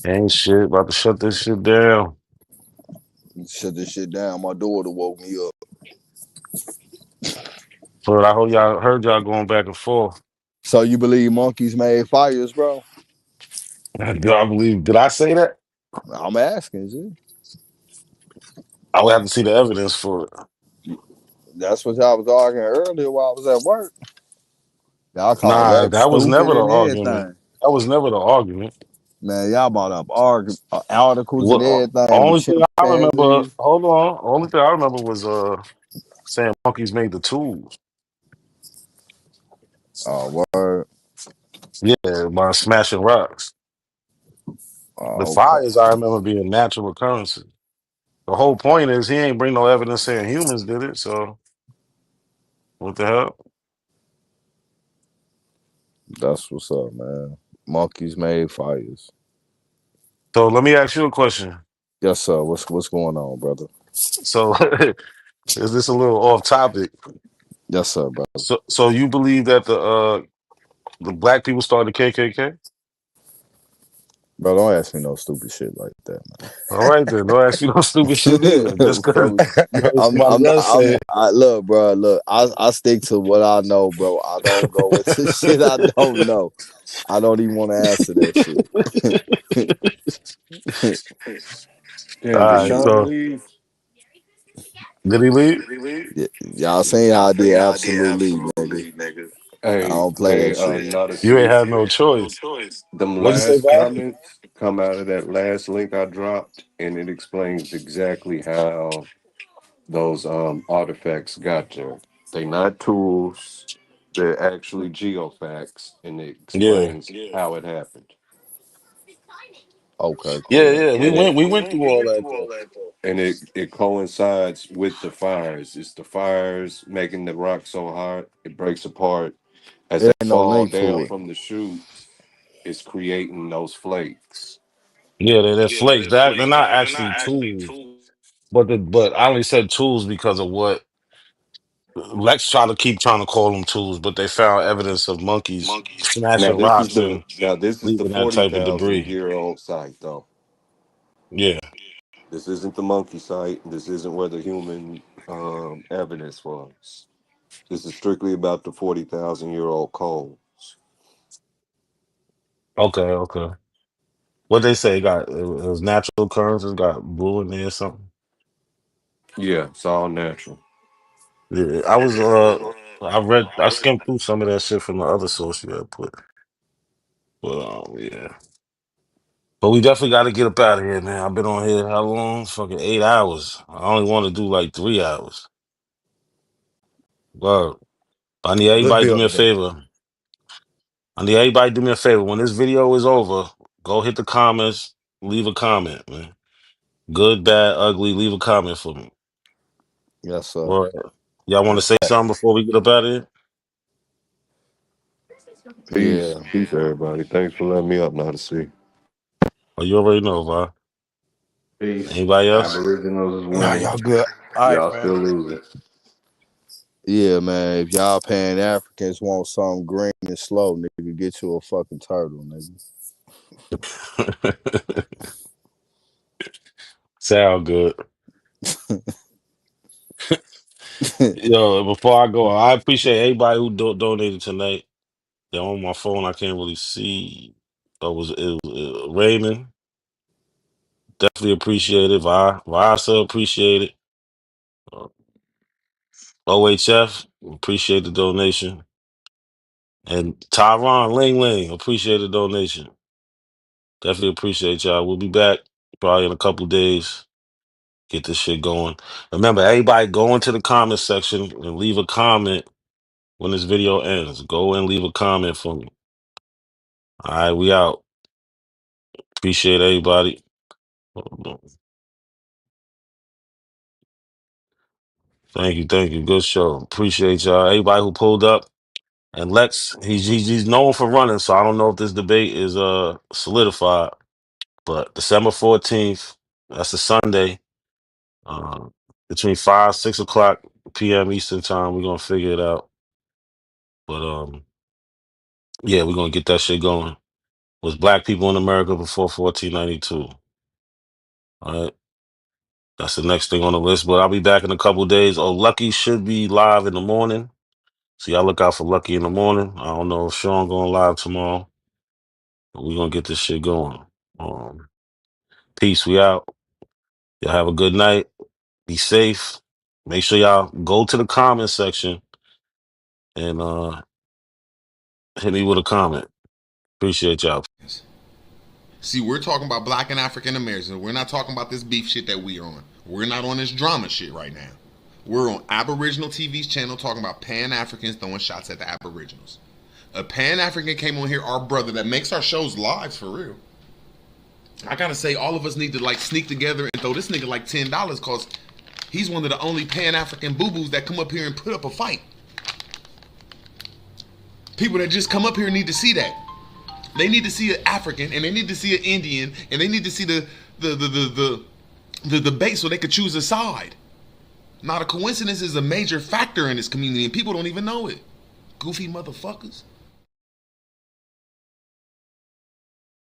Speaker 3: Ain't shit. About to shut this shit down.
Speaker 14: Shut this shit down. My daughter woke me up.
Speaker 3: But I hope y'all heard y'all going back and forth.
Speaker 14: So you believe monkeys made fires, bro?
Speaker 3: Do I believe? Did I say that?
Speaker 14: I'm asking you.
Speaker 3: I would have to see the evidence for it.
Speaker 14: That's what y'all was arguing earlier while I was at work. Y'all call
Speaker 3: Nah, that was never the
Speaker 14: and
Speaker 3: argument.
Speaker 14: everything.
Speaker 3: That was never the argument.
Speaker 14: Man, y'all brought up articles and everything.
Speaker 3: Only thing I remember, hold on. Only thing I remember was saying monkeys made the tools.
Speaker 14: Oh, word.
Speaker 3: Yeah, by smashing rocks.
Speaker 14: Oh,
Speaker 3: The fires I remember being natural occurrences. The whole point is he ain't bring no evidence saying humans did it. So what the hell?
Speaker 14: That's what's up, man. Monkeys made fires.
Speaker 3: So let me ask you a question.
Speaker 14: Yes, sir. What's going on, brother?
Speaker 3: So is this a little off topic?
Speaker 14: Yes, sir, brother.
Speaker 3: So you believe that the black people started the KKK?
Speaker 14: Bro, don't ask me no stupid shit like that, man.
Speaker 3: All right, then. Don't ask me no stupid shit either. Just because
Speaker 14: look, bro, look, I stick to what I know, bro. I don't go into shit I don't know. I don't even want to answer that shit.
Speaker 17: Damn, did Sean leave?
Speaker 3: Did he leave?
Speaker 14: Y'all seen how I did absolutely, nigga.
Speaker 17: Hey,
Speaker 14: I don't play that shit.
Speaker 3: You ain't have no choice.
Speaker 17: Them
Speaker 3: What'd you say,
Speaker 17: last
Speaker 3: Bob?
Speaker 17: comments come out of that last link I dropped, and it explains exactly how those artifacts got there. They not tools, they're actually geofacts, and it explains how it happened.
Speaker 14: Okay,
Speaker 3: Yeah,
Speaker 14: cool.
Speaker 3: yeah. We
Speaker 17: And it
Speaker 3: went through all that though.
Speaker 17: and it coincides with the fires. It's the fires making the rock so hot it breaks apart as
Speaker 14: There
Speaker 17: they
Speaker 14: ain't no
Speaker 17: fall
Speaker 14: link
Speaker 17: down
Speaker 14: to it.
Speaker 17: from the chute. It's creating those flakes.
Speaker 3: Yeah, they're flakes. They're not actually tools. But I only said tools because of what Lex tried to keep trying to call them tools, but they found evidence of monkeys smashing rocks and
Speaker 17: This is the
Speaker 3: leaving that type of
Speaker 17: 40,000
Speaker 3: debris.
Speaker 17: year old site though.
Speaker 3: Yeah.
Speaker 17: This isn't the monkey site. This isn't where the human evidence was. This is strictly about the 40,000-year-old coal.
Speaker 3: Okay. What they say it was natural occurrences, got blue in there or something.
Speaker 17: Yeah, it's all natural.
Speaker 3: Yeah, I skimmed through some of that shit from the other source you had put. But yeah. But we definitely got to get up out of here, man. I've been on here how long? Fucking 8 hours. I only want to do like 3 hours. Well, I need
Speaker 13: Good
Speaker 3: everybody to do
Speaker 13: bill
Speaker 3: me a
Speaker 13: today.
Speaker 3: favor. When this video is over, go hit the comments, leave a comment, man. Good, bad, ugly, leave a comment for me.
Speaker 14: Yes, sir.
Speaker 3: Or y'all want to say something before we get up out of here?
Speaker 17: Peace.
Speaker 14: Yeah.
Speaker 17: Peace, everybody. Thanks for letting me up now to see.
Speaker 3: Oh, you already know, Vi.
Speaker 6: Peace.
Speaker 3: Anybody else?
Speaker 6: Aboriginals is
Speaker 13: Nah,
Speaker 6: winning.
Speaker 13: y'all good. All right,
Speaker 6: Y'all
Speaker 13: fam.
Speaker 6: still losing.
Speaker 14: Yeah, man. If y'all Pan Africans want something green and slow, nigga, get you a fucking turtle, nigga.
Speaker 3: Sound good. Yo, before I go, I appreciate everybody who donated tonight. They're on my phone. I can't really see. It was Raymond. Definitely appreciate it. Vasa appreciate it. OHF appreciate the donation. And Tyron Ling appreciate the donation. Definitely appreciate y'all. We'll be back probably in a couple days. Get this shit going. Remember, everybody go into the comment section and leave a comment when this video ends. Go and leave a comment for me. All right, we out. Appreciate everybody. Thank you. Good show. Appreciate y'all. Everybody who pulled up. And Lex, he's known for running, so I don't know if this debate is solidified. But December 14th, that's a Sunday, between 5-6 o'clock p.m. Eastern time, we're gonna figure it out. But yeah, we're gonna get that shit going. Was black people in America before 1492? All right. That's the next thing on the list. But I'll be back in a couple days. Oh, Lucky should be live in the morning. So y'all look out for Lucky in the morning. I don't know if Sean going live tomorrow. But we're gonna get this shit going. Peace, we out. Y'all have a good night. Be safe. Make sure y'all go to the comment section and hit me with a comment. Appreciate y'all.
Speaker 18: See, we're talking about black and African Americans. We're not talking about this beef shit that we are on. We're not on this drama shit right now. We're on Aboriginal TV's channel talking about Pan-Africans throwing shots at the Aboriginals. A Pan-African came on here, our brother, that makes our shows live for real. I gotta say, all of us need to like sneak together and throw this nigga like $10 because he's one of the only Pan-African boo-boos that come up here and put up a fight. People that just come up here need to see that. They need to see an African and they need to see an Indian and they need to see the debate so they could choose a side. Not a coincidence is a major factor in this community and people don't even know it. Goofy motherfuckers.